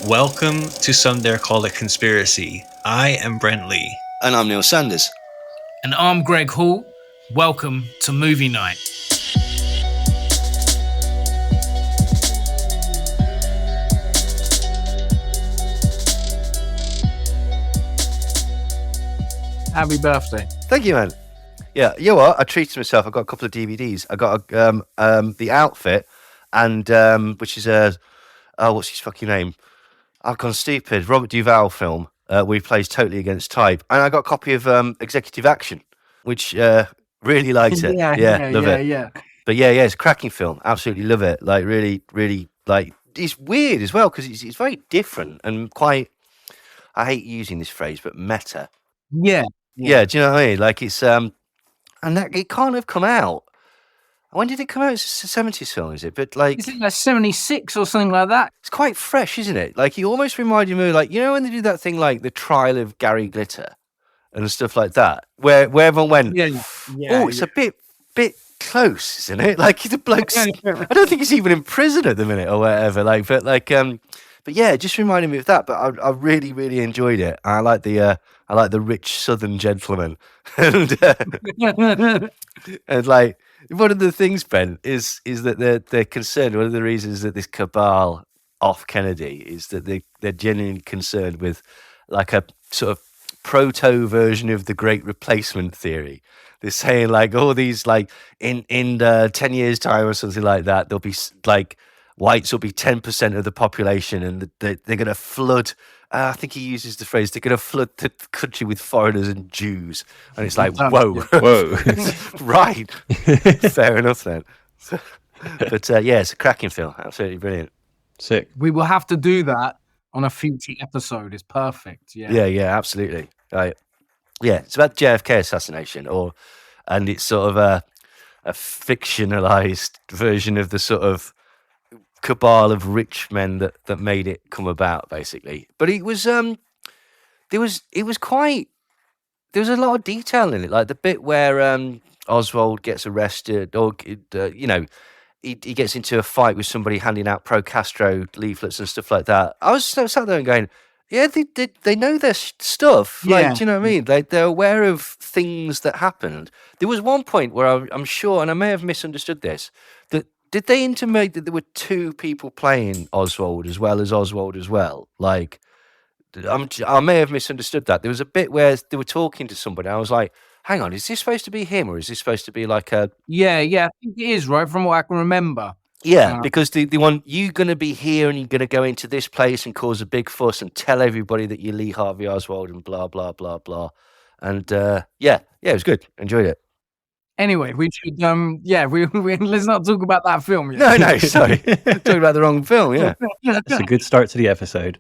Welcome to Some Dare Call It Conspiracy. I am Brent Lee. And I'm Neil Sanders. And I'm Greg Hall. Welcome to Movie Night. Happy birthday. Thank you, man. Yeah, you know what? I treated myself. I got a couple of DVDs. I got The Outfit, and which is what's his fucking name? I've gone stupid. Robert Duvall film where he plays totally against type, and I got a copy of Executive Action, which really liked it. Love it. Yeah. But yeah, it's a cracking film. Absolutely love it. Like really, like it's weird as well because it's very different and quite. I hate using this phrase, but meta. Yeah. Yeah, do you know what I mean? Like it's and that it can't have come out. When did it come out? It's a 70s film, is it? But like, Is it like 76 or something like that? it's quite fresh, isn't it? Like, it almost reminded me of, like, you know, when they did that thing like the trial of Gary Glitter and stuff like that, where everyone went, it's a bit close, isn't it? Like the bloke's, I don't think he's even in prison at the minute or whatever. Like, but yeah, it just reminded me of that. But I really, really enjoyed it. I like the rich Southern gentleman, and and like. One of the things, Ben, is that they're concerned. One of the reasons that this cabal off Kennedy is that they're genuinely concerned with like a sort of proto version of the Great Replacement theory. They're saying like all these like in 10 years time or something like that, there'll be like whites will be 10% of the population, and they're going to flood. I think he uses the phrase, they're going to flood the country with foreigners and Jews. And it's like, whoa. Right. Fair enough then. But yeah, it's a cracking film. Absolutely brilliant. Sick. We will have to do that on a future episode. It's perfect. Yeah, absolutely. Right. Yeah, it's about the JFK assassination, and it's sort of a fictionalized version of the sort of cabal of rich men that made it come about, basically. But it was there was a lot of detail in it, like the bit where Oswald gets arrested, or he gets into a fight with somebody handing out pro-Castro leaflets and stuff like that. I was sat there and going, yeah, they know their stuff. Like, do you know what I mean? They're aware of things that happened. There was one point where I'm sure, and I may have misunderstood this, that did they intimate that there were two people playing Oswald as well? Like, I may have misunderstood that. There was a bit where they were talking to somebody. I was like, hang on, is this supposed to be him, or is this supposed to be like a... Yeah, I think it is, right, from what I can remember. Yeah, because the one, you're going to be here and you're going to go into this place and cause a big fuss and tell everybody that you're Lee Harvey Oswald and blah, blah, blah, blah. And yeah, it was good. Enjoyed it. Anyway, we should, let's not talk about that film yet. No, sorry. Talking about the wrong film, yeah. It's a good start to the episode.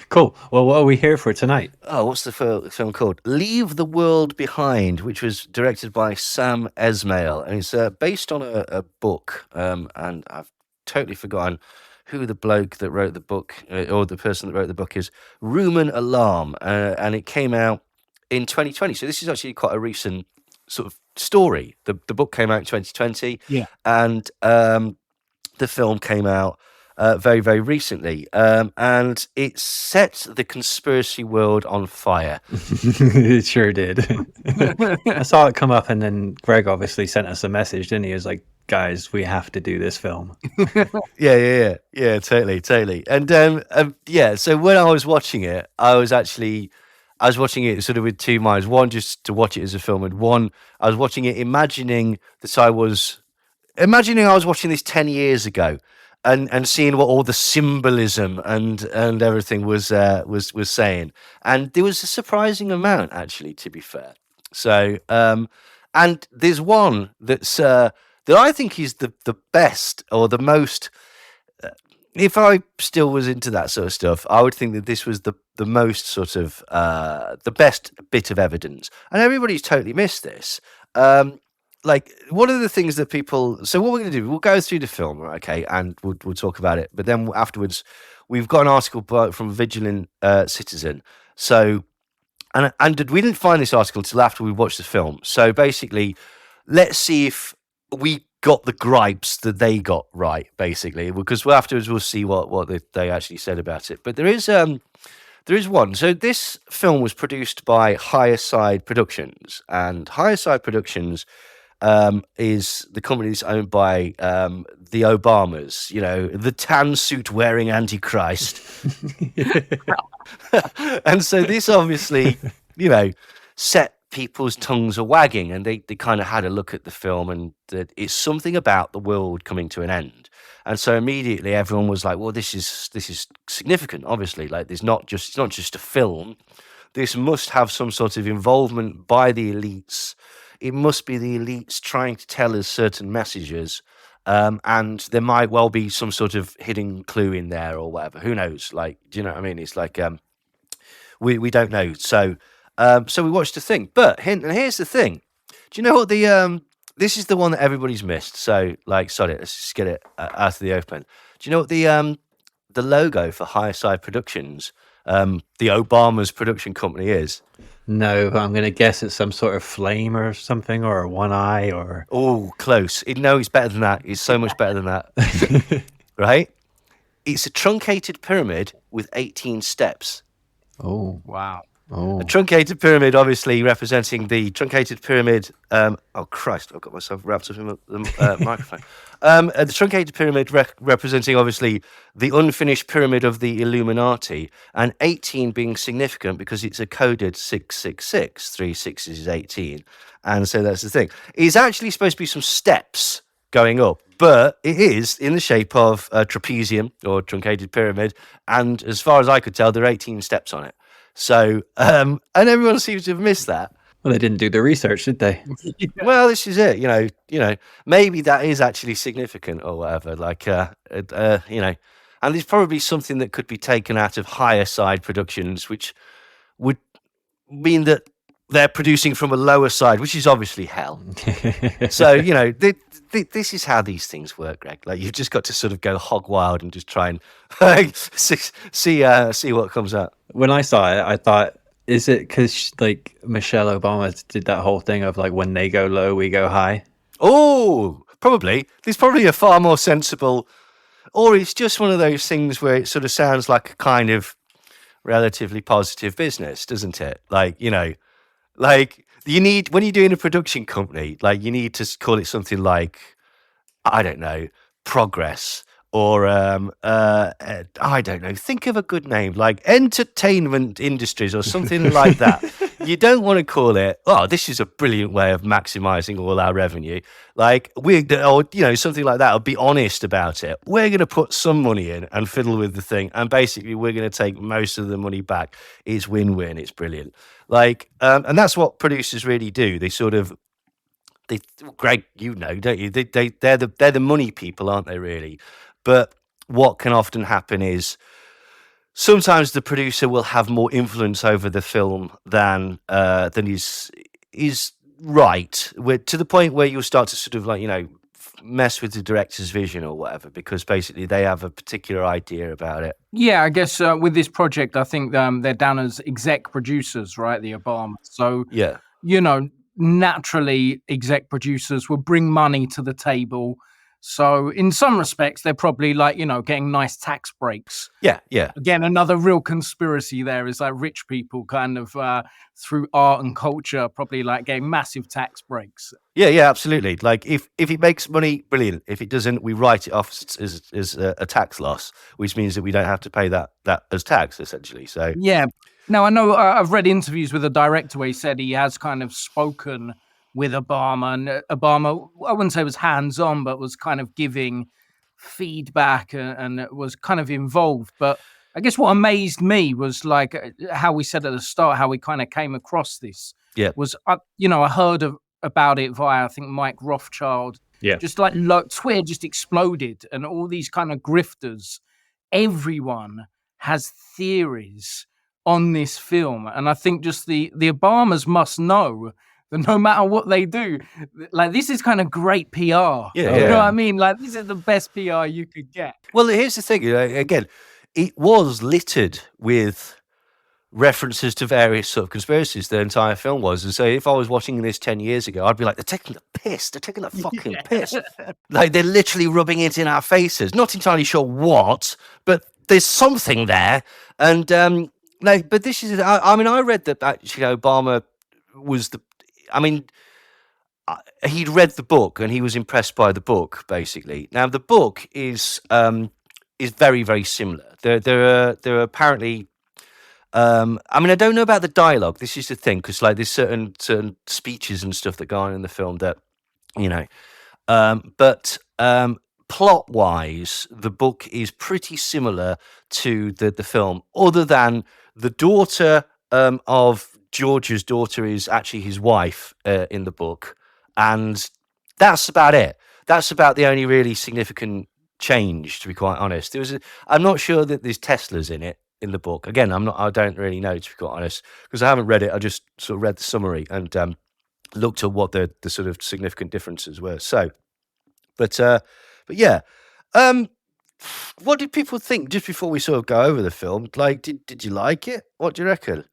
Cool. Well, what are we here for tonight? Oh, what's the film called? Leave the World Behind, which was directed by Sam Esmail. And it's based on a book, and I've totally forgotten who the bloke that wrote the book, or the person that wrote the book is, Ruman Alarm, and it came out in 2020. So this is actually quite a recent sort of story. The book came out in 2020, and the film came out very, very recently, and it set the conspiracy world on fire. It sure did. I saw it come up, and then Greg obviously sent us a message, didn't he? He was like, guys, we have to do this film. Yeah, totally. And so when I was watching it, I was watching it sort of with two minds. One, just to watch it as a film, and one, I was watching it imagining I was watching this 10 years ago, and seeing what all the symbolism and everything was saying. And there was a surprising amount, actually, to be fair. So and there's one that I think is the best, or the most. If I still was into that sort of stuff, I would think that this was the most sort of the best bit of evidence, and everybody's totally missed this. Like, one of the things that people... So what we're going to do, we'll go through the film, okay, and we'll talk about it. But then afterwards, we've got an article from Vigilant Citizen. So, and we didn't find this article until after we watched the film. So basically, let's see if we got the gripes that they got right, basically, because afterwards we'll see what they actually said about it. But there is one. So this film was produced by Higher Side Productions, and Higher Side Productions is the company that's owned by the Obamas, the tan suit wearing Antichrist. And so this obviously, set people's tongues a wagging, and they kind of had a look at the film, and that it's something about the world coming to an end. And so immediately everyone was like, well, this is significant, obviously. Like, it's not just a film. This must have some sort of involvement by the elites. It must be the elites trying to tell us certain messages. And there might well be some sort of hidden clue in there or whatever. Who knows? Like, do you know what I mean? It's like, we don't know. So we watched the thing. But here's the thing. Do you know what this is the one that everybody's missed. So, like, sorry, let's just get it out of the open. Do you know what the logo for Higher Side Productions, the Obama's production company, is? No, I'm going to guess it's some sort of flame or something, or one eye, or... Oh, close. No, it's better than that. It's so much better than that. Right? It's a truncated pyramid with 18 steps. Oh. Wow. Oh. A truncated pyramid, obviously representing the truncated pyramid. Oh Christ! I've got myself wrapped up in the microphone. The truncated pyramid representing obviously the unfinished pyramid of the Illuminati, and 18 being significant because it's a coded 666. 3 6s is 18, and so that's the thing. It's actually supposed to be some steps going up, but it is in the shape of a trapezium or truncated pyramid, and as far as I could tell, there are 18 steps on it. So, and everyone seems to have missed that. Well, they didn't do the research, did they? Well, this is it. Maybe that is actually significant or whatever. Like, and there's probably something that could be taken out of Higher Side Productions, which would mean that they're producing from a lower side, which is obviously hell. So, this is how these things work, Greg. Like, you've just got to sort of go hog wild and just try and see what comes out. When I saw it, I thought, is it because like Michelle Obama did that whole thing of like, when they go low, we go high? Oh, probably. There's probably a far more sensible, or it's just one of those things where it sort of sounds like a kind of relatively positive business, doesn't it? Like, like you need, when you're doing a production company, like you need to call it something like, I don't know, Progress, or I don't know, think of a good name, like Entertainment Industries or something like that. You don't want to call it, oh, this is a brilliant way of maximizing all our revenue. Like, something like that, or be honest about it. We're going to put some money in and fiddle with the thing, and basically we're going to take most of the money back. It's win-win. It's brilliant. Like, and that's what producers really do. They sort of, Greg, don't you? They're the money people, aren't they? Really, but what can often happen is sometimes the producer will have more influence over the film than is right. To the point where you'll start to sort of like mess with the director's vision or whatever, because basically they have a particular idea about it. Yeah, I guess with this project, I think they're down as exec producers, right? The Obama. So Yeah. Naturally, exec producers will bring money to the table. So in some respects, they're probably like, getting nice tax breaks. Yeah, yeah. Again, another real conspiracy there is like rich people kind of through art and culture probably like getting massive tax breaks. Yeah, absolutely. Like if it makes money, brilliant. If it doesn't, we write it off as a tax loss, which means that we don't have to pay that as tax, essentially. So yeah. Now, I know I've read interviews with the director where he said he has kind of spoken with Obama, and Obama, I wouldn't say was hands-on, but was kind of giving feedback and was kind of involved. But I guess what amazed me was like how we said at the start, how we kind of came across this. Yeah. Was, I heard about it via, I think, Mike Rothschild. Yeah. Just like Twitter just exploded, and all these kind of grifters, everyone has theories on this film. And I think just the Obamas must know that no matter what they do, like, this is kind of great PR. Yeah, you know what I mean? Like, this is the best PR you could get. Well, here's the thing. Again, it was littered with references to various sort of conspiracies the entire film was. And so if I was watching this 10 years ago, I'd be like, they're taking the piss. They're taking the fucking piss. Like, they're literally rubbing it in our faces. Not entirely sure what, but there's something there. And, like, but this is, I mean, I read that actually Obama was he'd read the book and he was impressed by the book, basically. Now, the book is very, very similar. There are apparently, I don't know about the dialogue. This is the thing, because like there's certain speeches and stuff that go on in the film that, but plot wise, the book is pretty similar to the film, other than the daughter of George's daughter is actually his wife in the book, and that's about it. That's about the only really significant change, to be quite honest. I'm not sure that there's Teslas in the book. Again, I don't really know, to be quite honest, because I haven't read it. I just sort of read the summary and looked at what the sort of significant differences were. So, but yeah. What did people think just before we sort of go over the film? Like, did you like it? What do you reckon?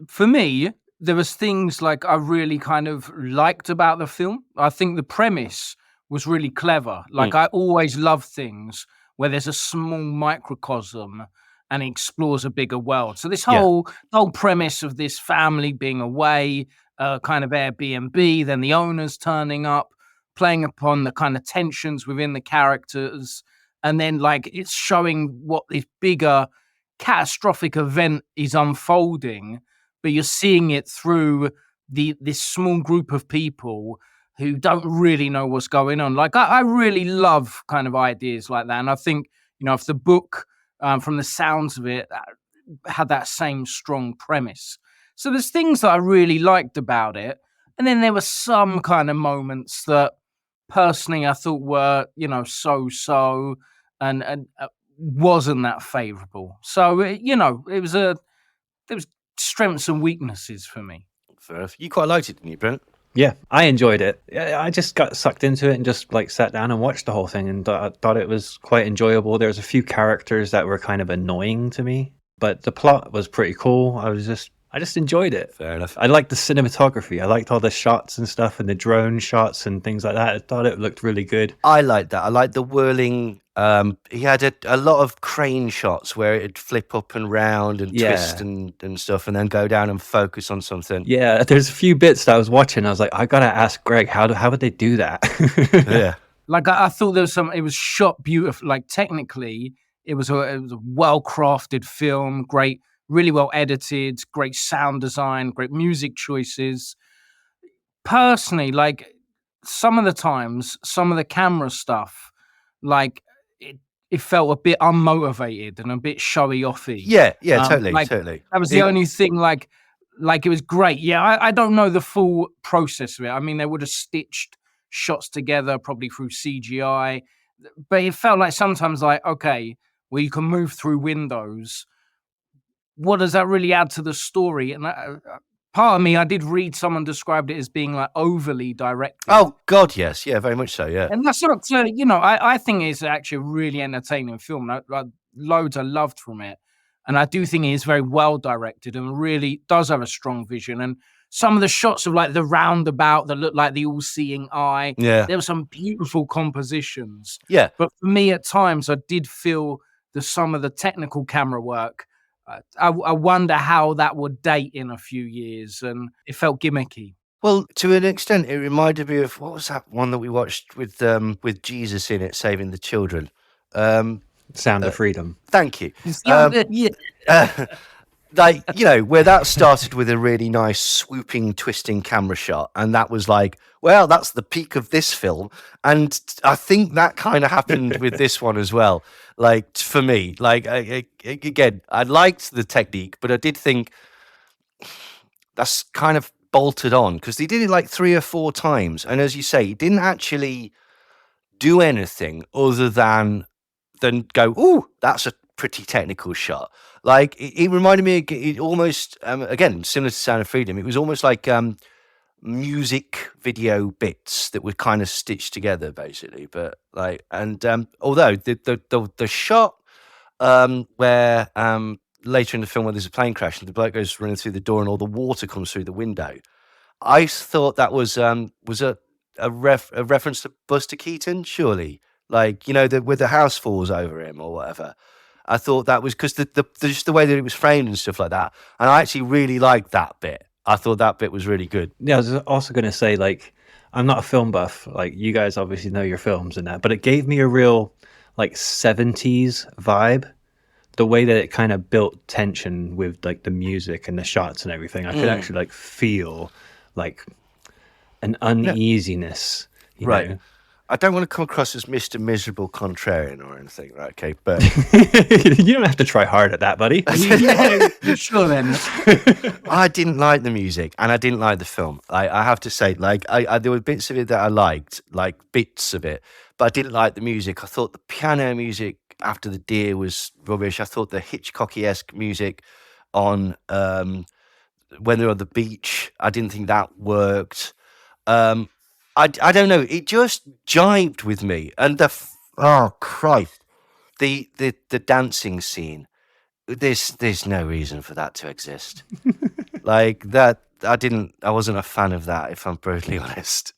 For me, there was things like I really kind of liked about the film. I think the premise was really clever. Like, I always love things where there's a small microcosm and it explores a bigger world. So this whole premise of this family being away, kind of Airbnb, then the owners turning up, playing upon the kind of tensions within the characters, and then like it's showing what this bigger catastrophic event is unfolding, but you're seeing it through this small group of people who don't really know what's going on. Like, I really love kind of ideas like that. And I think, if the book, from the sounds of it, had that same strong premise. So there's things that I really liked about it. And then there were some kind of moments that personally I thought were, so-so and wasn't that favorable. So, there was strengths and weaknesses for me. Fair enough. You quite liked it, didn't you, Brent? Yeah, I enjoyed it. I just got sucked into it and just like sat down and watched the whole thing, and I thought it was quite enjoyable. There was a few characters that were kind of annoying to me, but the plot was pretty cool. I just enjoyed it. Fair enough. I liked the cinematography. I liked all the shots and stuff and the drone shots and things like that. I thought it looked really good. I liked that. I liked the whirling. He had a lot of crane shots where it'd flip up and round and twist and stuff, and then go down and focus on something. Yeah, there's a few bits that I was watching. I was like, I gotta ask Greg, how would they do that? Yeah. Like, I thought there was it was shot beautiful. Like, technically, it was a well-crafted film, great, really well edited, great sound design, great music choices. Personally, like, some of the times, some of the camera stuff, like, it felt a bit unmotivated and a bit showy-offy. Yeah, totally. That was the only thing, like it was great. Yeah, I don't know the full process of it. I mean, they would have stitched shots together, probably through CGI, but it felt like sometimes like, okay, well, you can move through windows. What does that really add to the story? And part of me, I did read someone described it as being like overly directed. Oh God, yes, yeah, very much so, yeah. And that's sort of clearly, I think it's actually a really entertaining film. Loads I loved from it, and I do think it is very well directed and really does have a strong vision. And some of the shots of like the roundabout that look like the all-seeing eye, there were some beautiful compositions. Yeah, but for me, at times, I did feel that some of the technical camera work, I wonder how that would date in a few years, and it felt gimmicky. Well, to an extent, it reminded me of, what was that one that we watched with Jesus in it, saving the children? Sound of Freedom. Thank you. Yeah. Like, where that started with a really nice swooping, twisting camera shot, and that was like, well, that's the peak of this film. And I think that kind of happened with this one as well. Like, for me, like, again, I liked the technique, but I did think that's kind of bolted on, because they did it like 3 or 4 times, and as you say, it didn't actually do anything other than go, ooh, that's a pretty technical shot. Like, it reminded me, it almost, again, similar to Sound of Freedom, it was almost like music video bits that were kind of stitched together, basically. But like, and although the shot where later in the film where there's a plane crash and the bloke goes running through the door and all the water comes through the window. I thought that was a reference to Buster Keaton, surely, like, you know, where the house falls over him or whatever. I thought that was because just the way that it was framed and stuff like that, and I actually really liked that bit. I thought that bit was really good. Yeah, I was also going to say, like, I'm not a film buff. Like, you guys obviously know your films and that, but it gave me a real, like, 70s vibe. The way that it kind of built tension with, like, the music and the shots and everything. I could actually, like, feel, like, an uneasiness, you know? I don't want to come across as Mr. Miserable Contrarian or anything, right? Okay, but you don't have to try hard at that, buddy. Sure then. I didn't like the music and I didn't like the film. I have to say, like, I there were bits of it that I liked, like bits of it, but I didn't like the music. I thought the piano music after the deer was rubbish. I thought the Hitchcocky-esque music on when they're on the beach, I didn't think that worked. I don't know. It just jibed with me, and oh Christ, the dancing scene. There's no reason for that to exist. Like that, I wasn't a fan of that, if I'm brutally honest.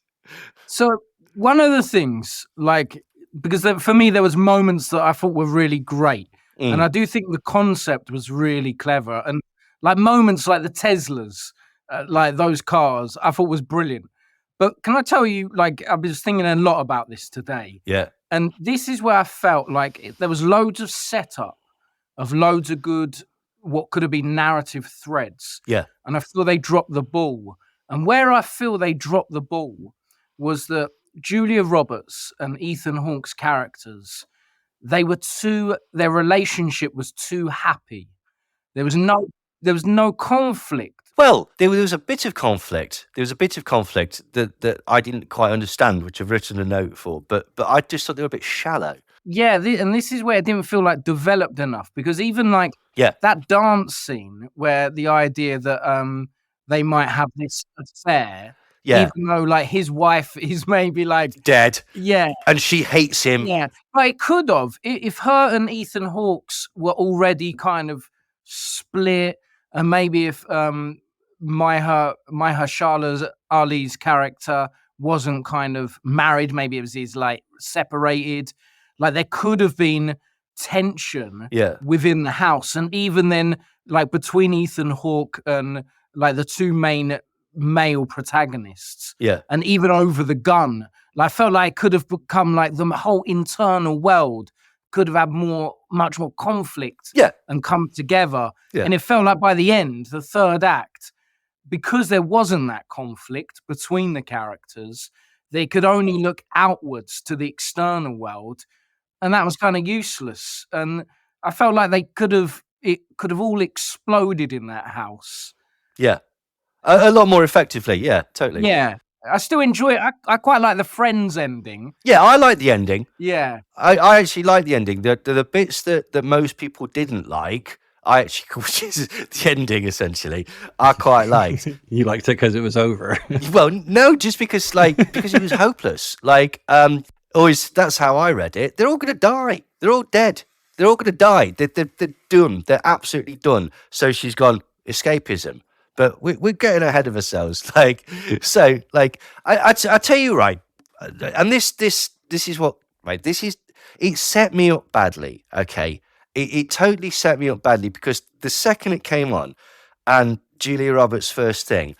So one of the things, like, because for me there was moments that I thought were really great, and I do think the concept was really clever, and like moments like the Teslas, like those cars, I thought was brilliant. But can I tell you, like, I was thinking a lot about this today. Yeah. And this is where I felt like there was loads of setup of loads of good, what could have been narrative threads. Yeah. And I feel they dropped the ball. And where I feel they dropped the ball was that Julia Roberts and Ethan Hawke's characters, their relationship was too happy. There was no conflict. Well, there was a bit of conflict. There was a bit of conflict that I didn't quite understand, which I've written a note for. But I just thought they were a bit shallow. Yeah, and this is where it didn't feel like developed enough, because even like that dance scene where the idea that they might have this affair, even though like his wife is maybe like dead, and she hates him, but it could have, if her and Ethan Hawke's were already kind of split, and maybe if Mahershala Ali's character wasn't kind of married, maybe it was he's like separated, like there could have been tension within the house, and even then like between Ethan Hawke and like the two main male protagonists, and even over the gun, like I felt like it could have become like the whole internal world could have had much more conflict and come together. And it felt like by the end, the third act, because there wasn't that conflict between the characters, they could only look outwards to the external world, and that was kind of useless. And I felt like it could have all exploded in that house. Yeah. A lot more effectively. Yeah, totally. Yeah. I still enjoy it. I quite like the Friends ending. Yeah, I like the ending. Yeah. I actually like the ending. The bits that most people didn't like, I actually, which is the ending essentially, I quite liked. You liked it because it was over. Well, no, just because it was hopeless. Like, that's how I read it. They're all going to die. They're all dead. They're all going to die. They're done. They're absolutely done. So she's gone, escapism. But we're getting ahead of ourselves. I tell you, right, and this is what, right, it set me up badly, okay? It totally set me up badly, because the second it came on and Julia Roberts' first thing,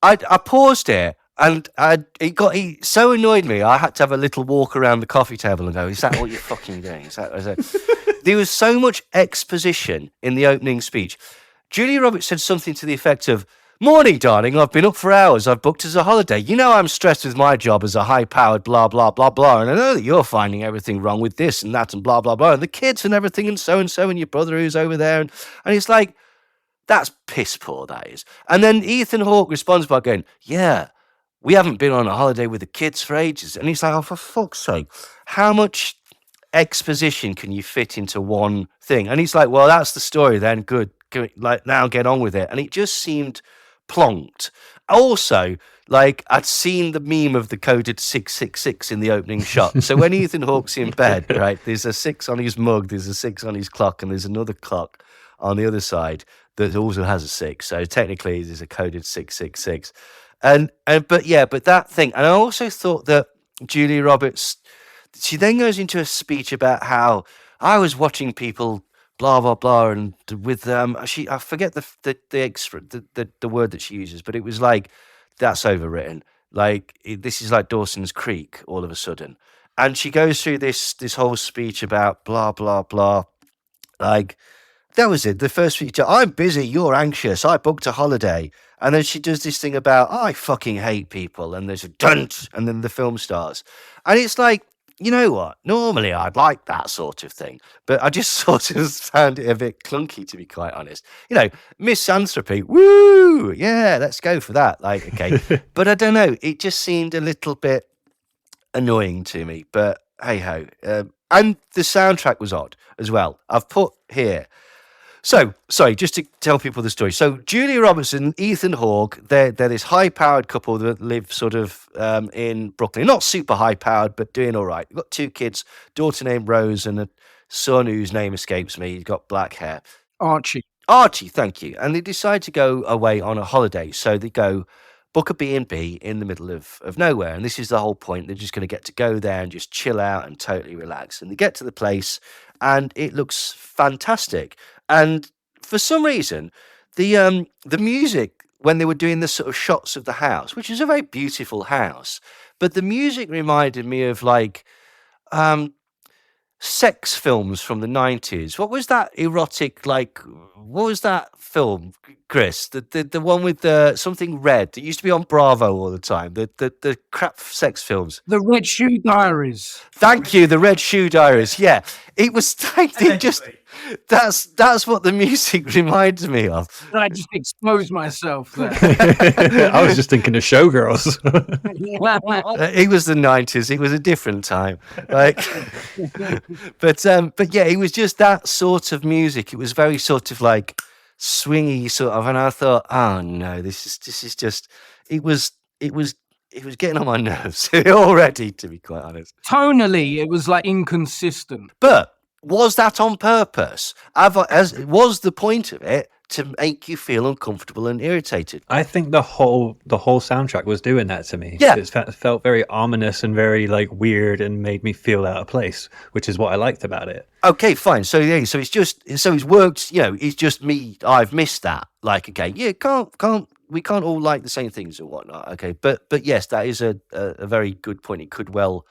I paused it, and it so annoyed me, I had to have a little walk around the coffee table and go, is that what you're fucking doing? There was so much exposition in the opening speech. Julia Roberts said something to the effect of, "Morning, darling, I've been up for hours. I've booked as a holiday. You know I'm stressed with my job as a high-powered blah, blah, blah, blah. And I know that you're finding everything wrong with this and that and blah, blah, blah. And the kids and everything and so and your brother who's over there." And it's like, that's piss poor, that is. And then Ethan Hawke responds by going, "Yeah, we haven't been on a holiday with the kids for ages." And he's like, oh, for fuck's sake, how much exposition can you fit into one thing? And he's like, well, that's the story then. Good. Like, now get on with it. And it just seemed plonked. Also, like, I'd seen the meme of the coded 666 in the opening shot. So when Ethan Hawke's in bed, right, there's a 6 on his mug, there's a 6 on his clock, and there's another clock on the other side that also has a 6. So technically, there's a coded 666. But that thing. And I also thought that Julia Roberts, she then goes into a speech about how I was watching people blah blah blah, and with I forget the word that she uses, but it was like, that's overwritten. Like this is like Dawson's Creek all of a sudden, and she goes through this whole speech about blah blah blah, like. That was it. The first feature. I'm busy. You're anxious. I booked a holiday. And then she does this thing about, I fucking hate people. And there's a dunt. And then the film starts. And it's like, you know what? Normally I'd like that sort of thing. But I just sort of found it a bit clunky, to be quite honest. You know, misanthropy. Woo! Yeah, let's go for that. Like, okay. But I don't know. It just seemed a little bit annoying to me. But hey ho. And the soundtrack was odd as well. I've put here. So, sorry, just to tell people the story. So, Julia Roberts and Ethan Hawke, they're this high-powered couple that live sort of in Brooklyn. Not super high-powered, but doing all right. They've got 2 kids, daughter named Rose and a son whose name escapes me. He's got black hair. Archie, Thank you. And they decide to go away on a holiday. So they go book a B&B in the middle of nowhere. And this is the whole point. They're just going to go there and just chill out and totally relax. And they get to the place and it looks fantastic. And for some reason, the music, when they were doing the sort of shots of the house, which is a very beautiful house, but the music reminded me of like sex films from the 90s. What was that erotic, like, what was that film, Chris? The one with something red that used to be on Bravo all the time. The crap sex films. The Red Shoe Diaries. Thank you, the Red Shoe Diaries. Yeah, it was like they just. That's what the music reminds me of. I just exposed myself there. I was just thinking of Showgirls. It was the 90s. It was a different time. Like, but yeah, it was just that sort of music. It was very sort of like swingy sort of, and I thought, oh no, this is just. It was getting on my nerves already, to be quite honest. Tonally, it was like inconsistent. But was that on purpose? Was the point of it to make you feel uncomfortable and irritated? I think the whole soundtrack was doing that to me. Yeah. It felt very ominous and very like weird and made me feel out of place, which is what I liked about it. Okay, fine. So yeah, so it's worked. You know, it's just me. I've missed that. Like, okay, yeah, we can't all like the same things and whatnot. Okay, but yes, that is a very good point. It could well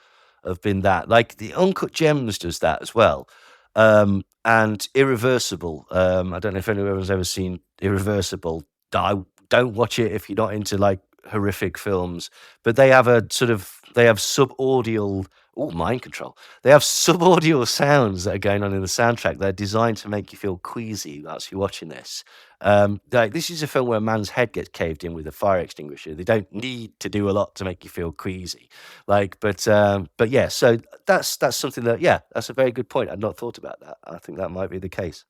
have been that. Like the Uncut Gems does that as well. And Irreversible. I don't know if anyone's ever seen Irreversible. Don't watch it if you're not into like horrific films. But they have subaudioal. Oh, mind control. They have subaudioal sounds that are going on in the soundtrack. They're designed to make you feel queasy whilst you're watching this. Like this is a film where a man's head gets caved in with a fire extinguisher. They don't need to do a lot to make you feel queasy. Like, but yeah. So that's something that, yeah, that's a very good point. I'd not thought about that. I think that might be the case.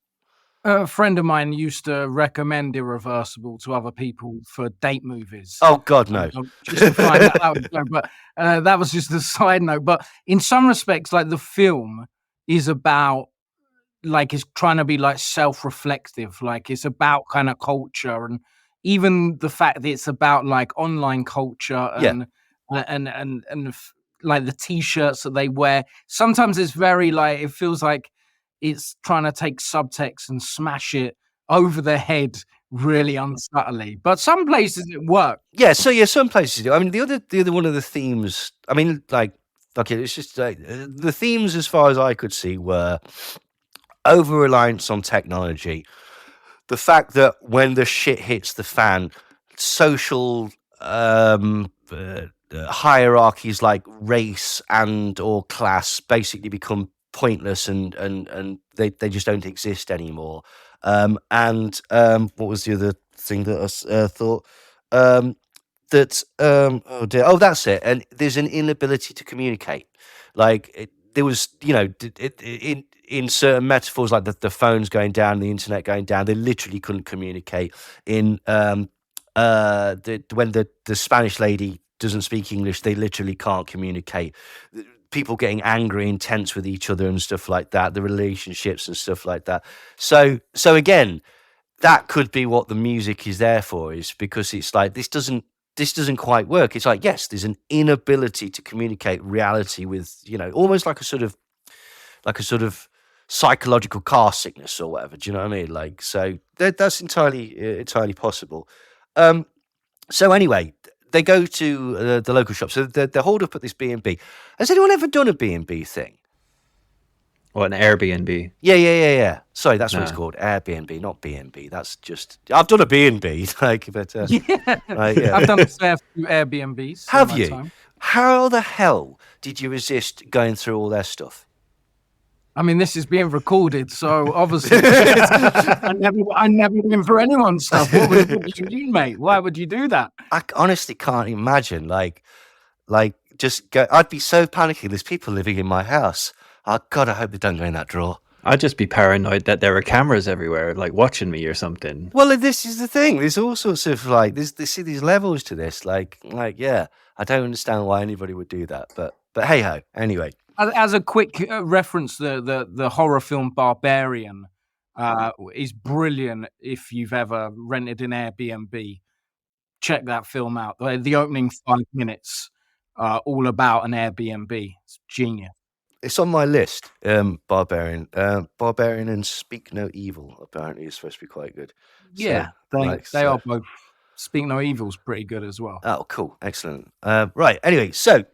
A friend of mine used to recommend Irreversible to other people for date movies. Oh God, no! Just to find that out. But that was just a side note. But in some respects, like the film is about, like, it's trying to be like self-reflective. Like it's about kind of culture, and even the fact that it's about like online culture and like the t-shirts that they wear. Sometimes it's very like, it feels like it's trying to take subtext and smash it over the head really unsubtly. But some places it works. Yeah, so yeah, some places do. I mean, the other one of the themes, I mean, like, okay, it's just like the themes as far as I could see were over-reliance on technology, the fact that when the shit hits the fan, social hierarchies like race and or class basically become pointless and they just don't exist anymore. And what was the other thing that I thought? Oh dear, oh that's it. And there's an inability to communicate. Like there was, you know, in certain metaphors, like the phones going down, the internet going down, they literally couldn't communicate. In when the Spanish lady doesn't speak English, they literally can't communicate. people getting angry and tense with each other and stuff like that, the relationships and stuff like that. So again, that could be what the music is there for, is because it's like this doesn't quite work. It's like, yes, there's an inability to communicate reality with, almost like a sort of psychological car sickness or whatever. Do you know what I mean? Like, so that's entirely possible. So anyway, they go to the local shop. So they're holed up at this B&B. Has anyone ever done a B&B thing? Or an Airbnb? Yeah. Sorry, that's what it's called. Airbnb, not B&B. That's just... I've done a B&B. I've done a fair few Airbnbs. Have you? Time. How the hell did you resist going through all their stuff? I mean, this is being recorded, so obviously I never went for anyone's stuff. What would you do, mate? Why would you do that? I honestly can't imagine. Like just go. I'd be so panicky. There's people living in my house. Oh God, I hope they don't go in that drawer. I'd just be paranoid that there are cameras everywhere, like watching me or something. Well, this is the thing. There's all sorts of these levels to this. Like, yeah, I don't understand why anybody would do that. But hey ho. Anyway. As a quick reference, the horror film Barbarian is brilliant. If you've ever rented an Airbnb, check that film out. The opening 5 minutes, all about an Airbnb. It's genius. It's on my list. Barbarian and Speak No Evil apparently is supposed to be quite good. Yeah, they are both. Speak No Evil's pretty good as well. Oh, cool, excellent. Right. Anyway, so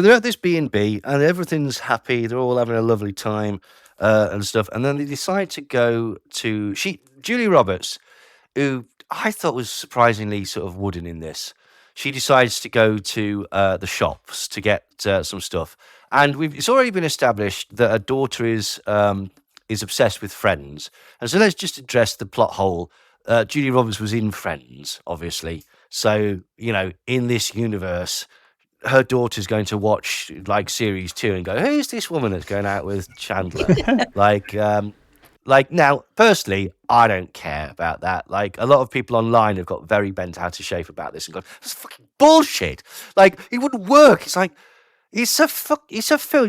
they're at this B&B and everything's happy. They're all having a lovely time and stuff. And then they decide to go to Julia Roberts, who I thought was surprisingly sort of wooden in this. She decides to go to the shops to get some stuff. And it's already been established that her daughter is obsessed with Friends. And so let's just address the plot hole. Julia Roberts was in Friends, obviously. So, in this universe, her daughter's going to watch like series 2 and go, who's this woman that's going out with Chandler? Now, personally, I don't care about that. Like, a lot of people online have got very bent out of shape about this and gone, that's fucking bullshit. Like, it wouldn't work. It's like, it's a film.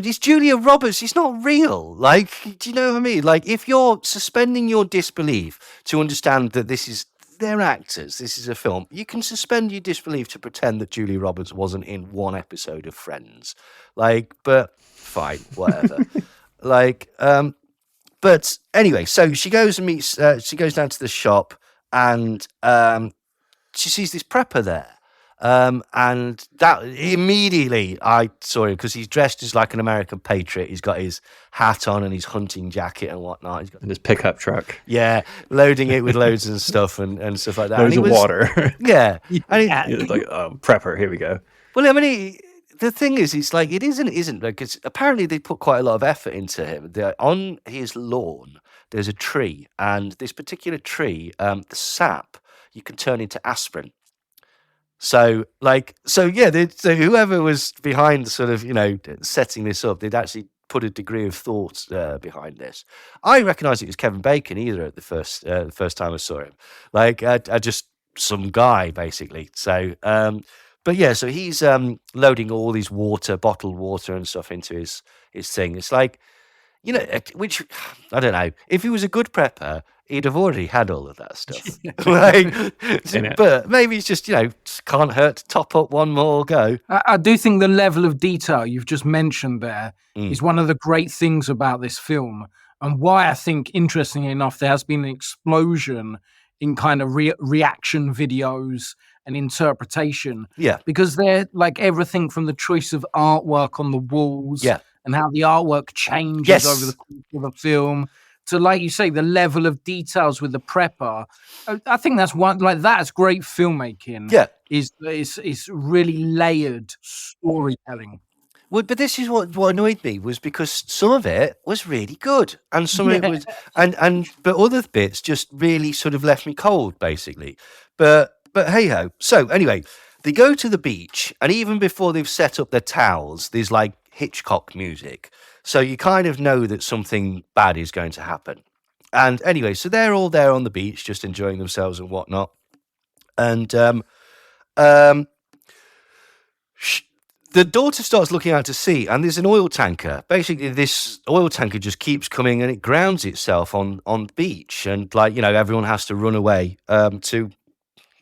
It's Julia Roberts. It's not real. Like, do you know what I mean? Like, if you're suspending your disbelief to understand that they're actors, this is a film, you can suspend your disbelief to pretend that Julia Roberts wasn't in one episode of Friends. Like, but fine, whatever. But anyway, so she goes and she goes down to the shop and she sees this prepper there. And that immediately I saw him because he's dressed as like an American patriot. He's got his hat on and his hunting jacket and whatnot. He's got his pickup truck. Yeah, loading it with loads of stuff and stuff like that. Loads of water. Yeah. And it's like, oh, prepper, here we go. Well, I mean, the thing is, it's like, it isn't because apparently they put quite a lot of effort into him. On his lawn, there's a tree, and this particular tree, the sap, you can turn into aspirin. So whoever was behind sort of, setting this up, they'd actually put a degree of thought behind this. I recognised it was Kevin Bacon either at the first time I saw him. Like, I just some guy basically. So, but yeah, so he's loading all these bottled water and stuff into his thing. It's like, which I don't know. If he was a good prepper, he'd have already had all of that stuff. But maybe it's just, can't hurt to top up one more go. I do think the level of detail you've just mentioned there is one of the great things about this film, and why I think, interestingly enough, there has been an explosion in kind of reaction videos and interpretation. Yeah. Because they're like everything from the choice of artwork on the walls and how the artwork changes over the course of the film, to, like you say, the level of details with the prepper. I think that's one, like, that's great filmmaking. Yeah. Is really layered storytelling. Well, but this is what annoyed me, was because some of it was really good, and some of it was, but other bits just really sort of left me cold, basically. But hey ho. So anyway, they go to the beach, and even before they've set up their towels, there's like Hitchcock music. So you kind of know that something bad is going to happen. And anyway, so they're all there on the beach, just enjoying themselves and whatnot. And the daughter starts looking out to sea, and there's an oil tanker. Basically, this oil tanker just keeps coming, and it grounds itself on the beach, and everyone has to run away to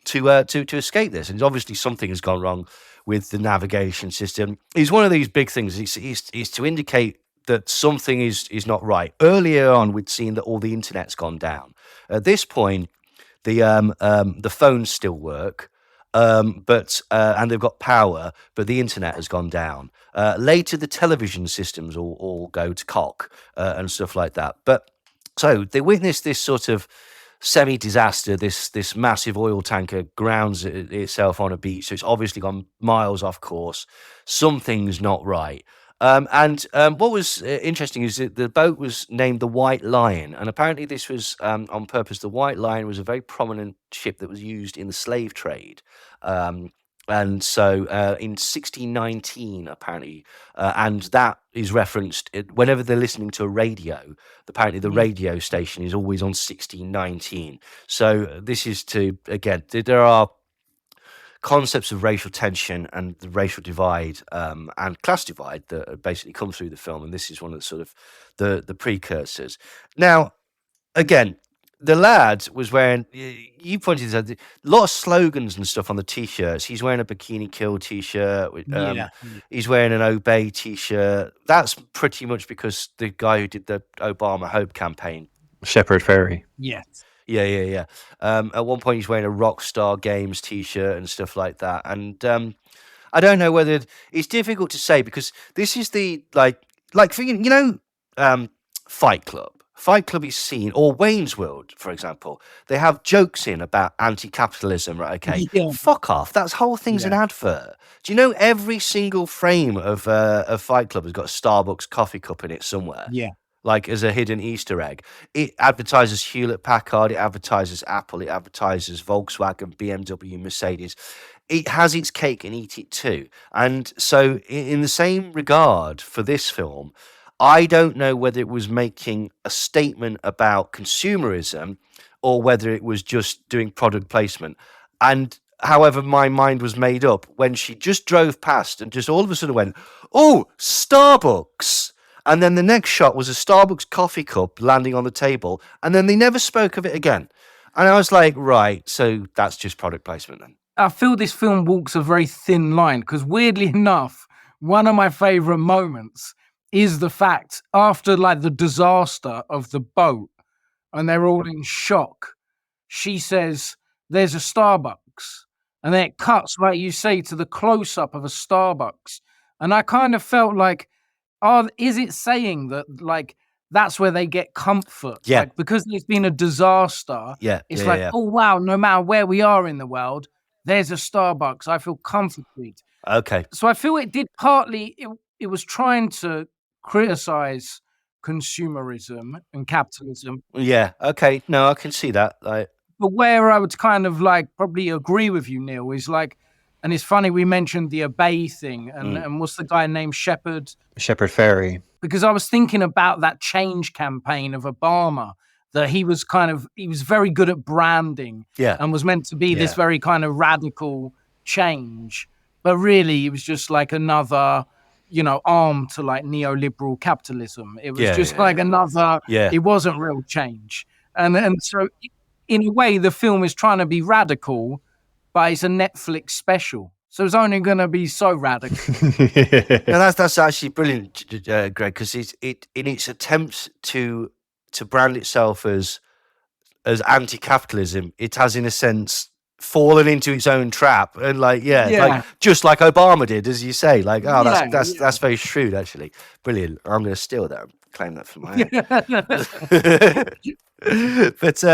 escape this. And obviously, something has gone wrong with the navigation system. It's one of these big things. It's to indicate that something is not right. Earlier on, we'd seen that all the internet's gone down. At this point, the phones still work. But they've got power, but the internet has gone down. Later, the television systems all go to cock and stuff like that. But so they witness this sort of semi-disaster. This massive oil tanker grounds itself on a beach, so it's obviously gone miles off course. Something's not right. What was interesting is that the boat was named the White Lion, and apparently this was on purpose. The White Lion was a very prominent ship that was used in the slave trade. And so in 1619, apparently, and that is referenced whenever they're listening to a radio. Apparently, the radio station is always on 1619. So this is again, there are concepts of racial tension and the racial divide and class divide that basically come through the film, and this is one of the sort of the precursors. Now, again, the lad was wearing, you pointed this out, a lot of slogans and stuff on the t-shirts. He's wearing a Bikini Kill t-shirt. He's wearing an Obey t-shirt. That's pretty much because the guy who did the Obama Hope campaign, Shepard Fairey. Yes. Yeah. At one point, he's wearing a Rockstar Games t-shirt and stuff like that. And I don't know whether it's difficult to say, because this is the Fight Club. Fight Club is seen, or Wayne's World, for example. They have jokes in about anti-capitalism, right? Okay, fuck off. That whole thing's an advert. Do you know every single frame of Fight Club has got a Starbucks coffee cup in it somewhere? Yeah. Like as a hidden Easter egg. It advertises Hewlett-Packard, it advertises Apple, it advertises Volkswagen, BMW, Mercedes. It has its cake and eat it too. And so in the same regard for this film, I don't know whether it was making a statement about consumerism or whether it was just doing product placement. And however, my mind was made up when she just drove past and just all of a sudden went, "Oh, Starbucks." And then the next shot was a Starbucks coffee cup landing on the table, and then they never spoke of it again. And I was like, right, so that's just product placement then. I feel this film walks a very thin line, because weirdly enough, one of my favorite moments is the fact after the disaster of the boat and they're all in shock, she says, "There's a Starbucks." And then it cuts, like you say, to the close-up of a Starbucks. And I kind of felt like, is it saying that that's where they get comfort? Yeah. Because there's been a disaster. Yeah. It's oh wow, no matter where we are in the world, there's a Starbucks. I feel comforted. Okay. So I feel it did partly, it was trying to criticize consumerism and capitalism. Yeah. Okay. No, I can see that. But where I would kind of probably agree with you, Neil, is and it's funny we mentioned the Obey thing, and what's the guy named Shepard Fairey. Because I was thinking about that change campaign of Obama, that he was very good at branding, and was meant to be this very kind of radical change, but really it was just another arm to neoliberal capitalism. It was just another. It wasn't real change, and so in a way the film is trying to be radical, but it's a Netflix special, so it's only going to be so radical. No, that's actually brilliant, Greg, because it in its attempts to brand itself as anti-capitalism, it has in a sense fallen into its own trap, and just like Obama did, as you say. That's very shrewd, actually. Brilliant. I'm going to steal that and claim that for my own. But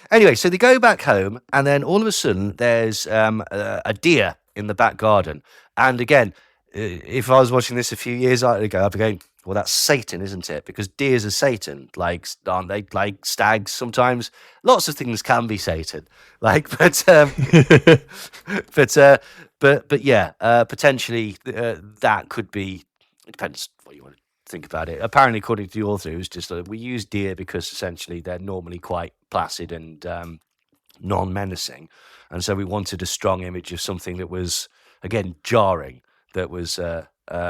anyway, so they go back home, and then all of a sudden there's a deer in the back garden. And again, if I was watching this a few years ago, I'd be going, well, that's Satan, isn't it? Because deers are Satan, aren't they? Like stags sometimes. Lots of things can be Satan. But potentially that could be. It depends what you want to think about it. Apparently, according to the author, it was just we use deer because essentially they're normally quite placid and non-menacing, and so we wanted a strong image of something that was again jarring. that was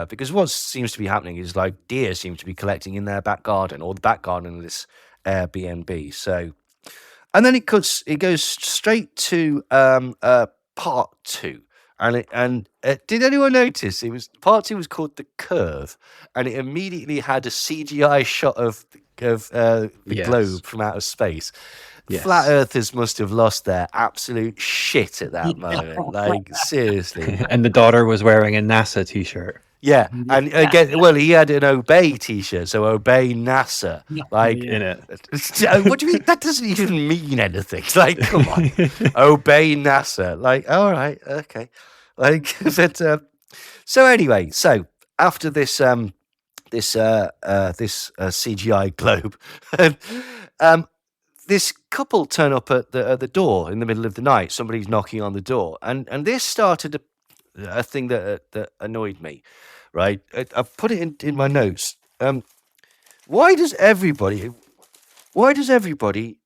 because what seems to be happening is like deer seem to be collecting in their back garden or the back garden of this Airbnb. So, and then it goes straight to part 2. And did anyone notice part 2 was called The Curve, and it immediately had a CGI shot of the globe from outer space. Yes. Flat Earthers must have lost their absolute shit at that moment. Like, seriously. And the daughter was wearing a NASA t-shirt. Yeah, and again, well, he had an Obey t-shirt, so Obey NASA. Like, in it. What do you mean? That doesn't even mean anything. Like, come on, Obey NASA. Like, all right, okay. Like, but so anyway, so after this CGI globe, this couple turn up at the door in the middle of the night. Somebody's knocking on the door, and this started a thing that annoyed me. Right, I've put it in my notes. Why does everybody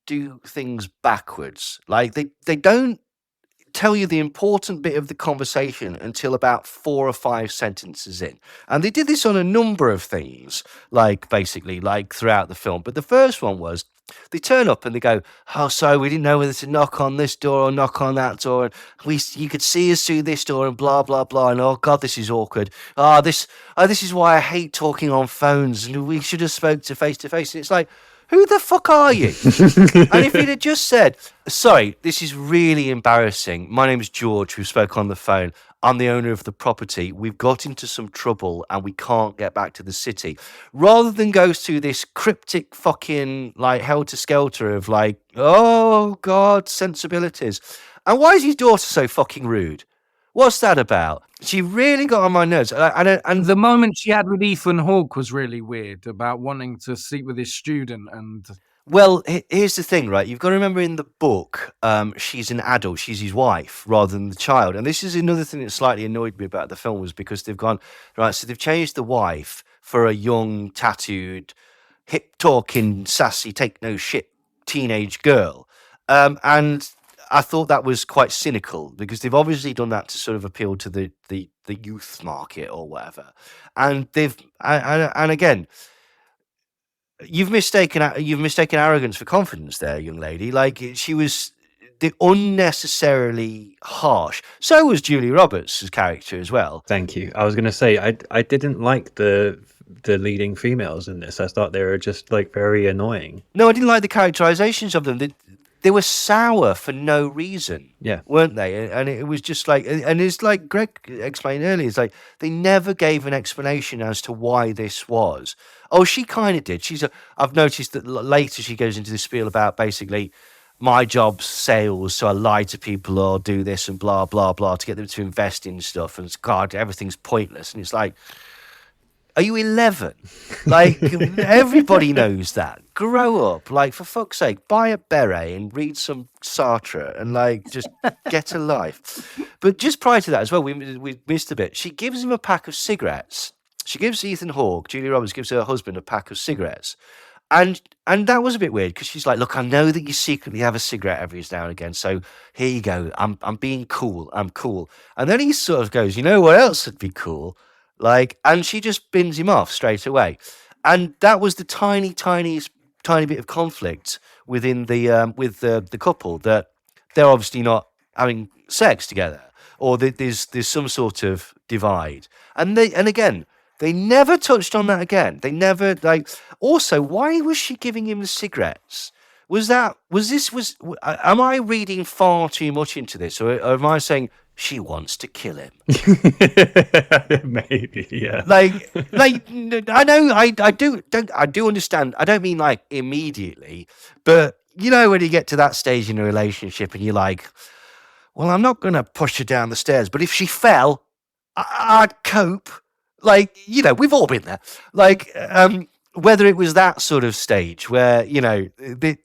do things backwards? Like they don't tell you the important bit of the conversation until about 4 or 5 sentences in. And they did this on a number of things, like basically like throughout the film. But the first one was they turn up and they go, "Oh, sorry, we didn't know whether to knock on this door or knock on that door. And you could see us through this door and blah, blah, blah. And oh, God, this is awkward. This is why I hate talking on phones. And we should have spoke to face. And it's like, who the fuck are you? And if he'd have just said, "Sorry, this is really embarrassing. My name is George. We spoke on the phone. I'm the owner of the property. We've got into some trouble and we can't get back to the city." Rather than go through this cryptic fucking like helter-skelter of like, oh God, sensibilities. And why is his daughter so fucking rude? What's that about? She really got on my nerves. And the moment she had with Ethan Hawke was really weird about wanting to sleep with his student. And well, here's the thing, right? You've got to remember in the book, she's an adult. She's his wife rather than the child. And this is another thing that slightly annoyed me about the film was because they've gone, right, so they've changed the wife for a young, tattooed, hip-talking, sassy, take-no-shit teenage girl. And I thought that was quite cynical because they've obviously done that to sort of appeal to the youth market or whatever. And and again, you've mistaken arrogance for confidence there, young lady. Like she was unnecessarily harsh. So was Julie Roberts' character as well. Thank you. I was going to say I didn't like the leading females in this. I thought they were just like very annoying. No, I didn't like the characterizations of them. They were sour for no reason, weren't they? And it was just like, and it's like Greg explained earlier, it's like they never gave an explanation as to why this was. Oh, she kind of did. I've noticed that later she goes into this spiel about basically my job's sales, so I lie to people or do this and blah, blah, blah to get them to invest in stuff. And God, everything's pointless. And it's like, are you 11? Like, everybody knows that. Grow up. Like, for fuck's sake, buy a beret and read some Sartre and, like, just get a life. But just prior to that as well, we missed a bit. She gives him a pack of cigarettes. She gives Ethan Hawke, Julia Roberts gives her husband a pack of cigarettes. And that was a bit weird because she's like, "Look, I know that you secretly have a cigarette every now and again, so here you go. I'm being cool. I'm cool." And then he sort of goes, "You know what else would be cool?" Like, and she just bins him off straight away. And that was the tiny bit of conflict within the couple, that they're obviously not having sex together, or that there's some sort of divide. And again, they never touched on that again. They never, like, also, why was she giving him the cigarettes? Am I reading far too much into this, or am I saying she wants to kill him? Maybe, yeah. Like I know, I do understand. I don't mean like immediately, but you know when you get to that stage in a relationship and you're like, well, I'm not going to push her down the stairs, but if she fell, I'd cope. Like, you know, we've all been there. Like, whether it was that sort of stage where, you know, they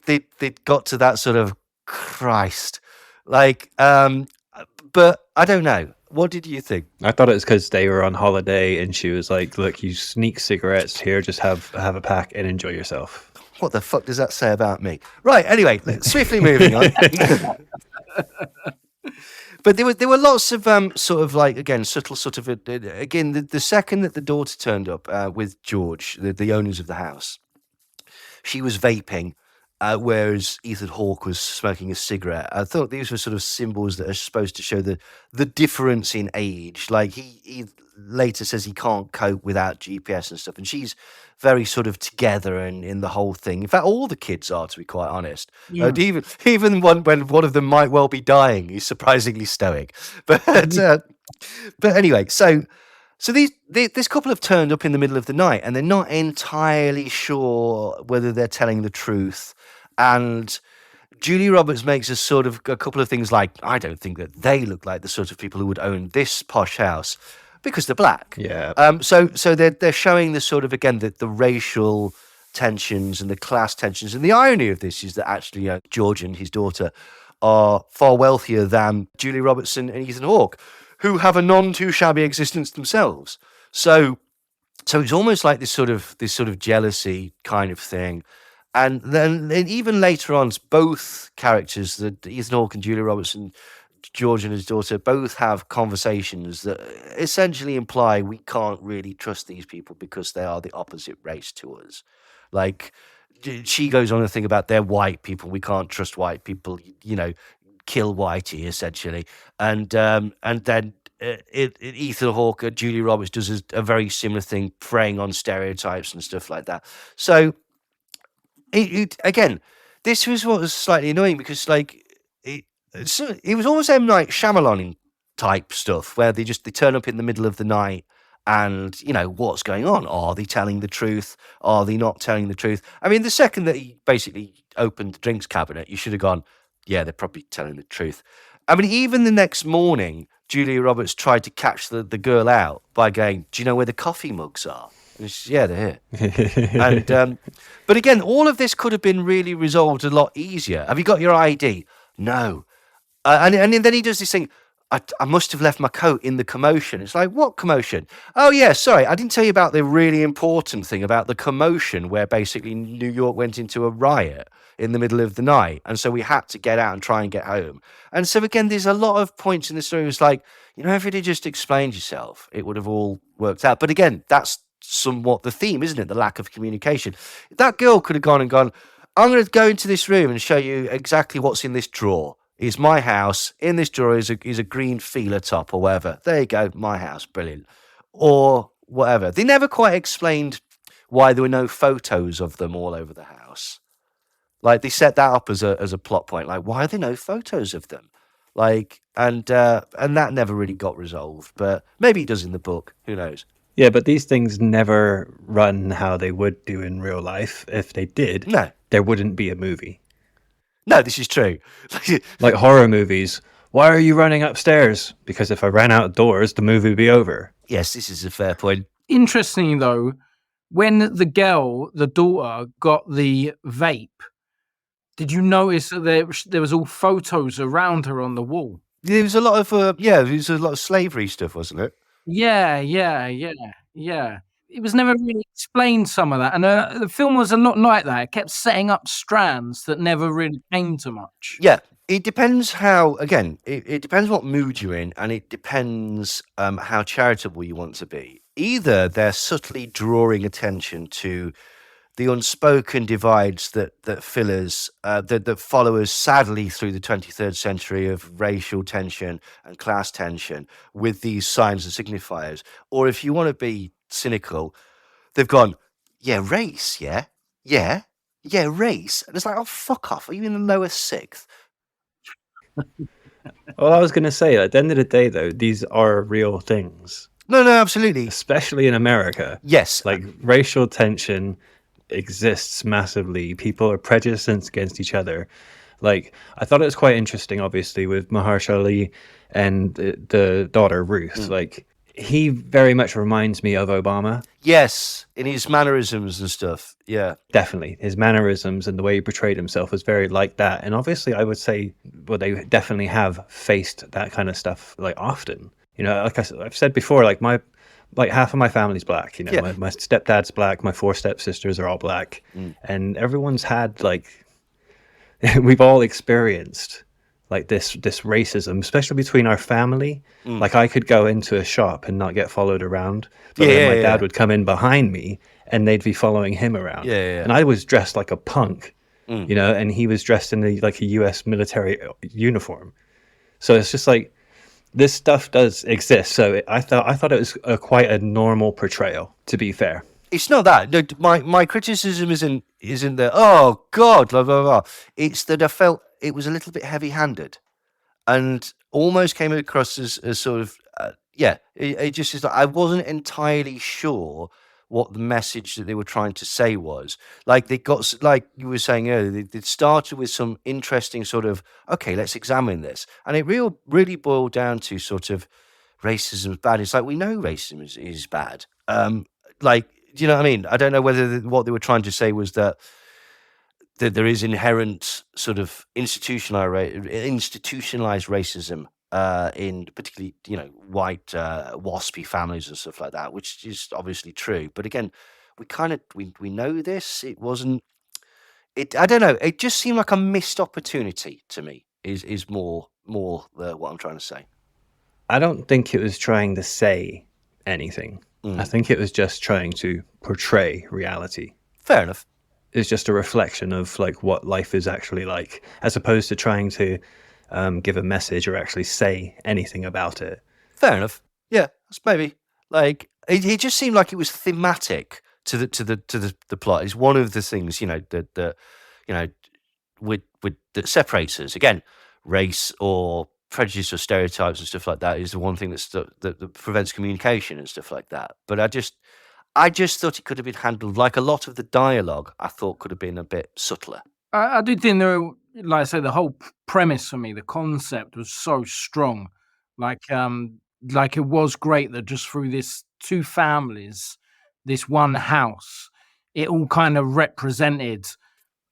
got to that sort of Christ, like, but I don't know. What did you think? I thought it was because they were on holiday and she was like, "Look, you sneak cigarettes here, just have a pack and enjoy yourself." What the fuck does that say about me? Right, anyway, swiftly moving on. But there were lots of sort of like, again, subtle sort of again the second that the daughter turned up with George, the owners of the house, she was vaping, whereas Ethan Hawke was smoking a cigarette. I thought these were sort of symbols that are supposed to show the difference in age. Like he later says he can't cope without GPS and stuff, and she's very sort of together and in the whole thing. In fact, all the kids are, to be quite honest. Yeah. Even when one of them might well be dying, he's surprisingly stoic. But anyway, so this couple have turned up in the middle of the night, and they're not entirely sure whether they're telling the truth. And Julie Roberts makes a couple of things like, I don't think that they look like the sort of people who would own this posh house because they're black. Yeah. So they're showing the sort of, again, the racial tensions and the class tensions. And the irony of this is that actually George and his daughter are far wealthier than Julie Roberts and Ethan Hawke, who have a none too shabby existence themselves. So it's almost like this sort of jealousy kind of thing. And then even later on, both characters, Ethan Hawke and Julie Roberts and George and his daughter, both have conversations that essentially imply we can't really trust these people because they are the opposite race to us. Like, she goes on to think about they're white people. We can't trust white people, kill Whitey, essentially. And then Ethan Hawke, Julie Roberts does a very similar thing, preying on stereotypes and stuff like that. So, again, this was what was slightly annoying because, like, it was almost M. Night Shyamalan type stuff where they turn up in the middle of the night and, what's going on? Are they telling the truth? Are they not telling the truth? I mean, the second that he basically opened the drinks cabinet, you should have gone, yeah, they're probably telling the truth. I mean, even the next morning, Julia Roberts tried to catch the girl out by going, do you know where the coffee mugs are? And she's, yeah, they're here. And but again, all of this could have been really resolved a lot easier. Have you got your ID? No. And then he does this thing, I must have left my coat in the commotion. It's like, what commotion? Oh, yeah, sorry, I didn't tell you about the really important thing about the commotion where basically New York went into a riot in the middle of the night. And so we had to get out and try and get home. And so, again, there's a lot of points in the story. It's like, if you'd just explained yourself, it would have all worked out. But again, that's somewhat the theme, isn't it? The lack of communication. That girl could have gone, I'm going to go into this room and show you exactly what's in this drawer. It's my house. In this drawer is a green feeler top or whatever. There you go, my house, brilliant. Or whatever. They never quite explained why there were no photos of them all over the house. Like, they set that up as a plot point. Like, why are there no photos of them? Like, and that never really got resolved. But maybe it does in the book. Who knows? Yeah, but these things never run how they would do in real life. If they did, No. There wouldn't be a movie. No, this is true. Like horror movies. Why are you running upstairs? Because if I ran outdoors, the movie would be over. Yes, this is a fair point. Interesting, though, when the daughter, got the vape, did you notice that there was all photos around her on the wall? There was a lot of, there was a lot of slavery stuff, wasn't it? Yeah. It was never really explained, some of that. And the film was a lot like that. It kept setting up strands that never really came to much. Yeah. It depends how, again, it depends what mood you're in, and it depends how charitable you want to be. Either they're subtly drawing attention to the unspoken divides that follow us sadly through the 23rd century of racial tension and class tension with these signs and signifiers. Or if you want to be cynical, they've gone, race, yeah, race. And it's like, oh, fuck off. Are you in the lower sixth? Well, I was going to say, at the end of the day, though, these are real things. No, absolutely. Especially in America. Yes. Like, racial tension exists massively. People are prejudiced against each other. Like, I thought it was quite interesting, obviously, with Mahershala Ali and the daughter, Ruth. Like, he very much reminds me of Obama. Yes, in his mannerisms and stuff. Yeah. Definitely. His mannerisms and the way he portrayed himself was very like that. And obviously, I would say, well, they definitely have faced that kind of stuff, like, often. Like I've said before, like, half of my family's black. My stepdad's black. My 4 stepsisters are all black. And everyone's had, like, we've all experienced like this racism, especially between our family. Like I could go into a shop and not get followed around, but then my dad would come in behind me and they'd be following him around. And I was dressed like a punk, you know, and he was dressed in like a US military uniform. So it's just like, this stuff does exist. So I thought it was quite a normal portrayal, to be fair. It's not that. No, my criticism isn't that, oh God, blah blah blah. It's that I felt it was a little bit heavy-handed, and almost came across as sort of it just is like I wasn't entirely sure what the message that they were trying to say was. Like they got, like you were saying earlier, they started with some interesting sort of, okay, let's examine this, and it really boiled down to sort of racism is bad. It's like, we know racism is bad. Like, do you know what I mean? I don't know whether what they were trying to say was that there is inherent sort of institutionalized racism in particularly, you know, white waspy families and stuff like that, which is obviously true. But again, we know this. It wasn't. I don't know. It just seemed like a missed opportunity to me. Is more what I'm trying to say. I don't think it was trying to say anything. I think it was just trying to portray reality. Fair enough. It's just a reflection of like what life is actually like, as opposed to trying to give a message or actually say anything about it. Fair enough. Yeah, that's maybe like it just seemed like it was thematic to the plot. It's one of the things, you know, that you know with that separates us. Again, race or prejudice or stereotypes and stuff like that is the one thing that prevents communication and stuff like that. But I just thought it could have been handled, like a lot of the dialogue I thought could have been a bit subtler. I do think like I say, the whole premise for me, the concept was so strong. Like it was great that just through this two families, this one house, it all kind of represented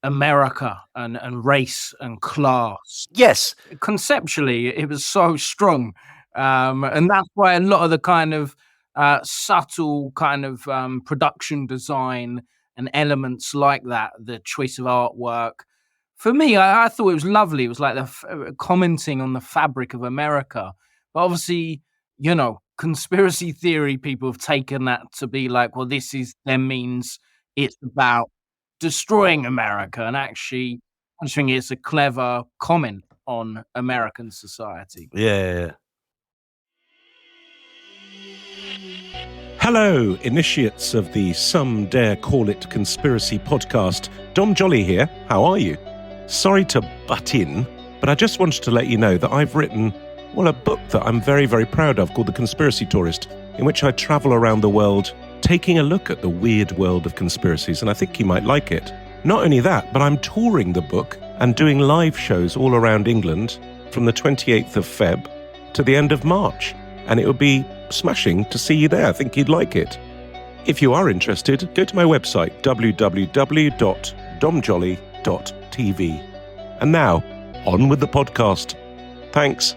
America and race and class. Yes. Conceptually, it was so strong. And that's why a lot of the kind of subtle kind of production design and elements like that, the choice of artwork, for me, I thought it was lovely. It was like commenting on the fabric of America. But obviously, you know, conspiracy theory people have taken that to be like, well, this then means it's about destroying America. And actually, I just think it's a clever comment on American society. Yeah. Hello, initiates of the Some Dare Call It Conspiracy podcast. Dom Jolly here. How are you? Sorry to butt in, but I just wanted to let you know that I've written, well, a book that I'm very, very proud of called The Conspiracy Tourist, in which I travel around the world taking a look at the weird world of conspiracies, and I think you might like it. Not only that, but I'm touring the book and doing live shows all around England from the 28th of Feb to the end of March, and it would be smashing to see you there. I think you'd like it. If you are interested, go to my website, www.domjolly.tv. And now, on with the podcast. Thanks.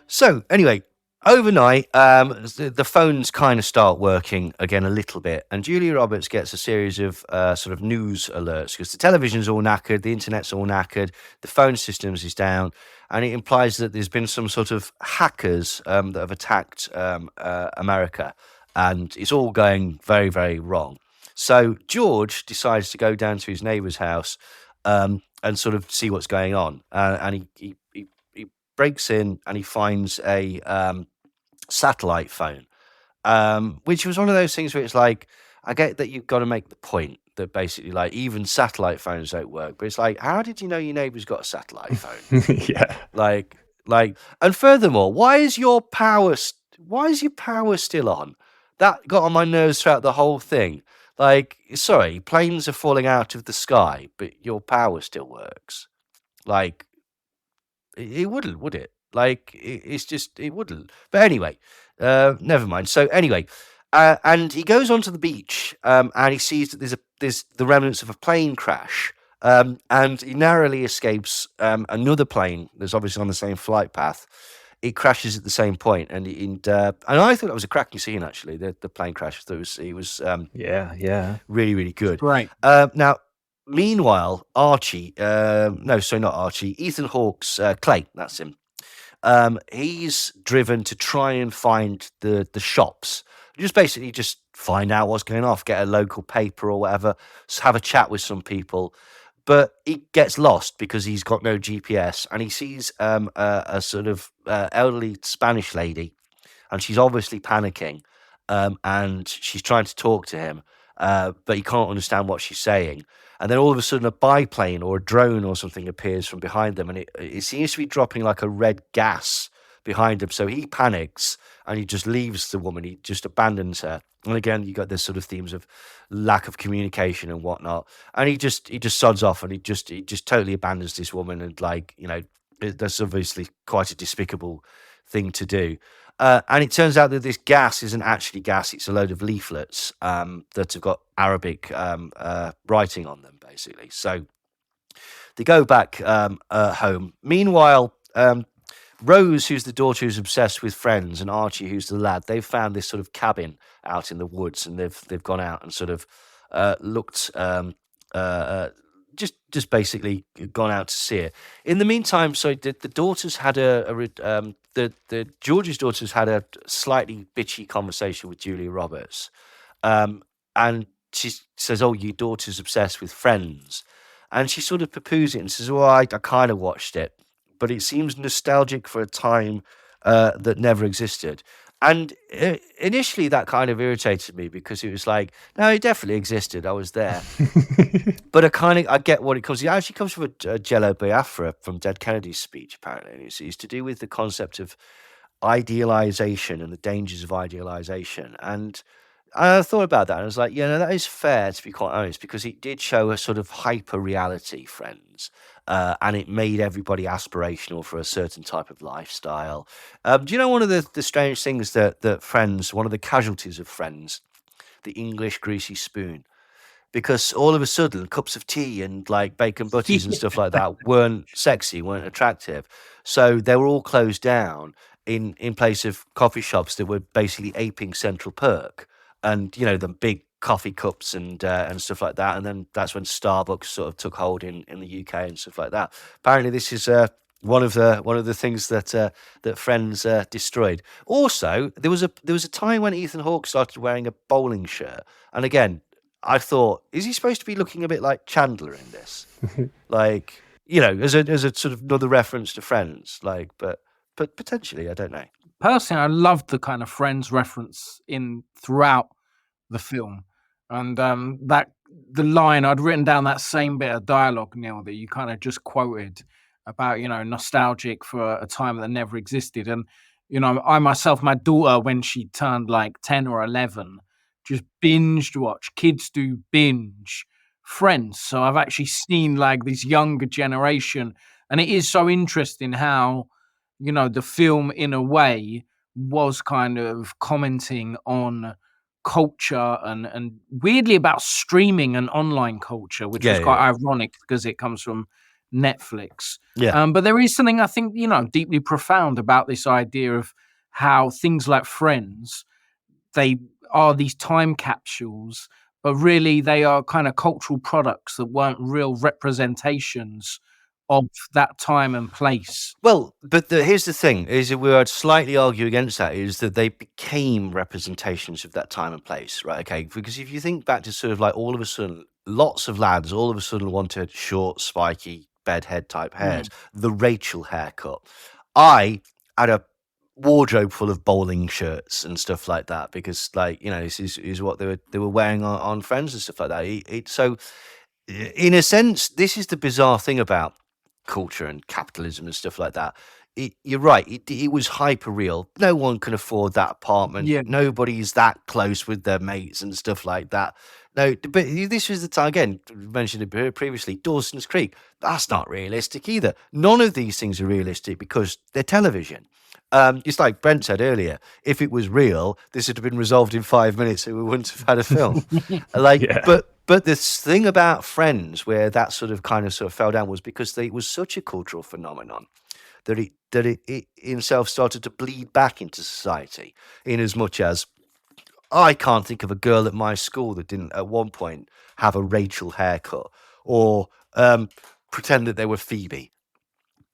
So, anyway, overnight, the phones kind of start working again a little bit, and Julia Roberts gets a series of sort of news alerts because the television's all knackered, the internet's all knackered, the phone systems is down, and it implies that there's been some sort of hackers that have attacked America, and it's all going very, very wrong. So George decides to go down to his neighbour's house and sort of see what's going on, and he breaks in and he finds a satellite phone, which was one of those things where it's like, I get that you've got to make the point that basically like even satellite phones don't work, but it's like, how did you know your neighbour's got a satellite phone? Yeah. Like, and furthermore, why is your power still on? That got on my nerves throughout the whole thing. Like, sorry, planes are falling out of the sky, but your power still works. Like, it wouldn't, would it? Like, it's just, it wouldn't. But anyway, never mind. So anyway, and he goes onto the beach and he sees that there's the remnants of a plane crash. And he narrowly escapes another plane that's obviously on the same flight path. It crashes at the same point, and I thought that was a cracking scene. Actually, the plane crash. It was really, really good. Right. Now, Meanwhile, Archie, no, sorry, not Archie, Ethan Hawke's Clay, that's him. He's driven to try and find the shops, just find out what's going off, get a local paper or whatever, have a chat with some people. But he gets lost because he's got no GPS, and he sees a sort of elderly Spanish lady, and she's obviously panicking, and she's trying to talk to him, but he can't understand what she's saying. And then all of a sudden, a biplane or a drone or something appears from behind them, and it seems to be dropping like a red gas behind him. So he panics and he just leaves the woman. He just abandons her. And again, you got this sort of themes of lack of communication and whatnot. And he just sods off, and he just totally abandons this woman. And that's obviously quite a despicable thing to do. And it turns out that this gas isn't actually gas; it's a load of leaflets that have got Arabic writing on them, basically. So they go back home. Meanwhile, Rose, who's the daughter who's obsessed with Friends, and Archie, who's the lad, they've found this sort of cabin out in the woods, and they've gone out and sort of looked, just basically gone out to see it. In the meantime, so the daughters had the George's daughters had a slightly bitchy conversation with Julia Roberts, and she says, "Oh, your daughter's obsessed with Friends," and she sort of poo-poos it and says, "Well, I kind of watched it, but it seems nostalgic for a time that never existed." And initially that kind of irritated me because it was like, no, it definitely existed. I was there. But I get what it comes. It actually comes from a Jello Biafra from Dead Kennedy's speech, apparently. And it's to do with the concept of idealization and the dangers of idealization. And I thought about that and I was like, that is fair, to be quite honest, because it did show a sort of hyper reality, Friends. And it made everybody aspirational for a certain type of lifestyle. Do you know one of the strange things that Friends, one of the casualties of Friends, the English greasy spoon? Because all of a sudden, cups of tea and like bacon butties and stuff like that weren't sexy, weren't attractive. So they were all closed down in place of coffee shops that were basically aping Central Perk. And, the big coffee cups and stuff like that. And then that's when Starbucks sort of took hold in the UK and stuff like that. Apparently, this is one of the things that Friends destroyed. Also, there was a time when Ethan Hawke started wearing a bowling shirt, and again, I thought, is he supposed to be looking a bit like Chandler in this? Like, as a sort of another reference to Friends, like, but potentially, I don't know. Personally, I loved the kind of Friends reference throughout the film, and that the line I'd written down, that same bit of dialogue, Neil, that you kind of just quoted about, nostalgic for a time that never existed. And I myself, my daughter, when she turned like 10 or 11, just binged watch. Kids do binge Friends, so I've actually seen like this younger generation, and it is so interesting how the film in a way was kind of commenting on culture and weirdly about streaming and online culture, which was quite ironic because it comes from Netflix. But there is something I think deeply profound about this idea of how things like Friends, they are these time capsules, but really they are kind of cultural products that weren't real representations of that time and place. Well, but here's the thing, is that we would slightly argue against that, is that they became representations of that time and place, right? Okay, because if you think back to sort of like all of a sudden, lots of lads all of a sudden wanted short, spiky, bedhead type hairs, the Rachel haircut. I had a wardrobe full of bowling shirts and stuff like that because, like, this is what they were wearing on Friends and stuff like that. So, in a sense, this is the bizarre thing about culture and capitalism and stuff like that. You're right. It was hyper real. No one can afford that apartment. Nobody's that close with their mates and stuff like that. No, but this was the time, again, mentioned it previously, Dawson's Creek. That's not realistic either. None of these things are realistic because they're television. It's like Brent said earlier, if it was real, this would have been resolved in 5 minutes and we wouldn't have had a film. But this thing about Friends, where that sort of fell down, was because it was such a cultural phenomenon that it itself started to bleed back into society. In as much as I can't think of a girl at my school that didn't at one point have a Rachel haircut, or pretend that they were Phoebe.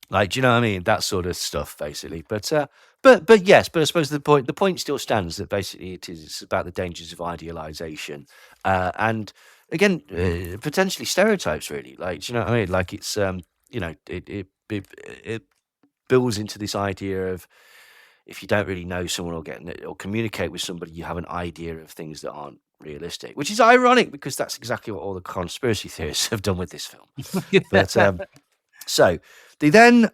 Like, do you know what I mean? That sort of stuff, basically. But yes, but I suppose the point still stands that basically it's about the dangers of idealization, and again, potentially stereotypes. Really, like, do you know what I mean? Like, it's it builds into this idea of, if you don't really know someone or communicate with somebody, you have an idea of things that aren't realistic, which is ironic because that's exactly what all the conspiracy theorists have done with this film. But so they then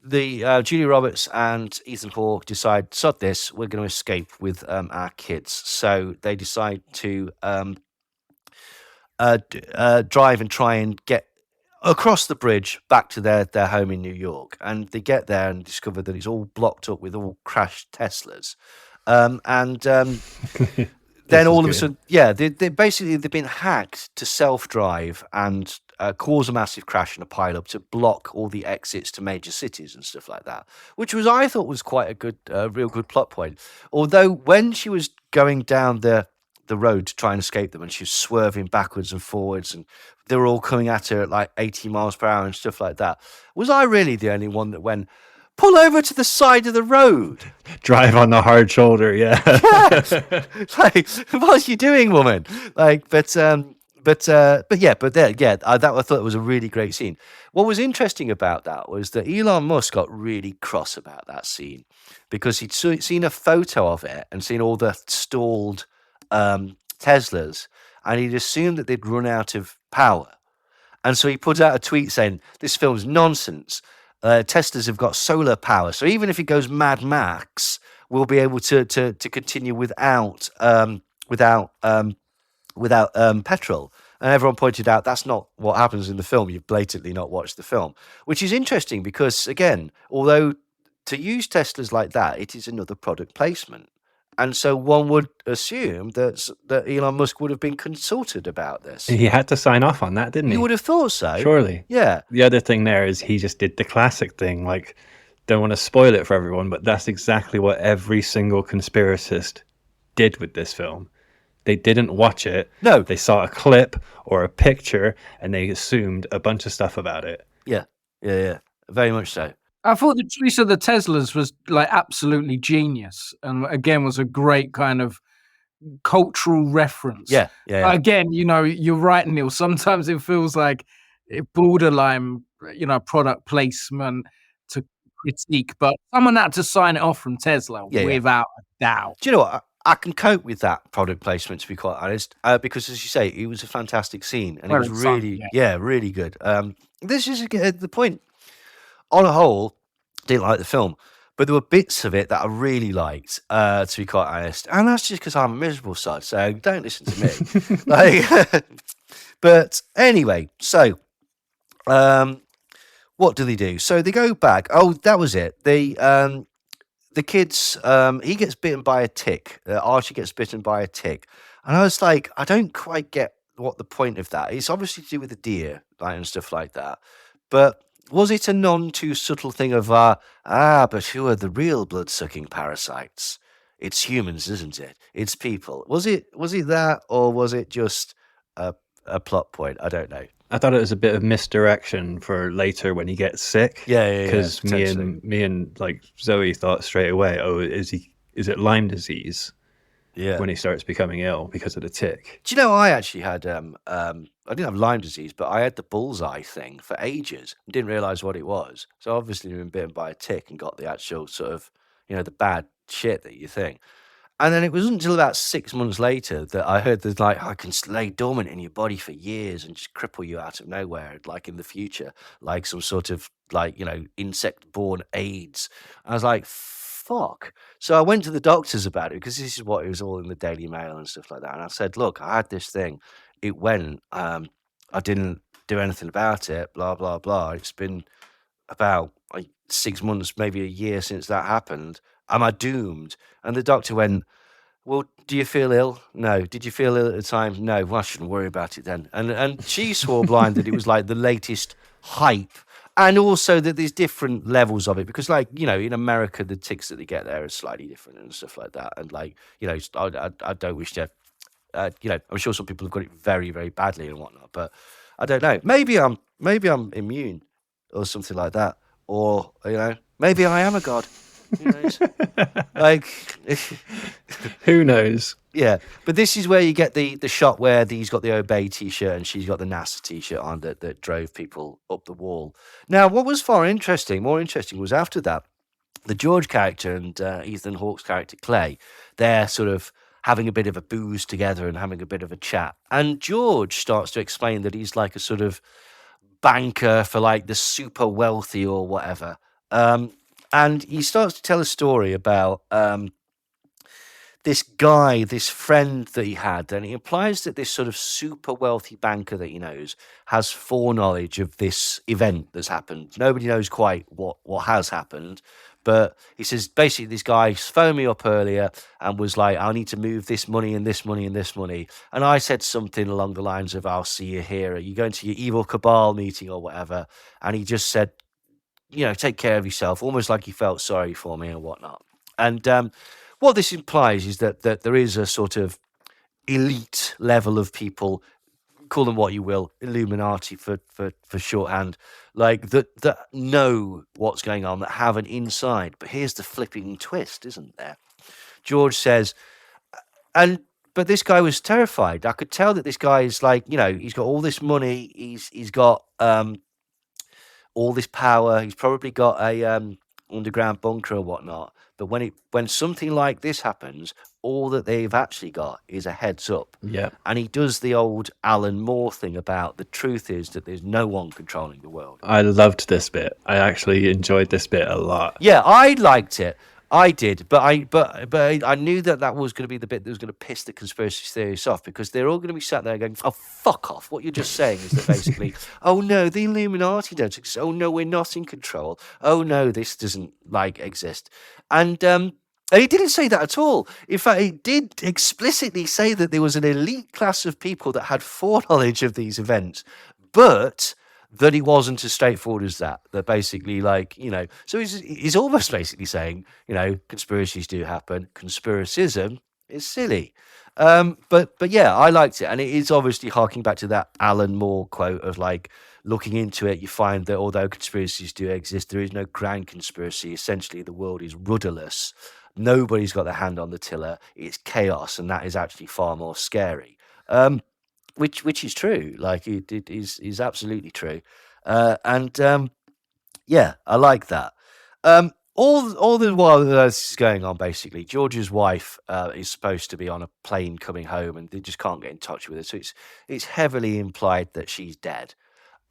Julia Roberts and Ethan Hawke decide, sod this, we're going to escape with our kids. So they decide to drive and try and get across the bridge back to their home in New York. And they get there and discover that it's all blocked up with all crashed Teslas. Then all of a sudden, they've been hacked to self-drive and cause a massive crash and a pile-up to block all the exits to major cities and stuff like that, which I thought was quite a good, real good plot point. Although when she was going down the road to try and escape them, and she was swerving backwards and forwards, and they were all coming at her at like 80 miles per hour and stuff like that, was I really the only one that went, pull over to the side of the road? Drive on the hard shoulder, yeah. Like, what are you doing, woman? Like, I thought it was a really great scene. What was interesting about that was that Elon Musk got really cross about that scene because he'd seen a photo of it and seen all the stalled Teslas, and he'd assumed that they'd run out of power. And so he put out a tweet saying, this film's nonsense. Teslas have got solar power, so even if it goes Mad Max, we'll be able to continue without petrol. And everyone pointed out that's not what happens in the film. You've blatantly not watched the film, which is interesting because, again, although to use Teslas like that, it is another product placement. And so one would assume that Elon Musk would have been consulted about this. He had to sign off on that, didn't he? You would have thought so. Surely. Yeah. The other thing there is he just did the classic thing. Like, don't want to spoil it for everyone, but that's exactly what every single conspiracist did with this film. They didn't watch it. No. They saw a clip or a picture and they assumed a bunch of stuff about it. Yeah. Very much so. I thought the choice of the Teslas was like absolutely genius, and again was a great kind of cultural reference. Yeah. Again, you're right, Neil. Sometimes it feels like borderline, product placement to critique, but someone had to sign it off from Tesla without a doubt. Do you know what? I can cope with that product placement, to be quite honest, because as you say, it was a fantastic scene, and it was really, really good. This is the point. On a whole, didn't like the film, but there were bits of it that I really liked, to be quite honest. And that's just because I'm a miserable sod, so don't listen to me. But anyway, so what do they do? So they go back. Oh, that was it. The kids, he gets bitten by a tick. Archie gets bitten by a tick. And I was like, I don't quite get what the point of that is. It's obviously to do with the deer, and stuff like that. But was it a too subtle thing of, but who are the real blood-sucking parasites? It's humans, isn't it? It's people. Was it that, or was it just a plot point? I don't know. I thought it was a bit of misdirection for later when he gets sick. Yeah. Because me and like Zoe thought straight away, is it Lyme disease? Yeah. When he starts becoming ill because of the tick. Do you know, I actually had I didn't have Lyme disease, but I had the bullseye thing for ages and didn't realise what it was. So obviously I've been bitten by a tick and got the actual sort of, the bad shit that you think. And then it wasn't until about 6 months later that I heard that, like, I can lay dormant in your body for years and just cripple you out of nowhere, like in the future, like some sort of, like, insect-borne AIDS. I was like, fuck. So I went to the doctors about it because this is what it was all in the Daily Mail and stuff like that. And I said, look, I had this thing. It went. I didn't do anything about it, blah, blah, blah. It's been about 6 months, maybe a year since that happened. Am I doomed? And the doctor went, well, do you feel ill? No. Did you feel ill at the time? No. Well, I shouldn't worry about it then. And she swore blind that it was like the latest hype. And also that there's different levels of it because, like, in America, the ticks that they get there are slightly different and stuff like that. And, like, I don't wish to, I'm sure some people have got it very, very badly and whatnot. But I don't know. Maybe I'm immune or something like that, or maybe I am a god. Who knows? Like, who knows? Yeah, but this is where you get the shot where he's got the Obey t-shirt and she's got the NASA t-shirt on that drove people up the wall. Now, what was more interesting was after that, the George character and Ethan Hawke's character Clay, they're sort of having a bit of a booze together and having a bit of a chat. And George starts to explain that he's like a sort of banker for like the super wealthy or whatever. And he starts to tell a story about this guy, this friend that he had, and he implies that this sort of super wealthy banker that he knows has foreknowledge of this event that's happened. Nobody knows quite what has happened, but he says basically this guy phoned me up earlier and was like, I need to move this money and this money and this money. And I said something along the lines of, I'll see you here. Are you going to your evil cabal meeting or whatever? And he just said, take care of yourself, almost like he felt sorry for me and whatnot. And what this implies is that there is a sort of elite level of people, call them what you will, Illuminati for shorthand, like that know what's going on, that have an inside. But here's the flipping twist, isn't there? George says, but this guy was terrified. I could tell that this guy is like, he's got all this money, he's got all this power, he's probably got a underground bunker or whatnot. But when something like this happens, all that they've actually got is a heads up. Yeah. And he does the old Alan Moore thing about the truth is that there's no one controlling the world. I loved this bit. I actually enjoyed this bit a lot. Yeah, I liked it. I did, but I knew that was going to be the bit that was going to piss the conspiracy theorists off, because they're all going to be sat there going, "Oh, fuck off! What you're just saying is that basically, oh no, the Illuminati don't exist. Oh no, we're not in control. Oh no, this doesn't exist." And he didn't say that at all. In fact, he did explicitly say that there was an elite class of people that had foreknowledge of these events, but that he wasn't as straightforward as that. That basically, so he's almost basically saying, conspiracies do happen. Conspiracism is silly. But yeah, I liked it. And it is obviously harking back to that Alan Moore quote of looking into it, you find that although conspiracies do exist, there is no grand conspiracy. Essentially, the world is rudderless. Nobody's got their hand on the tiller. It's chaos. And that is actually far more scary. Which is true. It is absolutely true. Yeah, I like that. All the while this is going on, basically, George's wife is supposed to be on a plane coming home, and they just can't get in touch with her. So it's heavily implied that she's dead,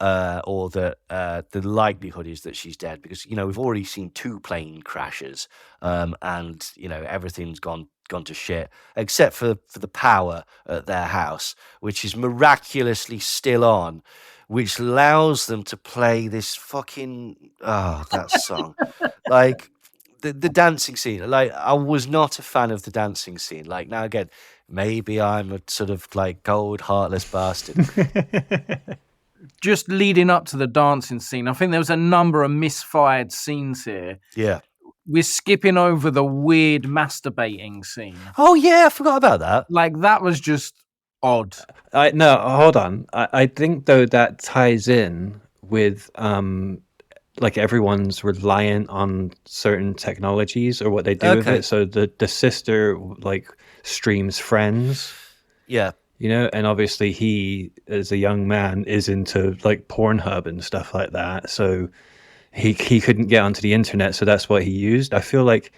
or that the likelihood is that she's dead, because we've already seen 2 plane crashes, and everything's gone to shit, except for the power at their house, which is miraculously still on, which allows them to play this fucking that song. The dancing scene. I was not a fan of the dancing scene. Now again, maybe I'm a sort of cold, heartless bastard. Just leading up to the dancing scene, I think there was a number of misfired scenes here. Yeah. We're skipping over the weird masturbating scene. Oh yeah, I forgot about that. That was just odd. No, hold on. I think though that ties in with everyone's reliant on certain technologies or what they do with it. So the sister streams Friends. Yeah. And obviously he, as a young man, is into Pornhub and stuff like that. So he couldn't get onto the internet, so that's what he used. I feel like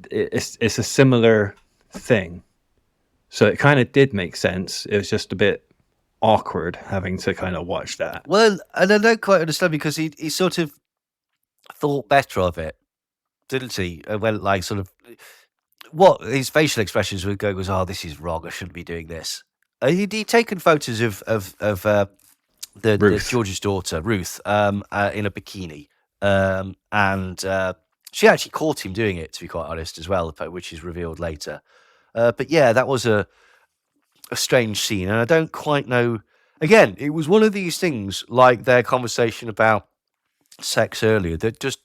it's a similar thing. So it kind of did make sense. It was just a bit awkward having to kind of watch that. Well, and I don't quite understand, because he sort of thought better of it, didn't he? Well, what his facial expressions were going was, "Oh, this is wrong. I shouldn't be doing this." He'd taken photos of the George's daughter, Ruth, in a bikini, and she actually caught him doing it, to be quite honest, as well, which is revealed later. But yeah, that was a strange scene, and I don't quite know. Again, it was one of these things, like their conversation about sex earlier, that just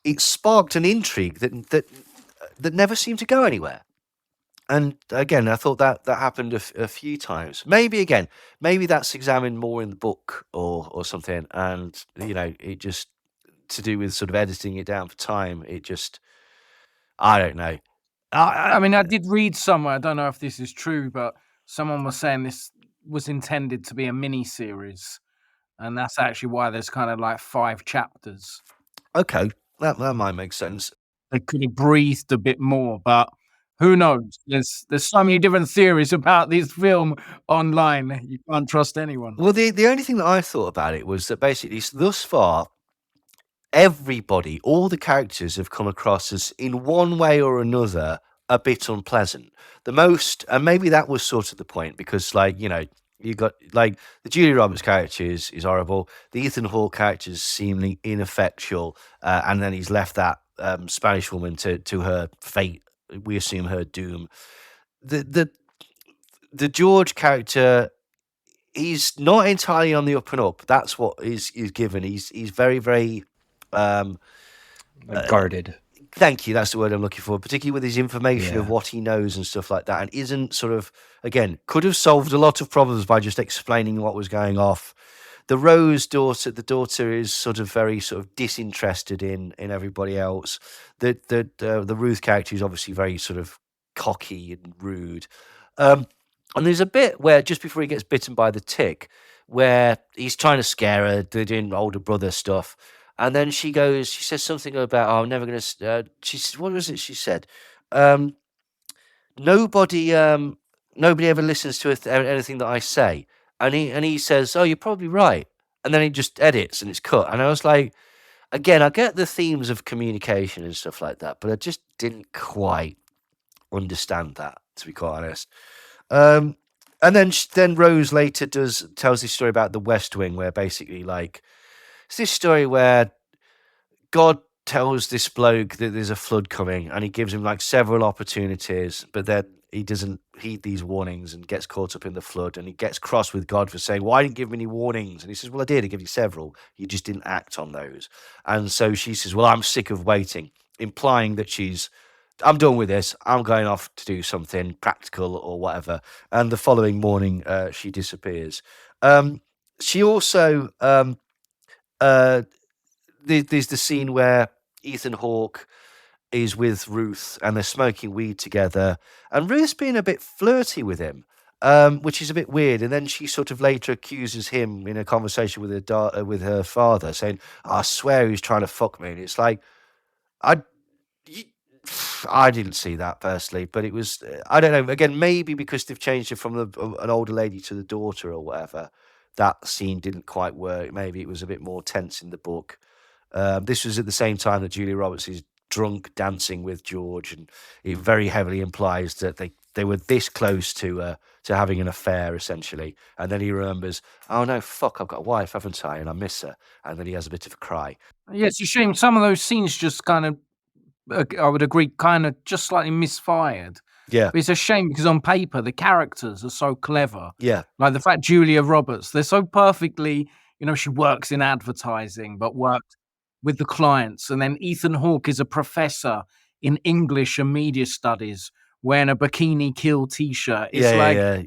it sparked an intrigue that never seemed to go anywhere. And again, I thought that happened a few times. Maybe that's examined more in the book or something. And, it just, to do with sort of editing it down for time, it just, I don't know. I mean, I did read somewhere, I don't know if this is true, but someone was saying this was intended to be a mini series. And that's actually why there's kind of like 5 chapters. Okay, that might make sense. They could have breathed a bit more, but who knows? There's so many different theories about this film online. You can't trust anyone. Well, the only thing that I thought about it was that basically, thus far, everybody, all the characters have come across as, in one way or another, a bit unpleasant. The most, and maybe that was sort of the point, because, you got, the Julia Roberts character is horrible. The Ethan Hawke character is seemingly ineffectual, and then he's left that Spanish woman to her fate. We assume her doom. The George character, he's not entirely on the up and up. That's what is given. He's very, very guarded. Thank you. That's the word I'm looking for, particularly with his information of what he knows and stuff like that, and isn't sort of, again, could have solved a lot of problems by just explaining what was going off. The Rose daughter, the daughter is sort of very sort of disinterested in everybody else. The Ruth character is obviously very sort of cocky and rude. And there's a bit where just before he gets bitten by the tick, where he's trying to scare her, they're doing older brother stuff. And then she says something about, I'm never going to, she said, what was it she said? Nobody ever listens to anything that I say. And he says, oh, you're probably right. And then he just edits and it's cut. And I was like, again, I get the themes of communication and stuff like that, but I just didn't quite understand that, to be quite honest. And then Rose later tells this story about the West Wing, where basically, it's this story where God tells this bloke that there's a flood coming, and he gives him several opportunities, but then he doesn't heed these warnings and gets caught up in the flood, and he gets cross with God for saying, why didn't you give me any warnings? And he says, well, I did. I gave you several. You just didn't act on those. And so she says, well, I'm sick of waiting, implying that I'm done with this. I'm going off to do something practical or whatever. And the following morning, she disappears. She also, there's the scene where Ethan Hawke is with Ruth and they're smoking weed together, and Ruth's being a bit flirty with him, which is a bit weird. And then she sort of later accuses him in a conversation with her father, saying, I swear he was trying to fuck me. And it's like, I didn't see that personally, but it was, I don't know, again, maybe because they've changed it from an older lady to the daughter or whatever, that scene didn't quite work. Maybe it was a bit more tense in the book. This was at the same time that Julia Roberts is drunk dancing with George, and it very heavily implies that they were this close to having an affair, essentially. And then he remembers, oh no, fuck, I've got a wife, haven't I? And I miss her. And then he has a bit of a cry. Yeah, it's a shame. Some of those scenes just kind of, I would agree, kind of just slightly misfired. Yeah. But it's a shame because on paper, the characters are so clever. Yeah. Like the fact Julia Roberts, they're so perfectly, she works in advertising, but worked with the clients. And then Ethan Hawke is a professor in English and media studies wearing a Bikini Kill t-shirt. It's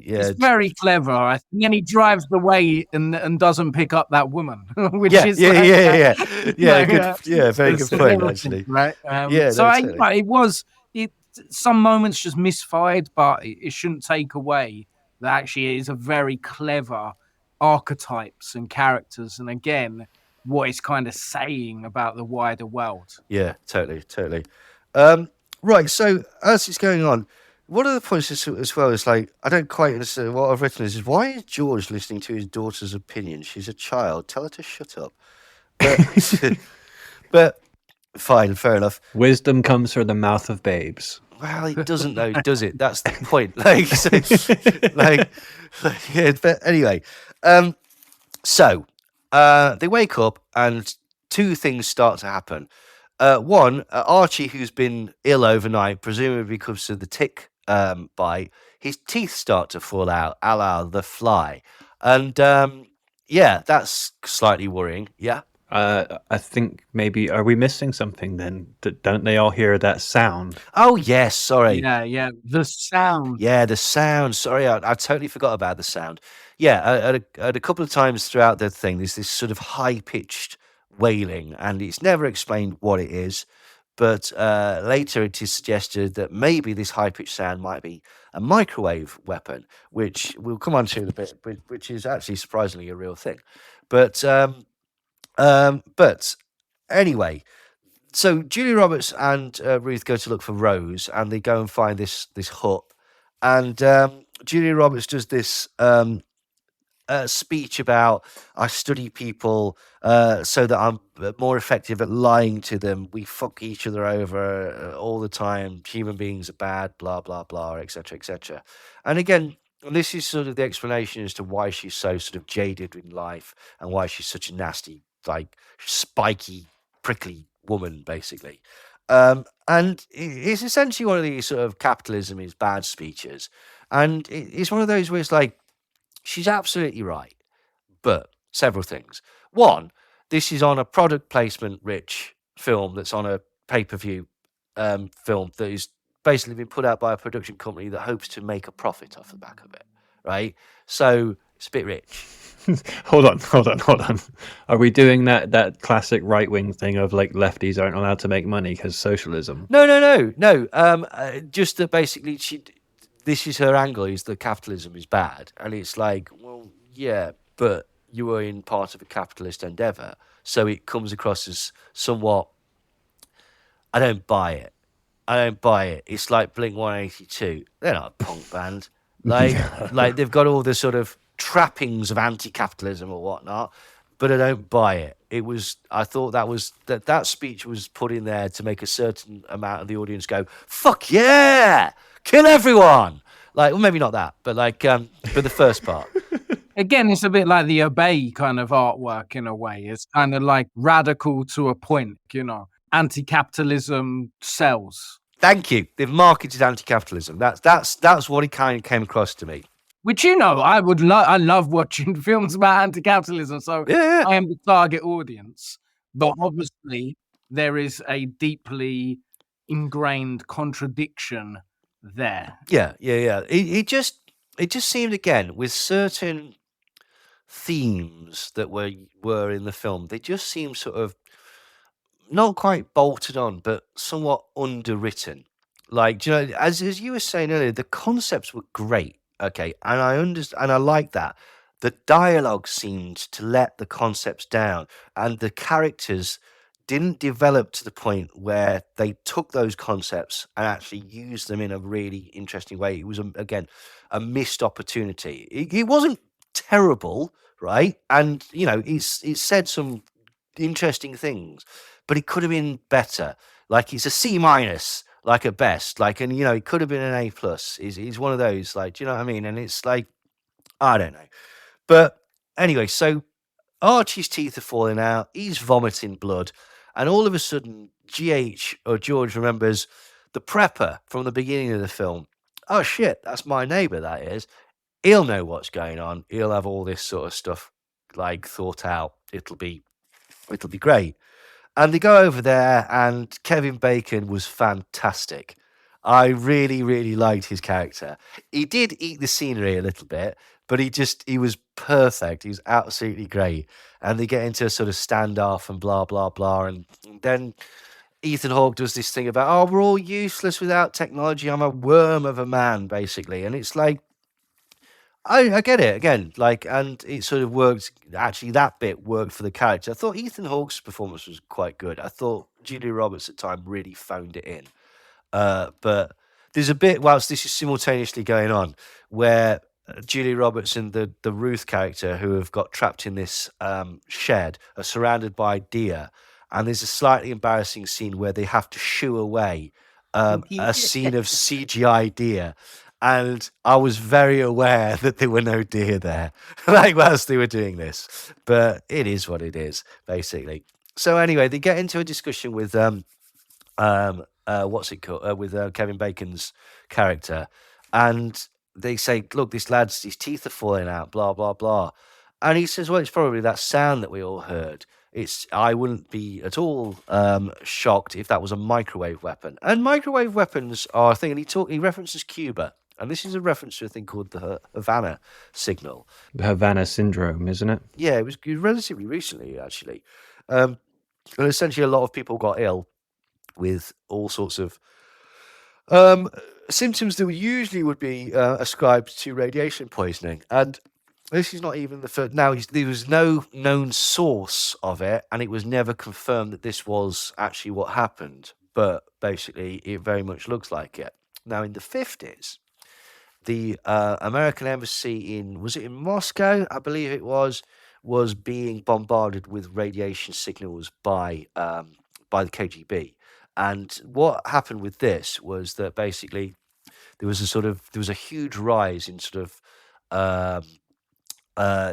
it's very clever. And then he drives away and doesn't pick up that woman, which is very good point, actually. Right? Some moments just misfired, but it shouldn't take away that actually it is a very clever archetypes and characters. And again, what it's kind of saying about the wider world. Yeah, totally. Right, so as it's going on, one of the points as well is I don't quite understand what I've written is why is George listening to his daughter's opinion? She's a child. Tell her to shut up. But fine, fair enough. Wisdom comes from the mouth of babes. Well, he doesn't know, does it? That's the point. But anyway, so they wake up and two things start to happen. One, Archie, who's been ill overnight, presumably because of the tick bite, his teeth start to fall out, a la The Fly. And that's slightly worrying. Yeah. I think maybe, are we missing something then? Don't they all hear that sound? Oh, yes, sorry. Yeah, the sound. Yeah, the sound. Sorry, I totally forgot about the sound. Yeah, at a couple of times throughout the thing, there's this sort of high-pitched wailing, and it's never explained what it is. But later it is suggested that maybe this high-pitched sound might be a microwave weapon, which we'll come on to in a bit, which is actually surprisingly a real thing. But anyway, so Julia Roberts and Ruth go to look for Rose, and they go and find this hut, and Julia Roberts does this speech about, I study people so that I'm more effective at lying to them. We fuck each other over all the time. Human beings are bad, blah blah blah, etc. etc. And again, this is sort of the explanation as to why she's so sort of jaded in life and why she's such a nasty, like spiky, prickly woman, basically. And it's essentially one of these sort of capitalism is bad speeches, and it's one of those where it's like, she's absolutely right, but several things. One, this is on a product placement rich film that's on a pay-per-view film that is basically been put out by a production company that hopes to make a profit off the back of it, right? So it's a bit rich. Hold on. Are we doing that classic right wing thing of like lefties aren't allowed to make money because socialism? No. Just that basically this is her angle, is that capitalism is bad, and it's like, well, yeah, but you were in part of a capitalist endeavor, so it comes across as somewhat. I don't buy it. It's like Blink 182. They're not a punk band. Like they've got all the sort of trappings of anti-capitalism or whatnot, but I don't buy it. I thought that speech was put in there to make a certain amount of the audience go, "Fuck yeah, kill everyone!" Like, well, maybe not that, but like, for the first part. Again, it's a bit like the Obey kind of artwork in a way. It's kind of like radical to a point, Anti-capitalism sells. Thank you. They've marketed anti-capitalism. That's what it kind of came across to me. Which, I love watching films about anti-capitalism, so Yeah. I am the target audience. But obviously, there is a deeply ingrained contradiction there. Yeah. It just seemed, again, with certain themes that were in the film, they just seemed sort of not quite bolted on, but somewhat underwritten. Like, as you were saying earlier, the concepts were great. Okay, and I understand, and I like that. The dialogue seemed to let the concepts down, and the characters didn't develop to the point where they took those concepts and actually used them in a really interesting way. It was, again, a missed opportunity. It wasn't terrible, right? And it said some interesting things, but it could have been better. Like, it's a C-, like at best. Like, and it could have been an A+. He's one of those, like, do you know what I mean? And it's like, I don't know. But anyway, so Archie's teeth are falling out, he's vomiting blood, and all of a sudden GH, or George, remembers the prepper from the beginning of the film. Oh shit, that's my neighbour, that is. He'll know what's going on. He'll have all this sort of stuff like thought out. It'll be great. And they go over there, and Kevin Bacon was fantastic. I really, really liked his character. He did eat the scenery a little bit, but he was perfect. He was absolutely great. And they get into a sort of standoff and blah, blah, blah. And then Ethan Hawke does this thing about, oh, we're all useless without technology. I'm a worm of a man, basically. And it's like, I get it again, like, and it sort of worked. Actually, that bit worked for the character. I thought Ethan Hawke's performance was quite good. I thought Julia Roberts at the time really phoned it in. But there's a bit whilst this is simultaneously going on where Julia Roberts and the Ruth character, who have got trapped in this shed, are surrounded by deer, and there's a slightly embarrassing scene where they have to shoo away a scene of CGI deer. And I was very aware that there were no deer there, like, whilst they were doing this. But it is what it is, basically. So anyway, they get into a discussion with what's it called? With Kevin Bacon's character, and they say, "Look, this lad's, his teeth are falling out." Blah blah blah, and he says, "Well, it's probably that sound that we all heard." I wouldn't be at all shocked if that was a microwave weapon. And microwave weapons are a thing. And he references Cuba, and this is a reference to a thing called the Havana signal. The Havana syndrome, isn't it? Yeah, it was relatively recently, actually. And essentially, a lot of people got ill with all sorts of symptoms that usually would be ascribed to radiation poisoning. And this is not even the first. Now, there was no known source of it, and it was never confirmed that this was actually what happened. But basically, it very much looks like it. Now, in the 50s, the American embassy was it in Moscow? I believe it was being bombarded with radiation signals by the KGB. And what happened with this was that basically there was a huge rise in sort of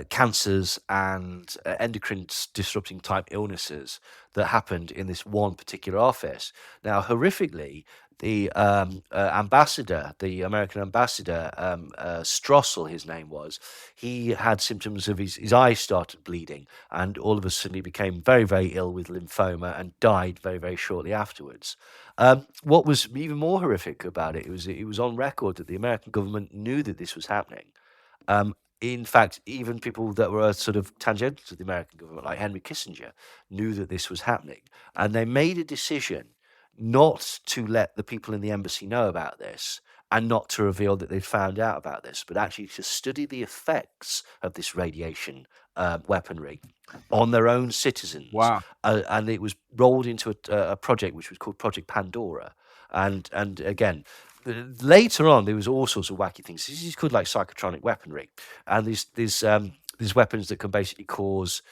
cancers and endocrine disrupting type illnesses that happened in this one particular office. Now, horrifically, the ambassador, the American ambassador, Strossel, his name was, he had symptoms of his eyes started bleeding, and all of a sudden he became very, very ill with lymphoma and died very, very shortly afterwards. What was even more horrific about it was on record that the American government knew that this was happening. In fact, even people that were sort of tangential to the American government, like Henry Kissinger, knew that this was happening. And they made a decision not to let the people in the embassy know about this and not to reveal that they'd found out about this, but actually to study the effects of this radiation weaponry on their own citizens. Wow. And it was rolled into a project which was called Project Pandora. And again, later on, there was all sorts of wacky things. This is called like psychotronic weaponry, and these weapons that can basically cause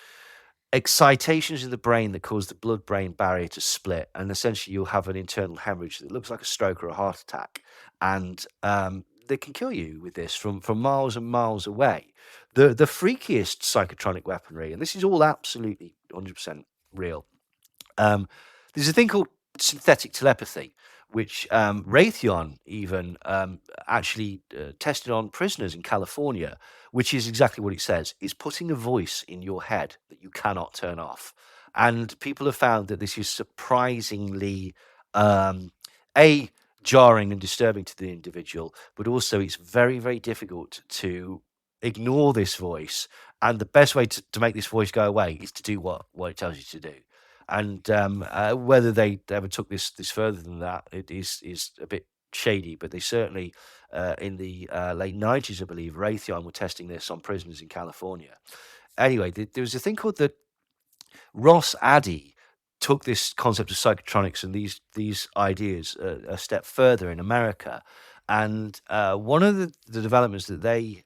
excitations in the brain that cause the blood-brain barrier to split, and essentially you'll have an internal hemorrhage that looks like a stroke or a heart attack, and they can kill you with this from miles and miles away. The freakiest psychotronic weaponry, and this is all absolutely 100% real. There's a thing called synthetic telepathy, which Raytheon even actually tested on prisoners in California, which is exactly what it says. It's putting a voice in your head that you cannot turn off. And people have found that this is surprisingly, jarring and disturbing to the individual, but also it's very, very difficult to ignore this voice. And the best way to make this voice go away is to do what it tells you to do. And whether they ever took this further than that, it is a bit shady. But they certainly, in the late 90s, I believe, Raytheon were testing this on prisoners in California. Anyway, there was a thing called the Ross Addy took this concept of psychotronics and these ideas a step further in America. And one of the developments that they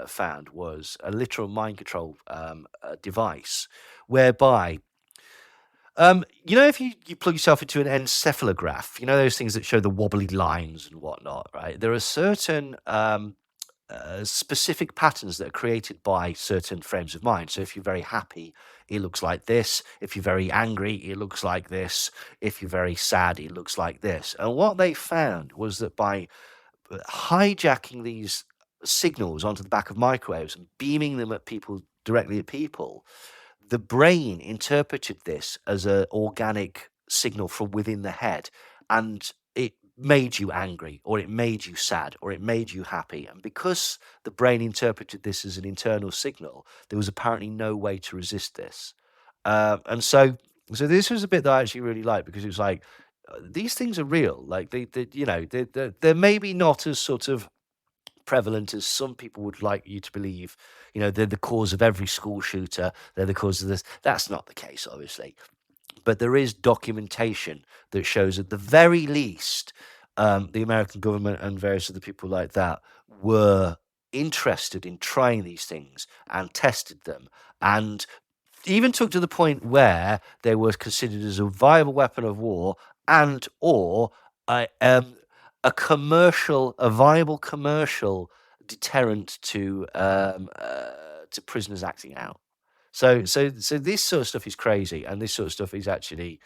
found was a literal mind control device, whereby if you plug yourself into an encephalograph, those things that show the wobbly lines and whatnot, right? There are certain specific patterns that are created by certain frames of mind. So if you're very happy, it looks like this. If you're very angry, it looks like this. If you're very sad, it looks like this. And what they found was that by hijacking these signals onto the back of microwaves and beaming them at people, directly at people, the brain interpreted this as an organic signal from within the head, and it made you angry, or it made you sad, or it made you happy. And because the brain interpreted this as an internal signal, there was apparently no way to resist this. And so this was a bit that I actually really liked, because it was like, these things are real. Like they're maybe not as sort of prevalent as some people would like you to believe. They're the cause of every school shooter. They're the cause of this. That's not the case, obviously. But there is documentation that shows, at the very least, the American government and various other people like that were interested in trying these things and tested them, and even took to the point where they were considered as a viable weapon of war or a viable commercial deterrent to prisoners acting out. So this sort of stuff is crazy, and this sort of stuff is actually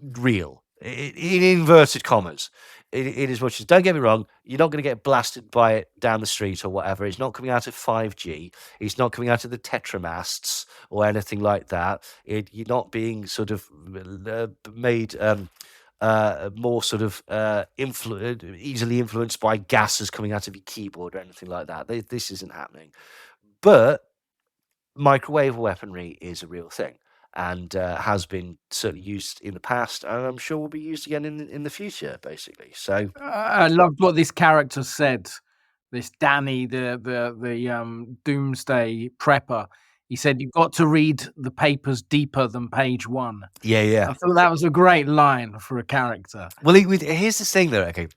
real. in inverted commas. In as much as, don't get me wrong, you're not going to get blasted by it down the street or whatever. It's not coming out of 5G. It's not coming out of the tetramasts or anything like that. You're not being sort of made more sort of easily influenced by gases coming out of your keyboard or anything like that. This isn't happening. But microwave weaponry is a real thing, and has been certainly used in the past, and I'm sure will be used again in the future, basically. So I loved what this character said. This Danny, the doomsday prepper. He said, "You've got to read the papers deeper than page 1." yeah. I thought that was a great line for a character. Well, here's the thing, though. Okay,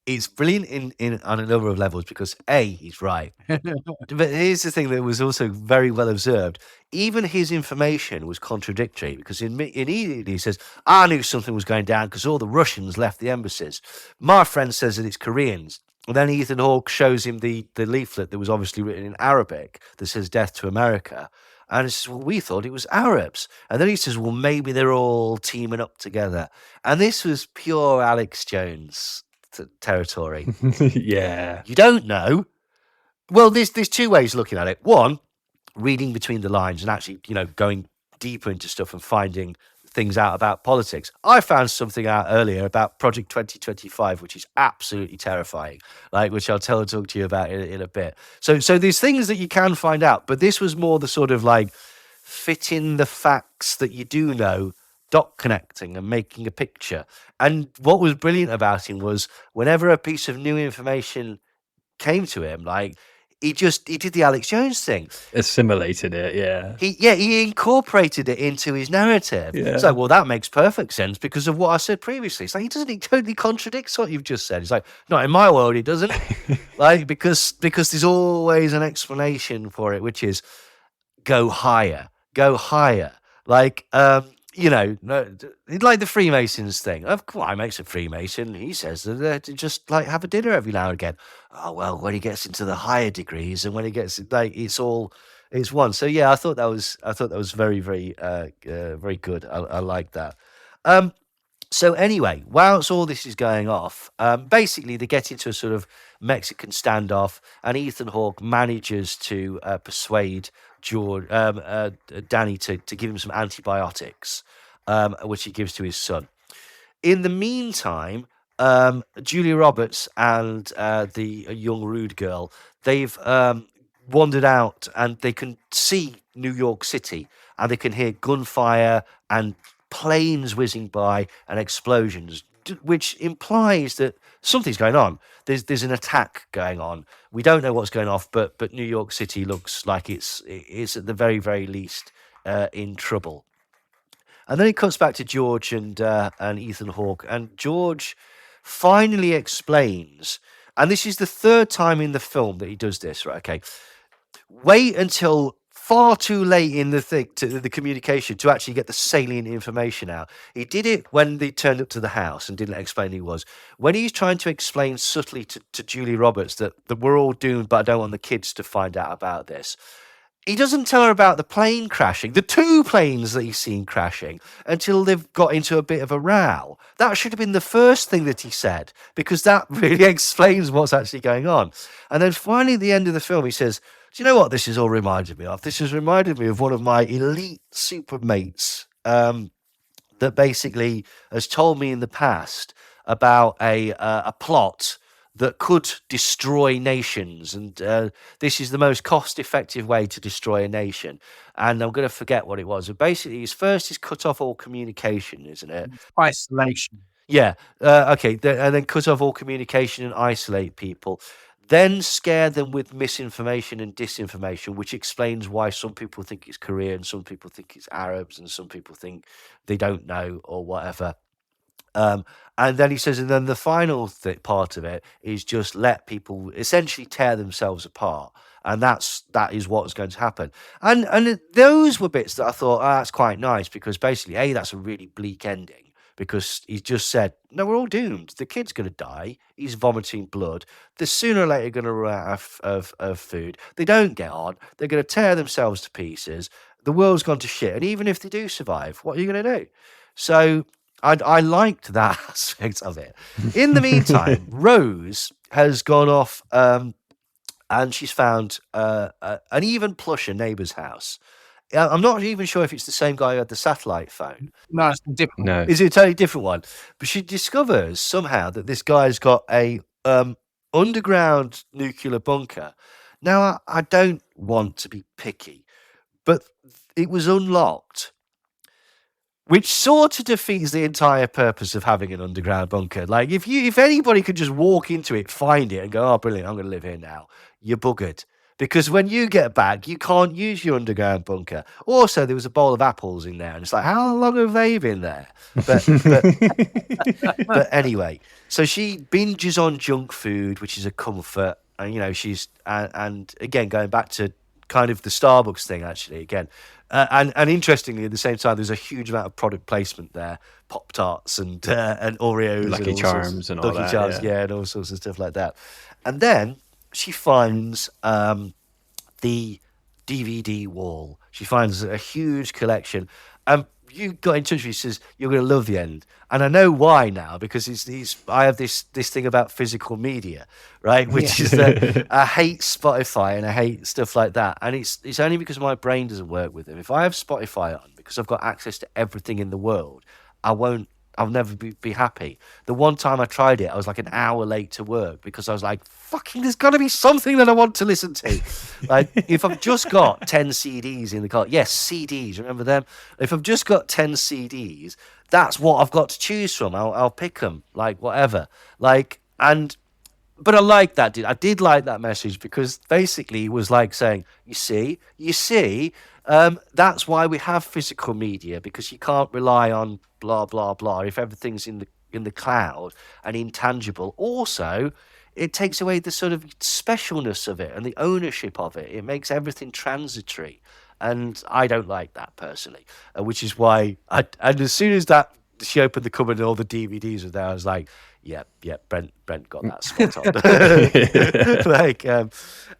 it's brilliant in on a number of levels because he's right. But here's the thing that was also very well observed. Even his information was contradictory because immediately he says, I knew something was going down because all the Russians left the embassies. My friend says that it's Koreans. And then Ethan Hawke shows him the leaflet that was obviously written in Arabic that says death to America. And he says, well, we thought it was Arabs. And then he says, well, maybe they're all teaming up together. And this was pure Alex Jones territory. Yeah. You don't know. Well, there's two ways of looking at it. One, reading between the lines and actually, going deeper into stuff and finding things out about politics. I found something out earlier about Project 2025, which is absolutely terrifying, which I'll talk to you about in a bit. So there's things that you can find out, but this was more the sort of fit in the facts that you do know, dot connecting and making a picture. And what was brilliant about him was whenever a piece of new information came to him, he did the Alex Jones thing. Assimilated it, yeah. He incorporated it into his narrative. Yeah. It's well, that makes perfect sense because of what I said previously. It's he totally contradicts what you've just said. It's not in my world, it doesn't. Because there's always an explanation for it, which is go higher. Like the Freemasons thing. Why makes a Freemason? He says that they're to just have a dinner every now and again. Oh well, when he gets into the higher degrees and when he gets it's one. So yeah, I thought that was very very very good. I like that. So anyway, whilst all this is going off, basically they get into a sort of Mexican standoff, and Ethan Hawke manages to persuade Danny to give him some antibiotics, which he gives to his son. In the meantime, Julia Roberts and the young rude girl, they've wandered out and they can see New York City and they can hear gunfire and planes whizzing by and explosions, which implies that something's going on. There's an attack going on. We don't know what's going on, but New York City looks like it's at the very, very least in trouble. And then it cuts back to George and Ethan Hawke, and George finally explains, and this is the third time in the film that he does this, right? Okay, wait until far too late in the communication to actually get the salient information out. He did it when they turned up to the house and didn't explain who he was. When he's trying to explain subtly to Julie Roberts that we're all doomed, but I don't want the kids to find out about this, he doesn't tell her about the plane crashing, the two planes that he's seen crashing, until they've got into a bit of a row. That should have been the first thing that he said, because that really explains what's actually going on. And then finally at the end of the film, he says, do you know what this has all reminded me of? This has reminded me of one of my elite super mates that basically has told me in the past about a plot that could destroy nations. And this is the most cost-effective way to destroy a nation. And I'm going to forget what it was. But basically, his first is cut off all communication, isn't it? Isolation. Yeah. Okay. And then cut off all communication and isolate people. Then scare them with misinformation and disinformation, which explains why some people think it's Korean, some people think it's Arabs, and some people think they don't know or whatever. And then he says, and then the final part of it is just let people essentially tear themselves apart. And that is what's going to happen. And those were bits that I thought, that's quite nice, because basically, that's a really bleak ending. Because he's just said, no, we're all doomed. The kid's going to die. He's vomiting blood. They're sooner or later going to run out of food. They don't get on. They're going to tear themselves to pieces. The world's gone to shit. And even if they do survive, what are you going to do? So I liked that aspect of it. In the meantime, Rose has gone off and she's found an even plusher neighbour's house. I'm not even sure if it's the same guy who had the satellite phone. No, it's different. No. Is it a totally different one? But she discovers somehow that this guy's got a underground nuclear bunker. Now, I don't want to be picky, but it was unlocked, which sort of defeats the entire purpose of having an underground bunker. Like, if anybody could just walk into it, find it, and go, "Oh, brilliant, I'm going to live here now," you're buggered. Because when you get back, you can't use your underground bunker. Also, there was a bowl of apples in there, and it's like, how long have they been there? But anyway, so she binges on junk food, which is a comfort. And she's and again going back to kind of the Starbucks thing, actually, again. And interestingly, at the same time, there's a huge amount of product placement there: Pop-Tarts and Oreos, Lucky and Charms, and all Lucky that. Charms, and all sorts of stuff like that. And then she finds the DVD wall. She finds a huge collection. You got in touch with me. She says you're going to love the end, and I know why now, because I have this thing about physical media, right? Which is that I hate Spotify and I hate stuff like that, and it's only because my brain doesn't work with it. If I have Spotify on, because I've got access to everything in the world, I'll never be happy. The one time I tried it, I was like an hour late to work because I was like, fucking, there's got to be something that I want to listen to. Like, if I've just got 10 CDs in the car, yes, CDs, remember them? If I've just got 10 CDs, that's what I've got to choose from. I'll pick them, like, whatever. But I like that, dude. I did like that message because basically it was like saying, you see, that's why we have physical media, because you can't rely on blah, blah, blah. If everything's in the cloud and intangible, also, it takes away the sort of specialness of it and the ownership of it. It makes everything transitory. And I don't like that personally, which is why and as soon as she opened the cupboard and all the DVDs were there, I was like, yeah, Brent got that spot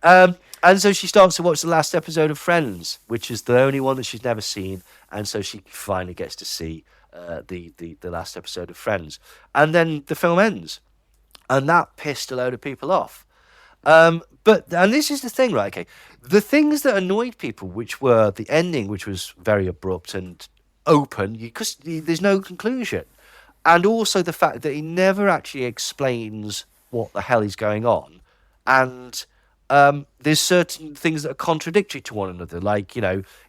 on. And so she starts to watch the last episode of Friends, which is the only one that she's never seen. And so she finally gets to see the last episode of Friends. And then the film ends. And that pissed a load of people off. And this is the thing, right? Okay. The things that annoyed people, which were the ending, which was very abrupt and open, because there's no conclusion. And also the fact that he never actually explains what the hell is going on. And there's certain things that are contradictory to one another. Like,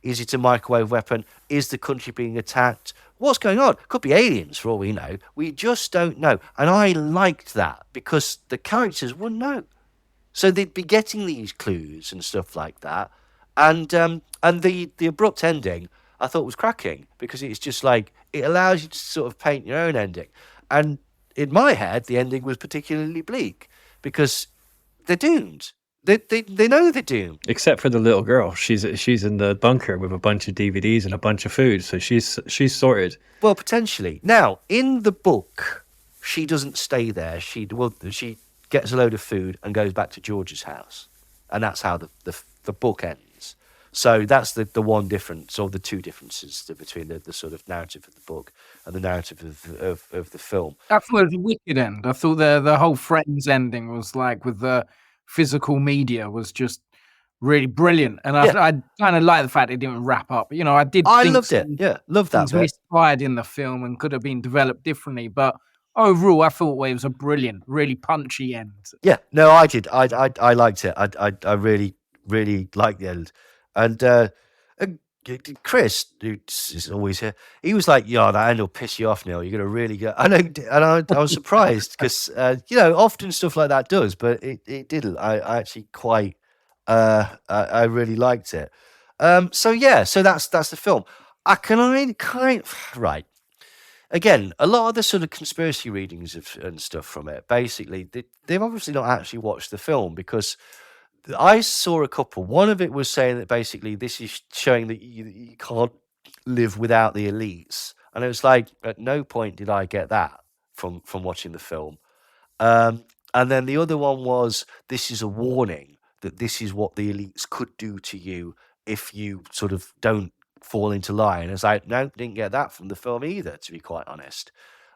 is it a microwave weapon? Is the country being attacked? What's going on? Could be aliens for all we know. We just don't know. And I liked that because the characters wouldn't know. So they'd be getting these clues and stuff like that. And the abrupt ending I thought was cracking because it's just like, it allows you to sort of paint your own ending. And in my head, the ending was particularly bleak because they're doomed. They know they're doomed. Except for the little girl. She's in the bunker with a bunch of DVDs and a bunch of food, so she's sorted. Well, potentially. Now, in the book, she doesn't stay there. She gets a load of food and goes back to George's house. And that's how the book ends. So that's the one difference, or the two differences between the sort of narrative of the book and the narrative of the film. I thought it was a wicked end. I thought the whole Friends ending was like, with the physical media, was just really brilliant. And I kind of like the fact it didn't wrap up. I loved it. Yeah, loved that bit. Misfired in the film and could have been developed differently. But overall, I thought it was a brilliant, really punchy end. Yeah, no, I did. I liked it. I really, really liked the end. And Chris, who's always here, he was like, "Yeah, that end will piss you off, Neil. You're gonna really get." I was surprised because often stuff like that does, but it didn't. I actually quite I really liked it. So that's the film. I kind right. Again, a lot of the sort of conspiracy readings and stuff from it, basically, they've obviously not actually watched the film, because I saw a couple. One of it was saying that basically this is showing that you can't live without the elites. And it was like, at no point did I get that from watching the film. And then the other one was, this is a warning that this is what the elites could do to you if you sort of don't fall into line. It's like, no, didn't get that from the film either, to be quite honest.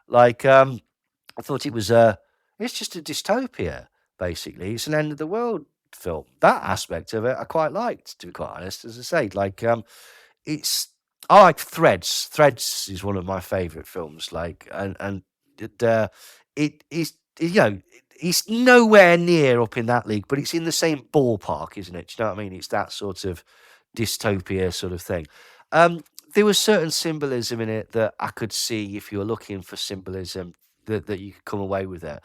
Like, I thought it was it's just a dystopia, basically. It's an end of the world film. That aspect of it I quite liked, to be quite honest. As I say, like, I like Threads. Threads is one of my favourite films. Like, and it is, it's nowhere near up in that league, but it's in the same ballpark, isn't it? Do you know what I mean? It's that sort of dystopia sort of thing. There was certain symbolism in it that I could see, if you were looking for symbolism, that you could come away with it.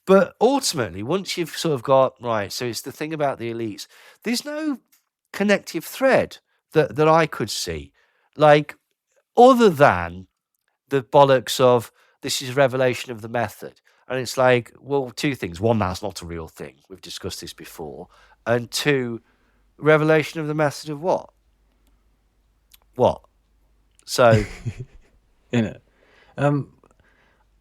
But ultimately, once you've sort of got, right, so it's the thing about the elites, there's no connective thread that I could see. Like, other than the bollocks of, this is revelation of the method. And it's like, well, two things. One, that's not a real thing. We've discussed this before. And two, revelation of the method of what? What? So, In it.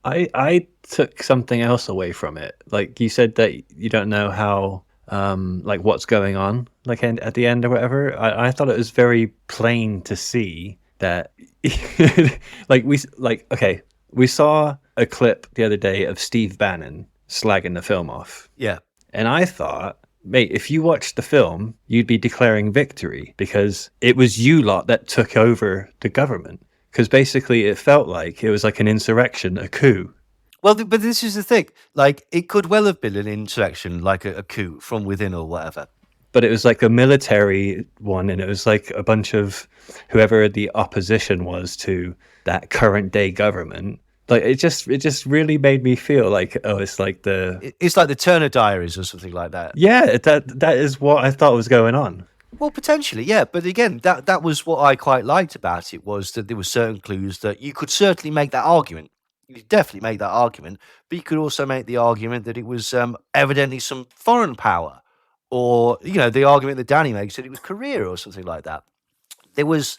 I took something else away from it. Like, you said that you don't know how, like, what's going on, like, at the end or whatever. I thought it was very plain to see that, we saw a clip the other day of Steve Bannon slagging the film off. yeah. And I thought, mate, if you watched the film, you'd be declaring victory because it was you lot that took over the government. Because basically it felt like it was like an insurrection, a coup. Well, but this is the thing. Like, it could well have been an insurrection, like a coup from within or whatever. But it was like a military one, and it was like a bunch of whoever the opposition was to that current day government. Like, it just really made me feel like, oh, it's like It's like the Turner Diaries or something like that. Yeah, that is what I thought was going on. Well, potentially, yeah. But again, that was what I quite liked about it, was that there were certain clues that you could certainly make that argument. You could definitely make that argument, but you could also make the argument that it was evidently some foreign power, or, the argument that Danny makes that it was Korea or something like that. There was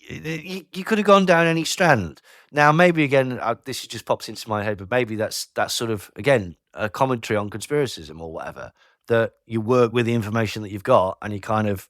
you could have gone down any strand. Now, maybe again, this just pops into my head, but maybe that's sort of, again, a commentary on conspiracism or whatever, that you work with the information that you've got and you kind of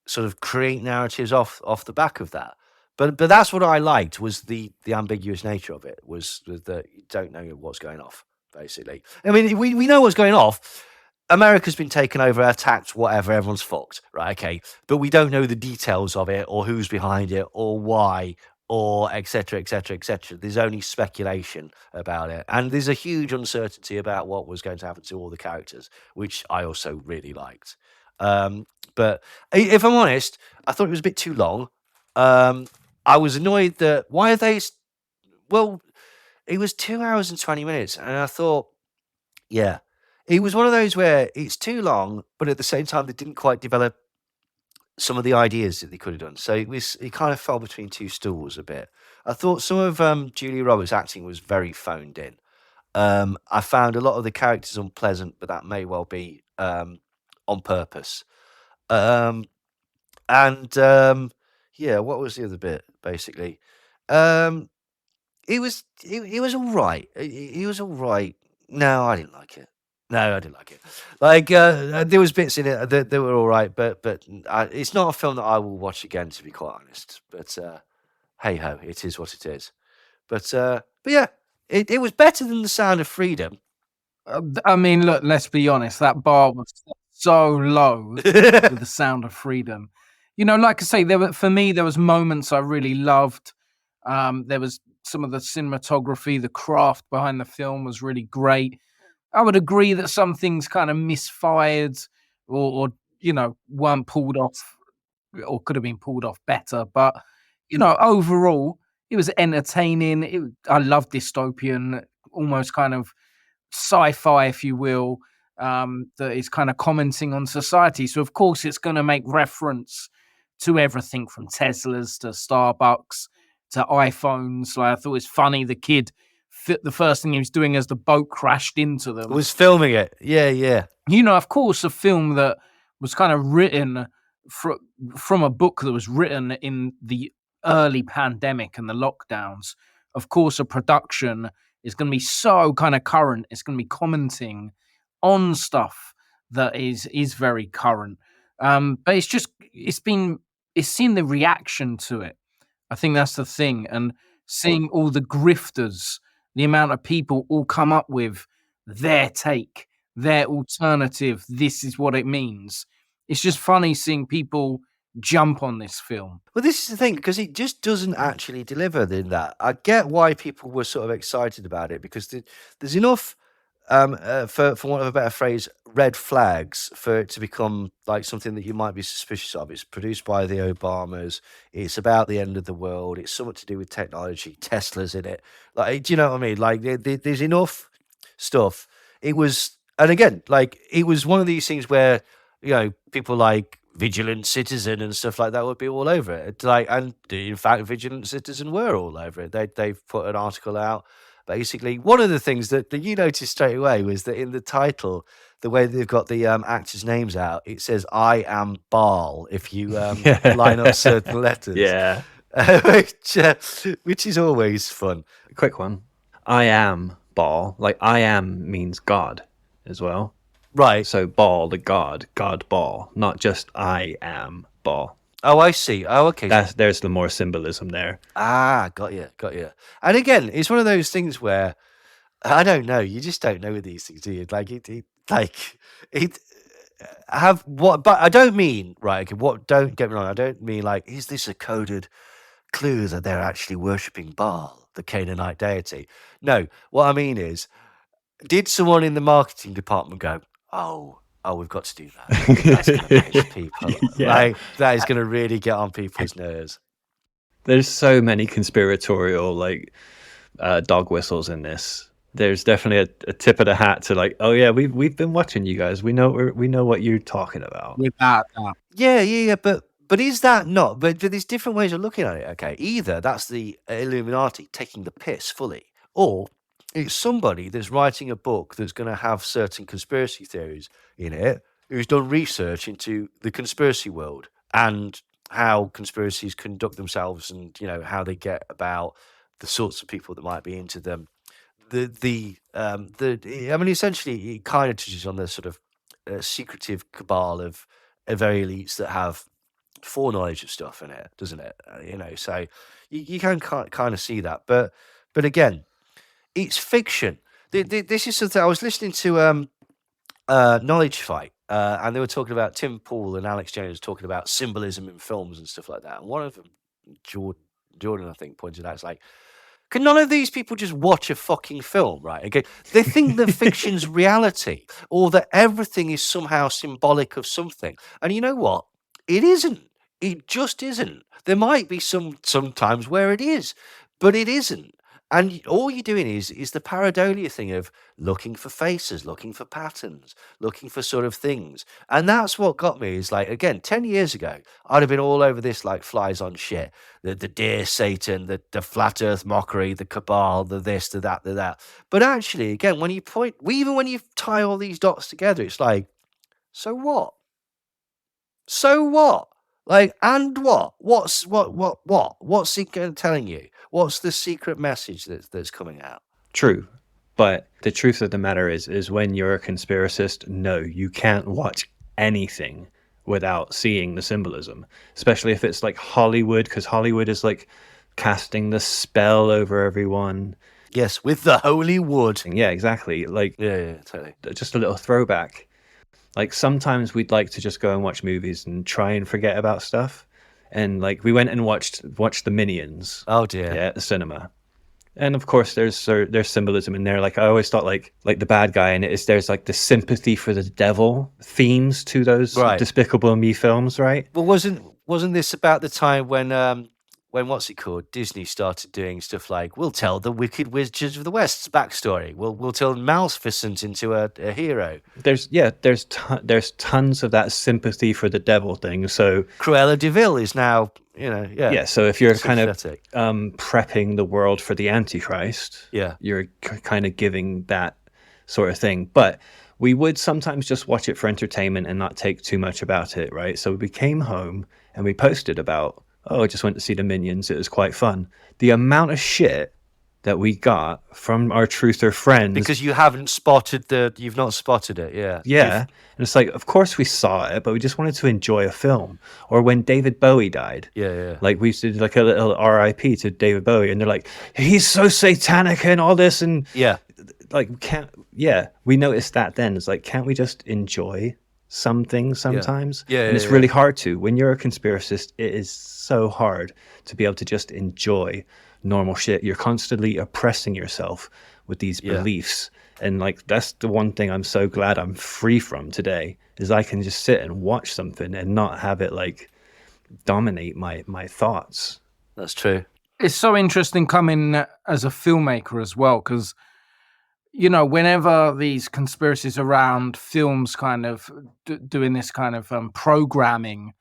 sort of create narratives off the back of that. But that's what I liked, was the ambiguous nature of it, was that you don't know what's going off, basically. I mean, we know what's going off. America's been taken over, attacked, whatever, everyone's fucked, right? Okay. But we don't know the details of it, or who's behind it, or why, or et cetera, et cetera, et cetera. There's only speculation about it. And there's a huge uncertainty about what was going to happen to all the characters, which I also really liked. But if I'm honest, I thought it was a bit too long. I was annoyed that, why are they... Well, it was 2 hours and 20 minutes, and I thought, yeah, it was one of those where it's too long, but at the same time, they didn't quite develop some of the ideas that they could have done. So it kind of fell between two stools a bit. I thought some of Julia Roberts' acting was very phoned in. I found a lot of the characters unpleasant, but that may well be on purpose. Yeah, what was the other bit, basically? It was all right. It was all right. No, I didn't like it. No, I didn't like it. Like, there was bits in it that were all right, but it's not a film that I will watch again, to be quite honest. But hey ho, it is what it is. But yeah, it was better than The Sound of Freedom. I mean, look, let's be honest. That bar was so low with The Sound of Freedom. Like I say, for me, there was moments I really loved. There was some of the cinematography, the craft behind the film was really great. I would agree that some things kind of misfired or weren't pulled off, or could have been pulled off better. But, overall, it was entertaining. I love dystopian, almost kind of sci-fi, if you will, that is kind of commenting on society. So, of course, it's going to make reference to everything from Teslas to Starbucks to iPhones. Like, I thought it was funny. The kid, the first thing he was doing as the boat crashed into them was filming it. Yeah. Of course, a film that was kind of written from a book that was written in the early pandemic and the lockdowns. Of course, a production is going to be so kind of current. It's going to be commenting on stuff that is very current. But it's seen the reaction to it. I think that's the thing, and seeing all the grifters, the amount of people all come up with their take, their alternative. This is what it means. It's just funny seeing people jump on this film. Well, this is the thing, because it just doesn't actually deliver in that. I get why people were sort of excited about it, because there's enough, for want of a better phrase, red flags for it to become like something that you might be suspicious of. It's produced by the Obamas. It's about the end of the world. It's something to do with technology. Tesla's in it. Like, do you know what I mean? Like, there's enough stuff. It was, and again, like, it was one of these things where, you know, people like Vigilant Citizen and stuff like that would be all over it. Like, and in fact, Vigilant Citizen were all over it. They've put an article out. Basically, one of the things that you noticed straight away was that in the title, the way they've got the actors' names out, it says "I am Baal" if you line up certain letters. Yeah, which is always fun. quick one. I am Baal. Like, I am means God as well. Right. So Baal, the God Baal, not just I am Baal. Oh, I see. Oh, okay. There's the more symbolism there. Ah, got you. And again, it's one of those things where I don't know. You just don't know with these things, do you? Like it have what? But I don't mean right. Okay, what? Don't get me wrong. I don't mean like, is this a coded clue that they're actually worshipping Baal, the Canaanite deity? No. What I mean is, did someone in the marketing department go, oh, we've got to do that. That's going to piss people. Yeah. Like, that is going to really get on people's nerves. There's so many conspiratorial dog whistles in this. There's definitely a tip of the hat to like, oh yeah, we've been watching you guys. We know what you're talking about. Without Yeah. But is that not? But there's different ways of looking at it. Okay, either that's the Illuminati taking the piss fully, or it's somebody that's writing a book that's going to have certain conspiracy theories in it, who's done research into the conspiracy world and how conspiracies conduct themselves, and how they get about, the sorts of people that might be into them. I mean, essentially, it kind of touches on the sort of secretive cabal of very elites that have foreknowledge of stuff in it, doesn't it? So you can kind of see that, but again, it's fiction. This is something I was listening to. Knowledge Fight, and they were talking about Tim Pool and Alex Jones talking about symbolism in films and stuff like that. And one of them, Jordan, I think, pointed out, it's like, can none of these people just watch a fucking film, right? Okay, they think that fiction's reality, or that everything is somehow symbolic of something. And you know what? It isn't. It just isn't. There might be sometimes where it is, but it isn't. And all you're doing is the pareidolia thing of looking for faces, looking for patterns, looking for sort of things. And that's what got me, is like, again, 10 years ago, I'd have been all over this like flies on shit. The dear Satan, the flat earth mockery, the cabal, the this, the that, the that. But actually, again, even when you tie all these dots together, it's like, so what? So what? Like, and what? What's it telling you? What's the secret message that's coming out? True. But the truth of the matter is when you're a conspiracist, no, you can't watch anything without seeing the symbolism, especially if it's like Hollywood, because Hollywood is like casting the spell over everyone. Yes, with the holy wood. Yeah, exactly. Like, yeah, totally. Just a little throwback. Like, sometimes we'd like to just go and watch movies and try and forget about stuff. And like, we went and watched the Minions. Oh dear. Yeah, at the cinema. And of course, there's symbolism in there. Like, I always thought like the bad guy in it is, there's like the sympathy for the devil themes to those Despicable Me films, right? Well, wasn't this about the time when what's it called, Disney started doing stuff like, we'll tell the Wicked Wizards of the West's backstory. We'll turn Maleficent into a hero. There's tons of that sympathy for the devil thing. So Cruella de Vil is now, yeah. So if you're kind of prepping the world for the Antichrist, you're kind of giving that sort of thing. But we would sometimes just watch it for entertainment and not take too much about it, right? So we came home and we posted about, I just went to see the Minions. It was quite fun. The amount of shit that we got from our truther friends. Because you've not spotted it, yeah. Yeah. And it's like, of course we saw it, but we just wanted to enjoy a film. Or when David Bowie died. Yeah. Like we used to do like a little RIP to David Bowie, and they're like, he's so satanic and all this, and like we noticed that then. It's like, can't we just enjoy some things sometimes? And it's really hard to. When you're a conspiracist, it is so hard to be able to just enjoy normal shit. You're constantly oppressing yourself with these beliefs, and like that's the one thing I'm so glad I'm free from today, is I can just sit and watch something and not have it like dominate my thoughts. That's true. It's so interesting coming as a filmmaker as well, because whenever these conspiracies around films kind of doing this kind of programming,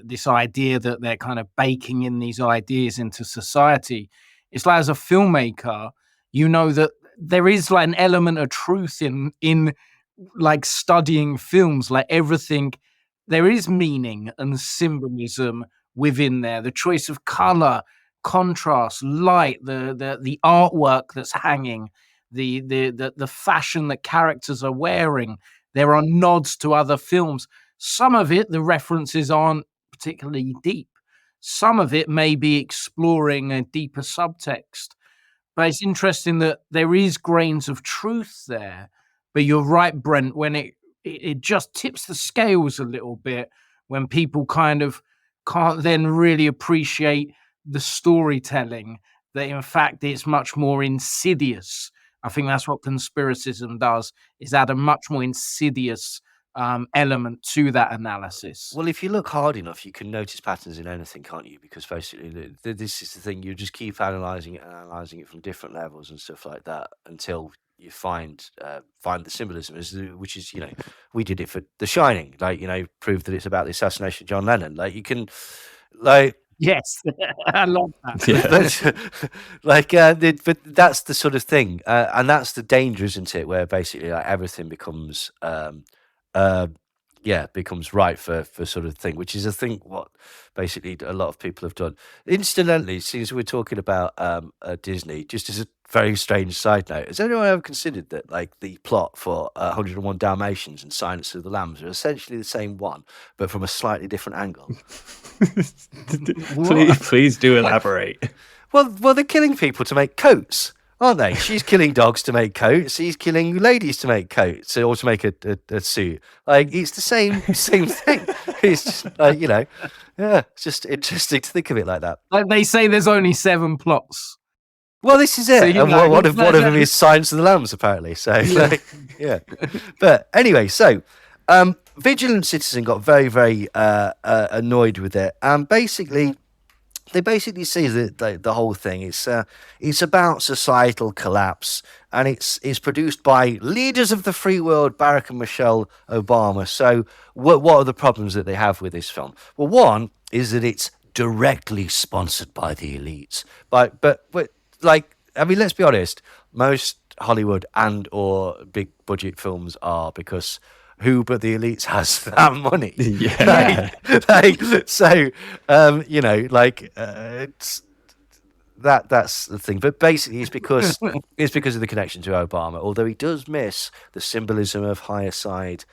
this idea that they're kind of baking in these ideas into society, it's like, as a filmmaker, that there is like an element of truth in like studying films. Like everything, there is meaning and symbolism within there. The choice of color, contrast, light, the artwork that's hanging, the fashion that characters are wearing. There are nods to other films. Some of it, the references aren't particularly deep. Some of it may be exploring a deeper subtext. But it's interesting that there is grains of truth there. But you're right, Brent, when it just tips the scales a little bit, when people kind of can't then really appreciate the storytelling, that in fact it's much more insidious. I think that's what conspiracism does, is add a much more insidious element to that analysis. Well, if you look hard enough, you can notice patterns in anything, can't you? Because basically, this is the thing. You just keep analyzing it from different levels and stuff like that until you find the symbolism, which is, we did it for The Shining, like, prove that it's about the assassination of John Lennon. Like, you can, like. Yes, I love that. Yeah. But that's the sort of thing, and that's the danger, isn't it? Where basically, like, everything becomes becomes right for sort of thing, which is a thing what basically a lot of people have done. Incidentally, since we're talking about Disney, just as a very strange side note, has anyone ever considered that like the plot for 101 Dalmatians and Silence of the Lambs are essentially the same one, but from a slightly different angle? please do elaborate. Well, they're killing people to make coats, aren't they? She's killing dogs to make coats. He's killing ladies to make coats, or to make a suit. Like, it's the same thing. It's just like, it's just interesting to think of it like that. Like they say, there's only 7 plots. Well, this is it. So and one of them is Silence of the Lambs, apparently. So, yeah. But anyway, so Vigilant Citizen got very, very annoyed with it, and basically. They basically see that the whole thing it's about societal collapse, and it's produced by leaders of the free world, Barack and Michelle Obama. So what are the problems that they have with this film? Well, one is that it's directly sponsored by the elites. But like, I mean, let's be honest, most Hollywood and or big budget films are, because who but the elites has that money? Yeah. That's the thing. But basically, it's because of the connection to Obama. Although he does miss the symbolism of higher side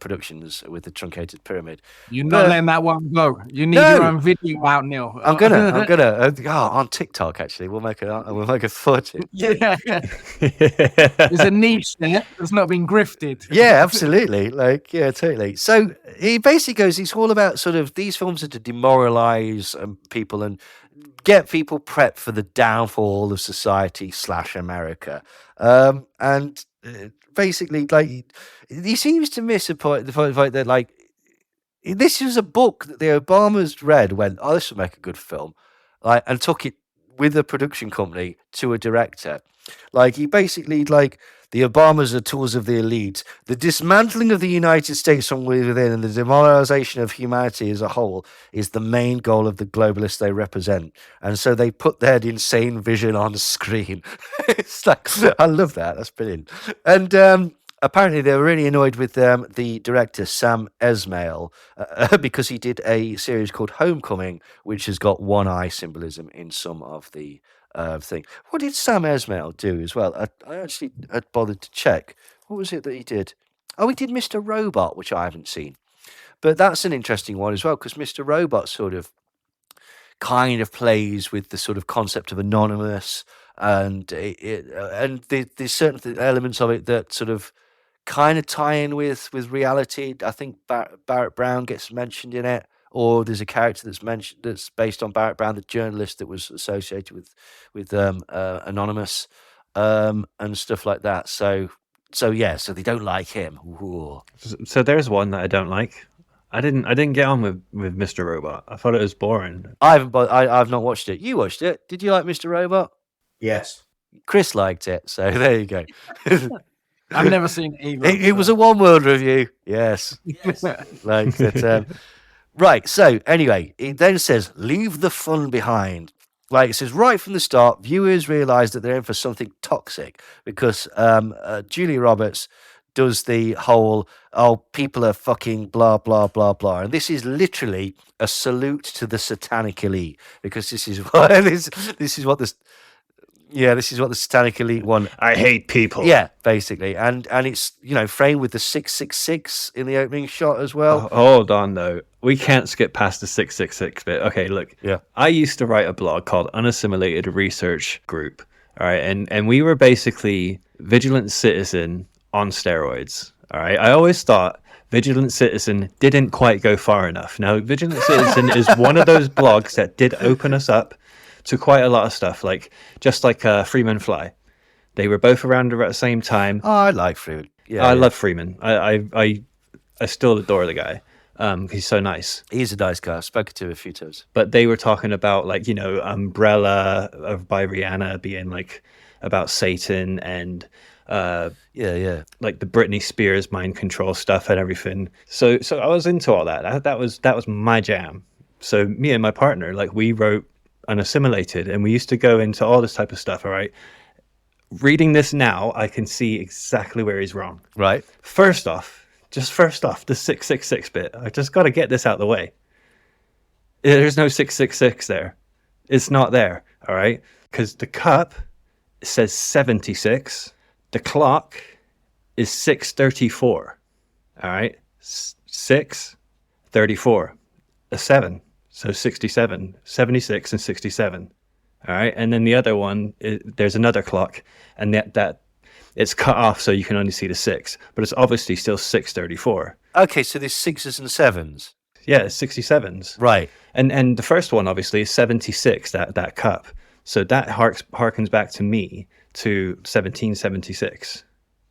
productions with the truncated pyramid. You're not letting that one go. You need your own video out, Neil. I'm gonna on TikTok, actually. We'll make a footage. Yeah. There's a niche there that's not been grifted. Yeah, absolutely. Like, yeah, totally. So he basically goes, it's all about sort of, these films are to demoralize people and get people prepped for the downfall of society / America. And basically, like, he seems to miss the point that, like, this is a book that the Obamas read, went, oh, this will make a good film, like, and took it with a production company to a director. Like, he basically, like, the Obamas are tools of the elite. The dismantling of the United States from within and the demoralization of humanity as a whole is the main goal of the globalists they represent. And so they put their insane vision on screen. It's like, I love that. That's brilliant. And apparently they were really annoyed with the director Sam Esmail because he did a series called Homecoming, which has got one eye symbolism in some of the thing. What did Sam Esmail do as well? I actually had bothered to check. What was it that he did? Oh, he did Mr. Robot, which I haven't seen. But that's an interesting one as well, because Mr. Robot sort of kind of plays with the sort of concept of anonymous, and there's certain elements of it that sort of kind of tie in with reality. I think Barrett Brown gets mentioned in it, or there's a character that's based on Barrett Brown, the journalist that was associated with Anonymous, and stuff like that. So they don't like him. Ooh. So there's one that I don't like. I didn't get on with Mr. Robot. I thought it was boring. I've not watched it. You watched it? Did you like Mr. Robot? Yes. Chris liked it, so there you go. I've never seen it either. It was a one word review. Yes. Like that. Right. So anyway, it then says, leave the fun behind. Like it says right from the start, viewers realise that they're in for something toxic because Julia Roberts does the whole, people are fucking blah, blah, blah, blah. And this is literally a salute to the satanic elite, because this is what the satanic elite want. I hate people. Yeah, basically. And it's, framed with the 666 in the opening shot as well. Hold on, though. We can't skip past the 666 bit. Okay, look. Yeah. I used to write a blog called Unassimilated Research Group. All right. And we were basically Vigilant Citizen on steroids. All right. I always thought Vigilant Citizen didn't quite go far enough. Now, Vigilant Citizen is one of those blogs that did open us up to quite a lot of stuff, just like Freeman Fly. They were both around at the same time. Oh, I like Freeman. Yeah, I love Freeman. I still adore the guy. He's so nice. He's a nice guy. I've spoken to him a few times. But they were talking about Umbrella by Rihanna being about Satan and like the Britney Spears mind control stuff and everything. So I was into all that. That was my jam. So me and my partner, we wrote Unassimilated, and we used to go into all this type of stuff. All right, reading this now, I can see exactly where he's wrong. Right. First off, the 666 bit. I just got to get this out of the way. There's no 666 there. It's not there. All right, because the cup says 76. The clock is 6:34. All right, 6:34. A 7. So 67, 76, and 67. All right. And then the other one, there's another clock, and that it's cut off so you can only see the 6, but it's obviously still 6:34. Okay, so there's 6s and 7s. Yeah, it's 67s. Right. And the first one obviously is 76, that cup. So that harkens back to me to 1776.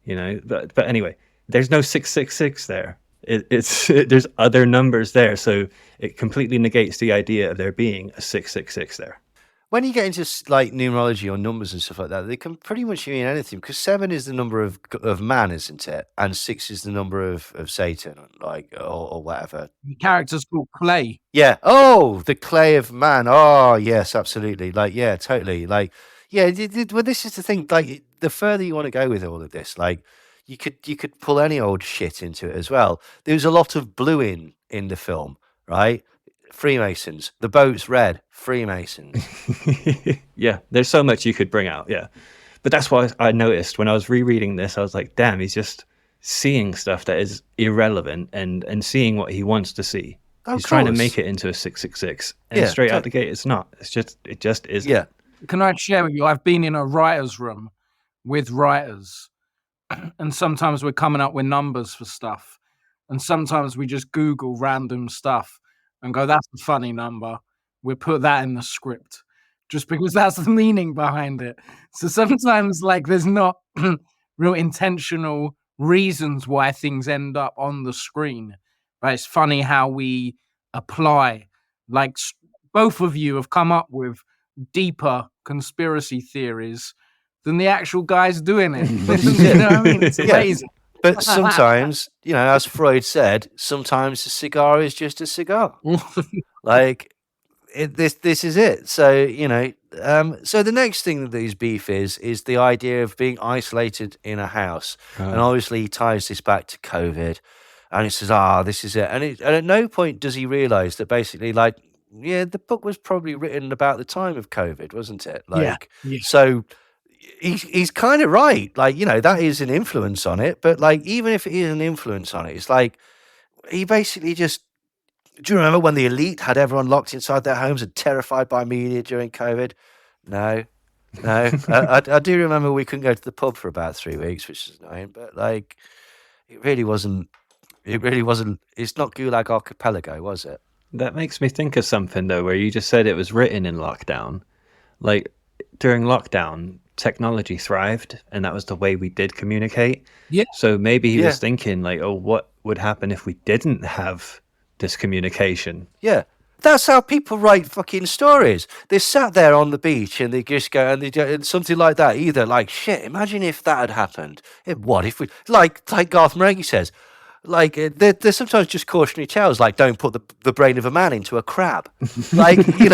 But anyway, there's no 666 there. There's other numbers there, so it completely negates the idea of there being a 666 there. When you get into numerology or numbers and stuff like that, they can pretty much mean anything, because 7 is the number of man, isn't it? And 6 is the number of Satan, or whatever. The character's called Clay. Yeah. Oh, the clay of man. Oh, yes, absolutely. Totally. Well, this is the thing. The further you want to go with all of this, you could pull any old shit into it as well. There's a lot of blue in the film, right? Freemasons. The boat's red. Freemasons. Yeah, there's so much you could bring out. Yeah, but that's what I noticed when I was rereading this. I was like, damn, he's just seeing stuff that is irrelevant and seeing what he wants to see. He's trying to make it into a 666, and straight out the gate, it's not. It just isn't. Yeah. Can I share with you? I've been in a writer's room with writers, and sometimes we're coming up with numbers for stuff, and sometimes we just Google random stuff and go, that's a funny number. We'll put that in the script just because that's the meaning behind it. So sometimes there's not real intentional reasons why things end up on the screen. But it's funny how we apply, both of you have come up with deeper conspiracy theories than the actual guys doing it. You know what I mean? It's amazing. But sometimes, as Freud said, sometimes a cigar is just a cigar. This is it. So, So the next thing that his beef is the idea of being isolated in a house, and obviously he ties this back to COVID, and he says, this is it. And at no point does he realise that basically, like, yeah, the book was probably written about the time of COVID, wasn't it? Like, so he's kind of right. Like, that is an influence on it, but like, even if it is an influence on it, it's like he basically just. Do you remember when the elite had everyone locked inside their homes and terrified by media during COVID? No. I do remember we couldn't go to the pub for about 3 weeks, which is annoying, but like, it really wasn't. It's not Gulag Archipelago, was it? That makes me think of something though, where you just said it was written in lockdown. Like, during lockdown, technology thrived, and that was the way we did communicate. Yeah. So maybe he was thinking like, oh, what would happen if we didn't have this communication? Yeah. That's how people write fucking stories. They sat there on the beach and they just go and they do something like that. Either like, shit, imagine if that had happened. What if we, like Garth Marenghi says, like there's sometimes just cautionary tales, like don't put the brain of a man into a crab. Like, these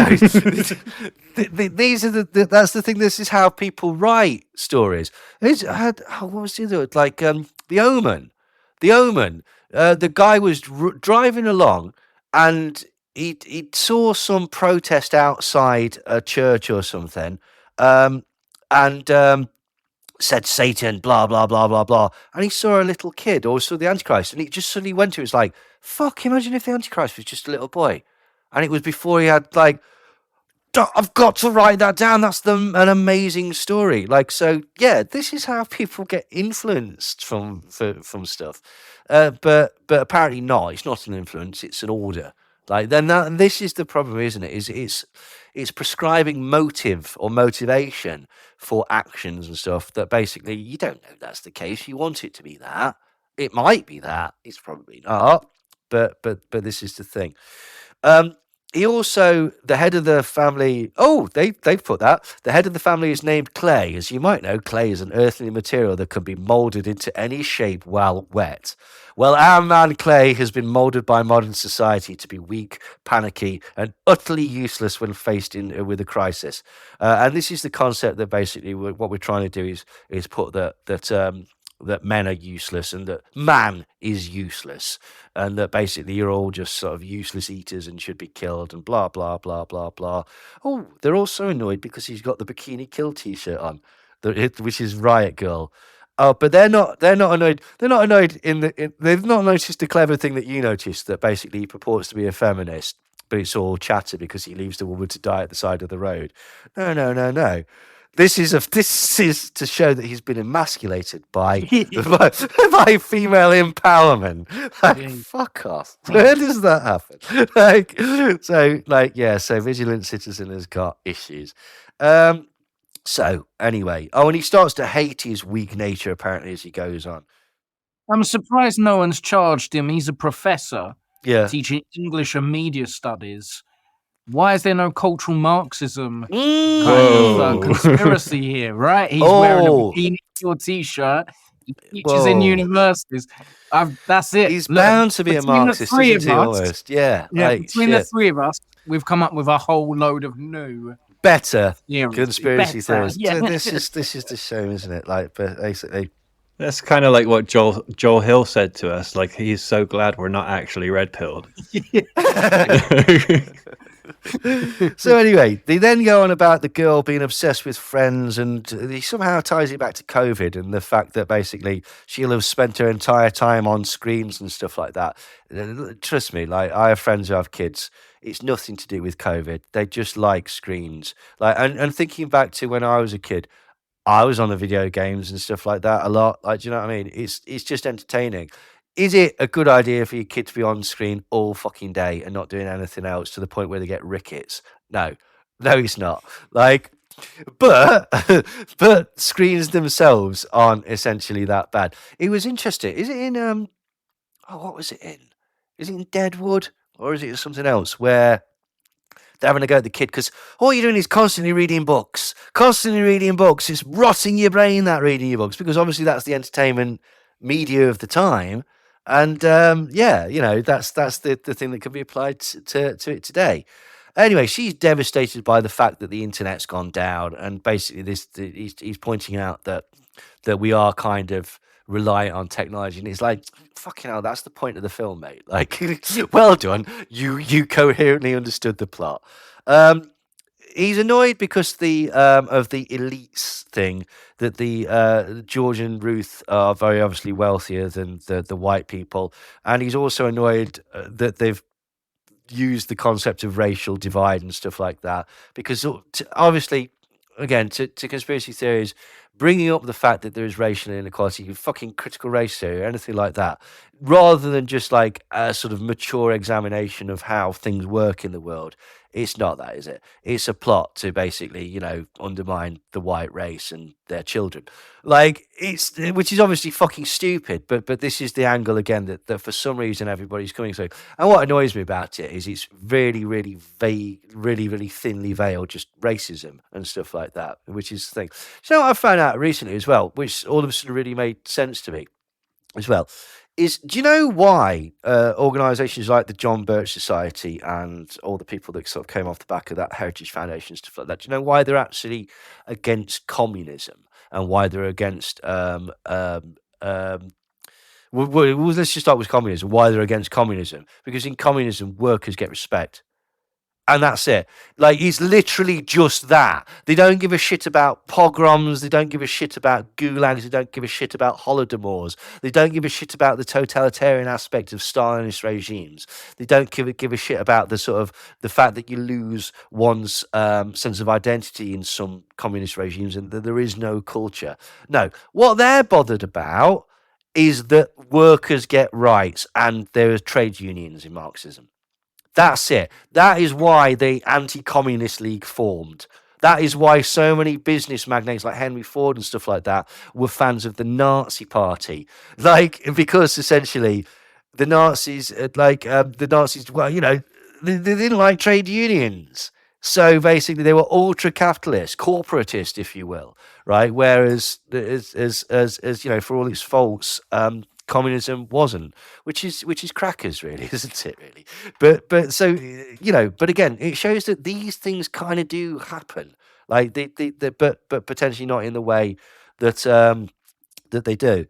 are that's the thing. This is how people write stories. What was the other? Like The Omen. The Omen. The guy was driving along and he saw some protest outside a church or something, and said Satan, blah, blah, blah, blah, blah. And he saw a little kid, or saw the Antichrist, and he just suddenly went to it. It was like, fuck, imagine if the Antichrist was just a little boy. And it was before he had, like, I've got to write that down. That's an amazing story. Like, so, yeah, this is how people get influenced from stuff. But apparently not. It's not an influence. It's an order. Like, then this is the problem, isn't it? It's prescribing motive or motivation for actions and stuff that basically you don't know that's the case. You want it to be that. It might be that. It's probably not. But this is the thing. He also, the head of the family, they've put that. The head of the family is named clay. As you might know, clay is an earthy material that can be moulded into any shape while wet. Well, our man Clay has been moulded by modern society to be weak, panicky, and utterly useless when faced with a crisis. And this is the concept that basically what we're trying to do is put that men are useless and that man is useless, and that basically you're all just sort of useless eaters and should be killed and blah, blah, blah, blah, blah. Oh, they're all so annoyed because he's got the Bikini Kill t-shirt on, which is Riot Girl. Oh, but they're not annoyed. They're not annoyed they've not noticed the clever thing that you noticed, that basically he purports to be a feminist, but it's all chatter because he leaves the woman to die at the side of the road. No. This is to show that he's been emasculated by female empowerment. Like, fuck off. Where does that happen? So Vigilant Citizen has got issues. So anyway, and he starts to hate his weak nature apparently as he goes on. I'm surprised no one's charged him. He's a professor teaching English and media studies. Why is there no cultural Marxism kind of conspiracy here, right? He's wearing a Bikini Kill t-shirt. He teaches in universities. That's it. He's bound to be a Marxist, isn't he, almost? Yeah. Between the three of us, we've come up with a whole load of new... better conspiracy theories. Yeah. So this is the show, isn't it? Like, but basically, that's kind of like what Joel Hill said to us. Like, he's so glad we're not actually red pilled. So anyway, they then go on about the girl being obsessed with Friends, and he somehow ties it back to COVID and the fact that basically she'll have spent her entire time on screens and stuff like that. Trust me, like, I have friends who have kids. It's nothing to do with COVID. They just like screens. Like, and thinking back to when I was a kid, I was on the video games and stuff like that a lot. Like, do you know what I mean? It's just entertaining. Is it a good idea for your kid to be on screen all fucking day and not doing anything else to the point where they get rickets? No, it's not. Like, but screens themselves aren't essentially that bad. It was interesting. Is it in what was it in? Is it in Deadwood or is it something else where they're having a go at the kid because all you're doing is constantly reading books. It's rotting your brain, that reading your books, because obviously that's the entertainment media of the time. And that's the thing that can be applied to it today. Anyway, she's devastated by the fact that the internet's gone down, and basically he's pointing out that we are kind of reliant on technology, and it's like, fucking hell, that's the point of the film, mate. Like, well done, you coherently understood the plot. He's annoyed because of the elites thing, that the George and Ruth are very obviously wealthier than the white people, and he's also annoyed that they've used the concept of racial divide and stuff like that, because obviously, again, to conspiracy theories, bringing up the fact that there is racial inequality, fucking critical race theory, or anything like that, rather than just like a sort of mature examination of how things work in the world. It's not that, is it? It's a plot to basically, undermine the white race and their children. Like, which is obviously fucking stupid, but this is the angle again that for some reason everybody's coming through. And what annoys me about it is it's really, really vague, really, really thinly veiled, just racism and stuff like that, which is the thing. So what I found out recently as well, which all of a sudden really made sense to me as well, is, do you know why organisations like the John Birch Society and all the people that sort of came off the back of that Heritage Foundation and stuff like that, do you know why they're actually against communism and why they're against well, let's just start with communism. Why they're against communism? Because in communism, workers get respect. And that's it. Like, it's literally just that. They don't give a shit about pogroms. They don't give a shit about gulags. They don't give a shit about holodomors. They don't give a shit about the totalitarian aspect of Stalinist regimes. They don't give a shit about the sort of the fact that you lose one's sense of identity in some communist regimes and that there is no culture. No, what they're bothered about is that workers get rights and there are trade unions in Marxism. That's it. That is why the Anti-Communist League formed. That is why so many business magnates like Henry Ford and stuff like that were fans of the Nazi Party. Like, because essentially the Nazis, well, they didn't like trade unions. So basically they were ultra-capitalist, corporatist, if you will, right? Whereas, as for all its faults, communism wasn't, which is crackers, really, isn't it? Really, but so but again, it shows that these things kind of do happen, like but potentially not in the way that that they do.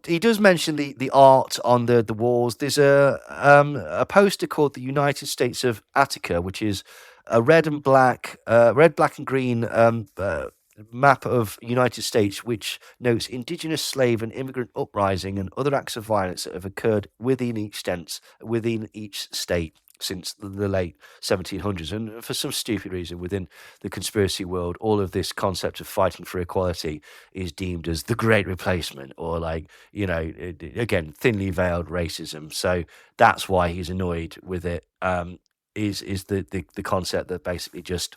He does mention the art on the walls. There's a poster called the United States of Attica, which is a red, black and green map of United States, which notes indigenous slave and immigrant uprising and other acts of violence that have occurred within each state since the late 1700s. And for some stupid reason within the conspiracy world, all of this concept of fighting for equality is deemed as the great replacement, or like, again, thinly veiled racism. So that's why he's annoyed with it, is the concept that basically just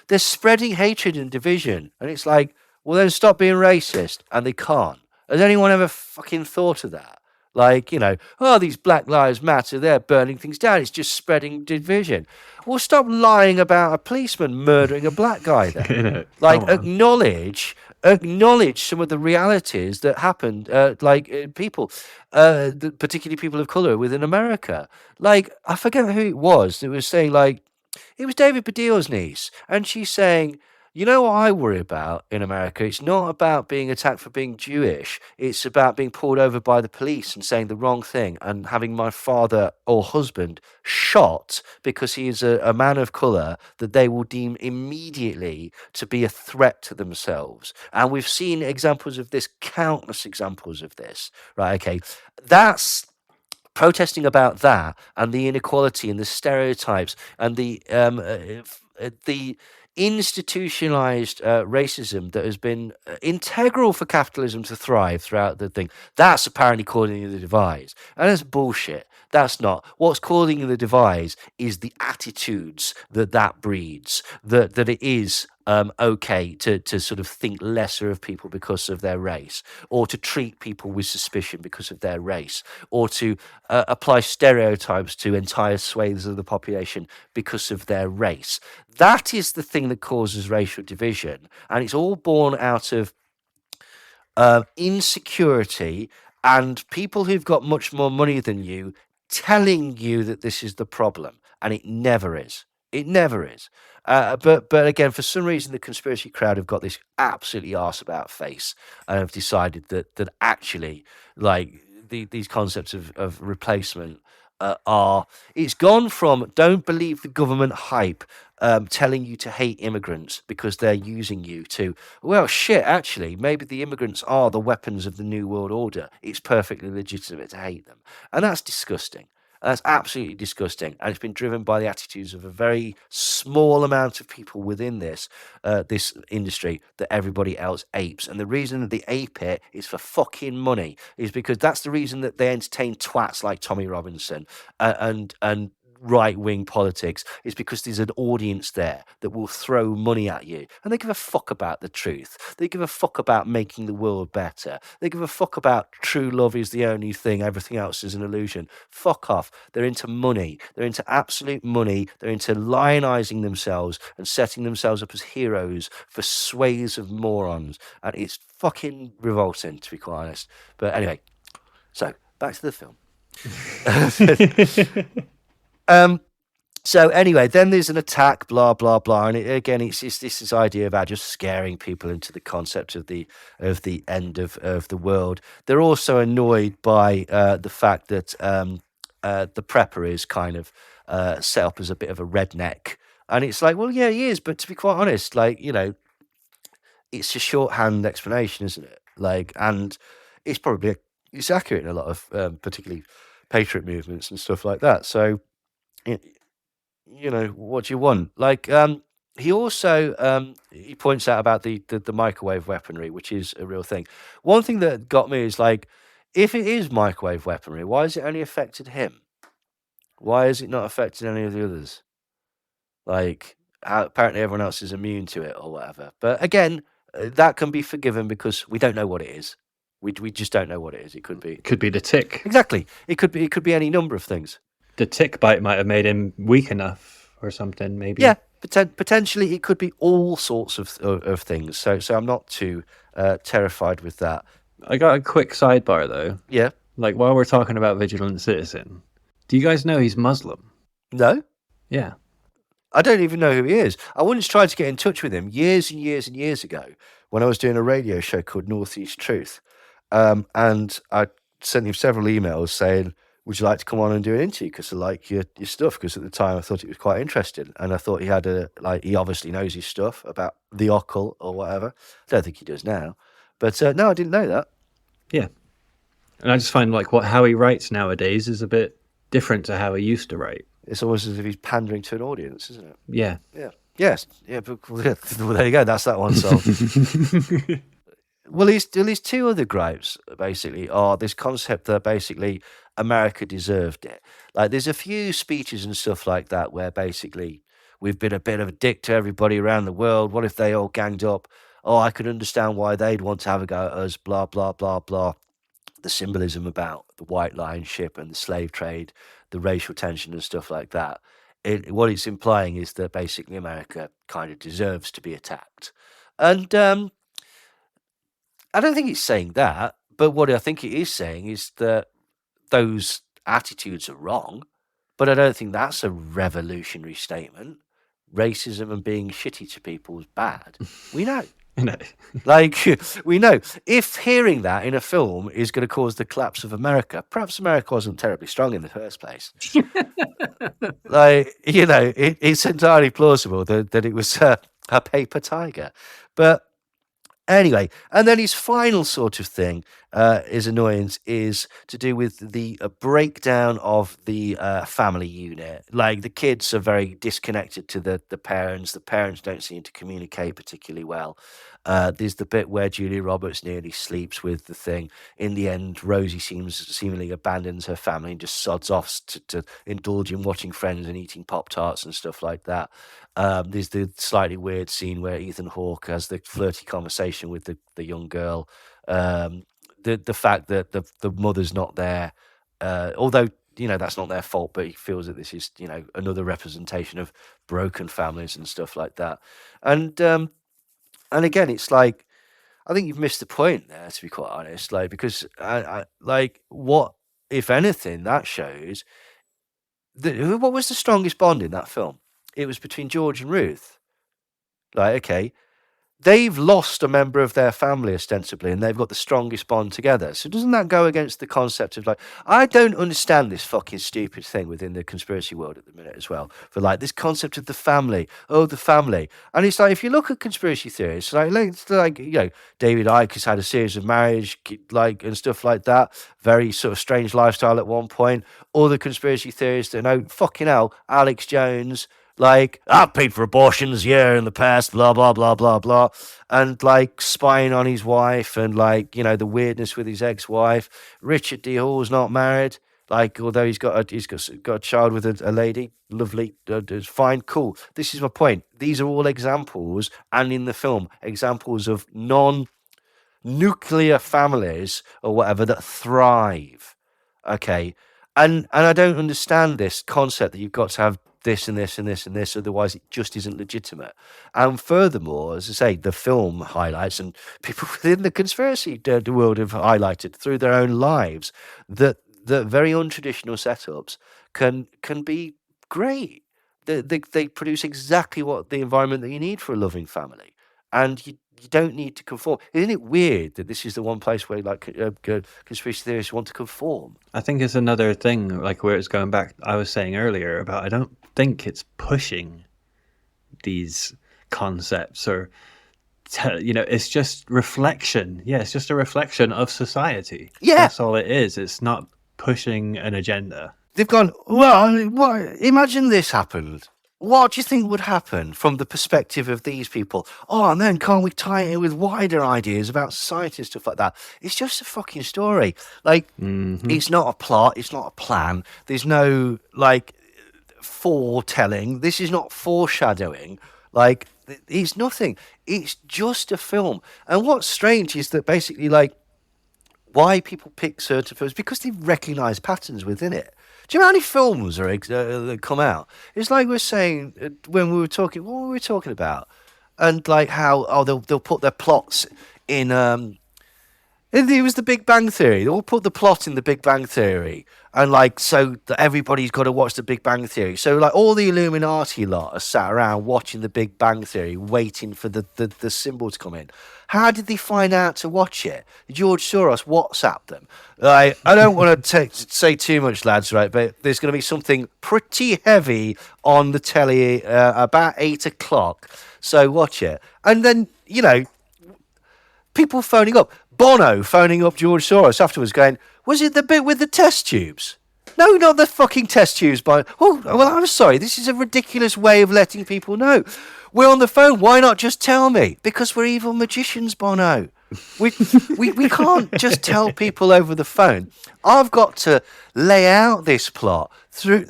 they're spreading hatred and division. And it's like, well, then stop being racist. And they can't. Has anyone ever fucking thought of that? Like, these Black Lives Matter, they're burning things down. It's just spreading division. Well, stop lying about a policeman murdering a black guy then. Like, acknowledge some of the realities that happened, people, particularly people of color within America. Like, I forget who it was that was saying, like, it was David Baddiel's niece, and she's saying, what I worry about in America? It's not about being attacked for being Jewish. It's about being pulled over by the police and saying the wrong thing and having my father or husband shot because he is a man of colour that they will deem immediately to be a threat to themselves. And we've seen examples of this, countless examples of this, right? Okay, that's protesting about that and the inequality and the stereotypes and the institutionalized racism that has been integral for capitalism to thrive throughout the thing. That's apparently causing the divide. And that's bullshit. That's not. What's causing the divide is the attitudes that breeds, that it is okay to sort of think lesser of people because of their race, or to treat people with suspicion because of their race, or to apply stereotypes to entire swathes of the population because of their race. That is the thing that causes racial division, and it's all born out of insecurity and people who've got much more money than you telling you that this is the problem, and it never is. It never is. But again, for some reason, the conspiracy crowd have got this absolutely arse about face and have decided that actually, like these concepts of replacement it's gone from don't believe the government hype telling you to hate immigrants because they're using you to, well, shit, actually, maybe the immigrants are the weapons of the New World Order. It's perfectly legitimate to hate them. And that's disgusting. That's absolutely disgusting, and it's been driven by the attitudes of a very small amount of people within this industry that everybody else apes. And the reason that they ape it is for fucking money. Is because that's the reason that they entertain twats like Tommy Robinson and right-wing politics, is because there's an audience there that will throw money at you, and they give a fuck about the truth. They give a fuck about making the world better. They give a fuck about true love is the only thing, everything else is an illusion. Fuck off. They're into money. They're into absolute money. They're into lionizing themselves and setting themselves up as heroes for swathes of morons, and it's fucking revolting, to be quite honest. But anyway, so back to the film. So anyway, then there's an attack, blah blah blah, and it's this idea about just scaring people into the concept of the end of the world. They're also annoyed by the fact that the prepper is kind of set up as a bit of a redneck, and it's like, well, yeah, he is, but to be quite honest, like, you know, it's a shorthand explanation, isn't it? Like, and it's probably it's accurate in a lot of particularly patriot movements and stuff like that. So, you know, what do you want? Like, he also he points out about the microwave weaponry, which is a real thing. One thing that got me is like, if it is microwave weaponry, why has it only affected him? Why has it not affected any of the others? Like, apparently everyone else is immune to it or whatever. But again, that can be forgiven because we don't know what it is. We just don't know what it is. It could be the tick. Exactly. It could be any number of things. The tick bite might have made him weak enough or something, maybe. Yeah, potentially it could be all sorts of things. So I'm not too terrified with that. I got a quick sidebar though. Yeah. Like, while we're talking about Vigilant Citizen, do you guys know he's Muslim? No. Yeah. I don't even know who he is. I once tried to get in touch with him years and years and years ago when I was doing a radio show called Northeast Truth. And I sent him several emails saying, would you like to come on and do an interview? Because I like your stuff. Because at the time I thought it was quite interesting. And I thought he had he obviously knows his stuff about the occult or whatever. I don't think he does now. But no, I didn't know that. Yeah. And I just find like how he writes nowadays is a bit different to how he used to write. It's almost as if he's pandering to an audience, isn't it? Yeah. Yeah. Yes. Yeah. But, well, there you go. That's that one solved. Well, at least two other gripes, basically, are this concept that basically America deserved it. Like, there's a few speeches and stuff like that where basically we've been a bit of a dick to everybody around the world. What if they all ganged up? Oh, I could understand why they'd want to have a go at us, blah, blah, blah, blah. The symbolism about the white line ship and the slave trade, the racial tension and stuff like that. What it's implying is that basically America kind of deserves to be attacked. And I don't think it's saying that, but what I think it is saying is that those attitudes are wrong, but I don't think that's a revolutionary statement. Racism and being shitty to people is bad. We know. Like, we know. If hearing that in a film is going to cause the collapse of America, perhaps America wasn't terribly strong in the first place. Like, you know, it's entirely plausible that it was a paper tiger. But anyway, and then his final sort of thing, his annoyance, is to do with the breakdown of the family unit. Like, the kids are very disconnected to the parents. The parents don't seem to communicate particularly well. There's the bit where Julia Roberts nearly sleeps with the thing. In the end, Rosie seemingly abandons her family and just sods off to indulge in watching Friends and eating Pop-Tarts and stuff like that. There's the slightly weird scene where Ethan Hawke has the flirty conversation with the young girl. The fact that the mother's not there, although, you know, that's not their fault, but he feels that this is, you know, another representation of broken families and stuff like that. And again, it's like, I think you've missed the point there, to be quite honest. Like, because I like what if anything, that shows what was the strongest bond in that film? It was between George and Ruth. Like, okay, they've lost a member of their family ostensibly, and they've got the strongest bond together. So doesn't that go against the concept of, like, I don't understand this fucking stupid thing within the conspiracy world at the minute as well, for like this concept of the family, the family. And it's like, if you look at conspiracy theories, like you know, David Icke has had a series of marriage, like, and stuff like that, very sort of strange lifestyle at one point. All the conspiracy theories that know, fucking hell, Alex Jones, like, I've paid for abortions, in the past, blah, blah, blah, blah, blah. And, like, spying on his wife and, like, you know, the weirdness with his ex-wife. Richard D. Hall's not married. Like, although he's got a child with a lady. Lovely. It's fine. Cool. This is my point. These are all examples, and in the film, examples of non-nuclear families or whatever that thrive. Okay. And I don't understand this concept that you've got to have this and this and this and this, otherwise it just isn't legitimate. And furthermore, as I say, the film highlights, and people within the conspiracy world have highlighted through their own lives, that very untraditional setups can be great. They produce exactly what the environment that you need for a loving family, and you don't need to conform. Isn't it weird that this is the one place where, like, conspiracy theorists want to conform? I think it's another thing, like where it's going back. I was saying earlier about, I don't think it's pushing these concepts, or it's just reflection. Yeah, it's just a reflection of society. Yeah, that's all it is. It's not pushing an agenda. They've gone, well, imagine this happened. What do you think would happen from the perspective of these people? Oh, and then can't we tie it in with wider ideas about society and stuff like that? It's just a fucking story. Like, It's not a plot. It's not a plan. There's no, like, foretelling. This is not foreshadowing. Like, it's nothing. It's just a film. And what's strange is that basically, like, why people pick certain films, because they recognise patterns within it. Do you know how many films that come out? It's like we're saying when we were talking, what were we talking about? And like how they'll put their plots in. It was the Big Bang Theory. They'll put the plot in the Big Bang Theory, and like so that everybody's got to watch the Big Bang Theory. So like all the Illuminati lot are sat around watching the Big Bang Theory, waiting for the symbol to come in. How did they find out to watch it? George Soros WhatsApped them. I don't want to say too much, lads, right? But there's going to be something pretty heavy on the telly about 8 o'clock. So watch it. And then, people phoning up. Bono phoning up George Soros afterwards going, was it the bit with the test tubes? No, not the fucking test tubes. Well, I'm sorry. This is a ridiculous way of letting people know. We're on the phone. Why not just tell me? Because we're evil magicians, Bono. We can't just tell people over the phone. I've got to lay out this plot through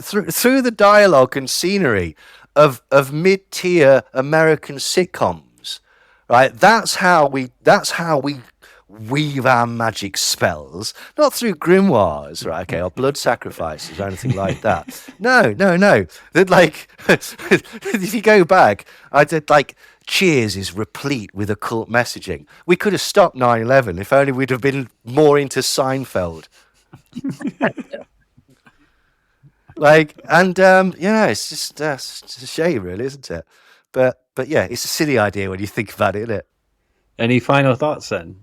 the dialogue and scenery of mid-tier American sitcoms. Right? That's how we weave our magic spells, not through grimoires, right? Okay, or blood sacrifices or anything like that. No. That, like, if you go back, I did, like, Cheers is replete with occult messaging. We could have stopped 9/11 if only we'd have been more into Seinfeld. Like, and it's just it's a shame, really, isn't it? But yeah, it's a silly idea when you think about it, isn't it? Any final thoughts then?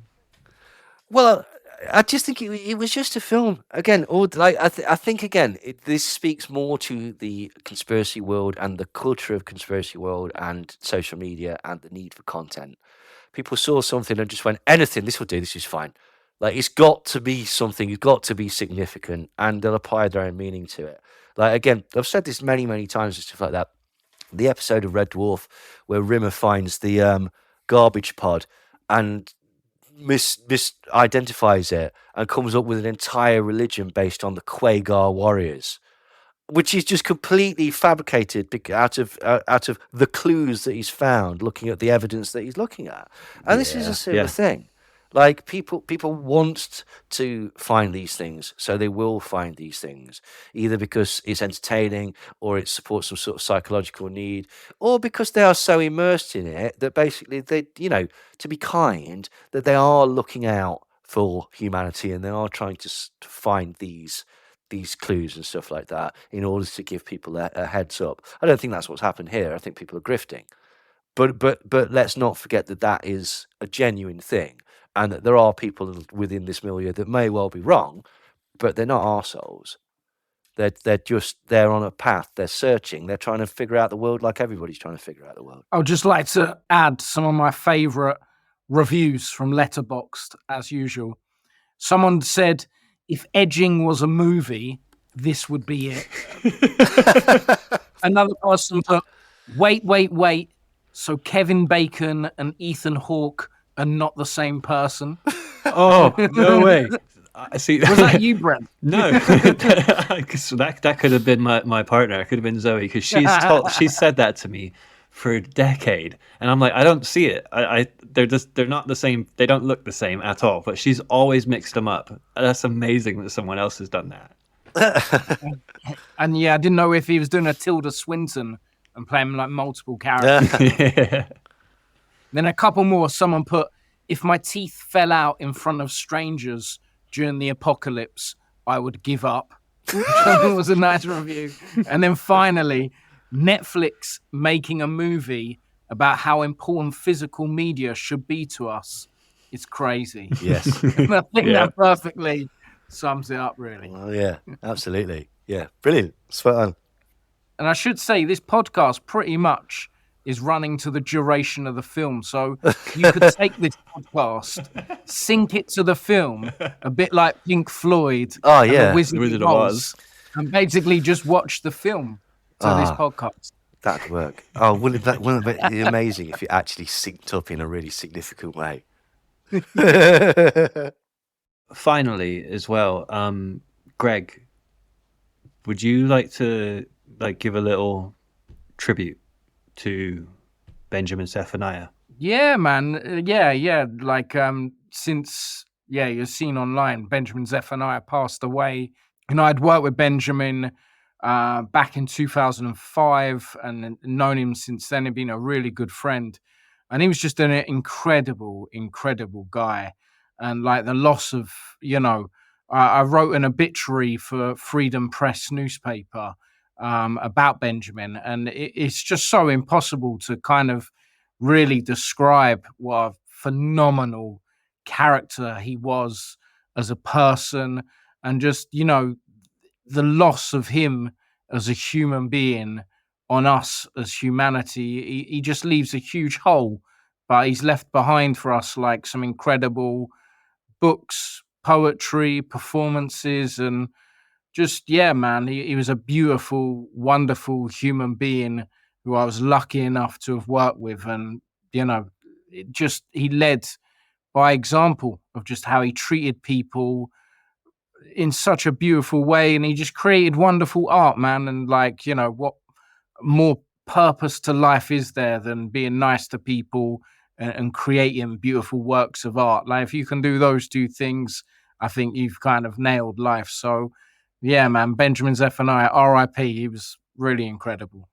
Well, I just think it was just a film. Again, I think again, this speaks more to the conspiracy world and the culture of conspiracy world and social media and the need for content. People saw something and just went, anything, this will do, this is fine. Like, it's got to be something, it's got to be significant, and they'll apply their own meaning to it. Like, again, I've said this many, many times and stuff like that. The episode of Red Dwarf where Rimmer finds the garbage pod and misidentifies it and comes up with an entire religion based on the Quagar warriors, which is just completely fabricated out of the clues that he's found, looking at the evidence that he's looking at. And this is a similar thing. Like, people want to find these things, so they will find these things, either because it's entertaining or it supports some sort of psychological need, or because they are so immersed in it that basically they, to be kind, that they are looking out for humanity, and they are trying to find these clues and stuff like that in order to give people a heads up. I don't think that's what's happened here. I think people are grifting. But let's not forget that is a genuine thing, and that there are people within this milieu that may well be wrong, but they're not arseholes. They're on a path. They're searching. They're trying to figure out the world like everybody's trying to figure out the world. I would just like to add some of my favourite reviews from Letterboxd, as usual. Someone said, if edging was a movie, this would be it. Another person put, wait. So Kevin Bacon and Ethan Hawke are not the same person. Oh, no way. I see. Was that you, Brent? No. that could have been my partner. It could have been Zoe, because she said that to me for a decade, and I'm like, I don't see it. They're not the same. They don't look the same at all. But she's always mixed them up. That's amazing that someone else has done that. And yeah, I didn't know if he was doing a Tilda Swinton and playing like multiple characters. Yeah. Then a couple more. Someone put, if my teeth fell out in front of strangers during the apocalypse, I would give up. Which I thought was a nice review. And then finally, Netflix making a movie about how important physical media should be to us. It's crazy. Yes. And I think that perfectly sums it up, really. Well, yeah, absolutely. Yeah, brilliant. Spot on. And I should say, this podcast pretty much is running to the duration of the film. So you could take this podcast, sync it to the film, a bit like Pink Floyd and The Wizard of Oz, and basically just watch the film to this podcast. That'd work. Oh, wouldn't it be amazing if it actually synced up in a really significant way? Finally, as well, Greg, would you like to give a little tribute to Benjamin Zephaniah? Yeah, man. Yeah. Like, since you've seen online, Benjamin Zephaniah passed away. You know, I'd worked with Benjamin back in 2005 and known him since then. He'd been a really good friend, and he was just an incredible guy. And like the loss of, I wrote an obituary for Freedom Press newspaper about Benjamin, and it's just so impossible to kind of really describe what a phenomenal character he was as a person, and just the loss of him as a human being on us as humanity. He just leaves a huge hole, but he's left behind for us like some incredible books, poetry, performances, and just, man, he was a beautiful, wonderful human being who I was lucky enough to have worked with. And, he led by example of just how he treated people in such a beautiful way. And he just created wonderful art, man. And what more purpose to life is there than being nice to people and creating beautiful works of art? Like, if you can do those two things, I think you've kind of nailed life. So, yeah, man, Benjamin Zephaniah, R.I.P. He was really incredible.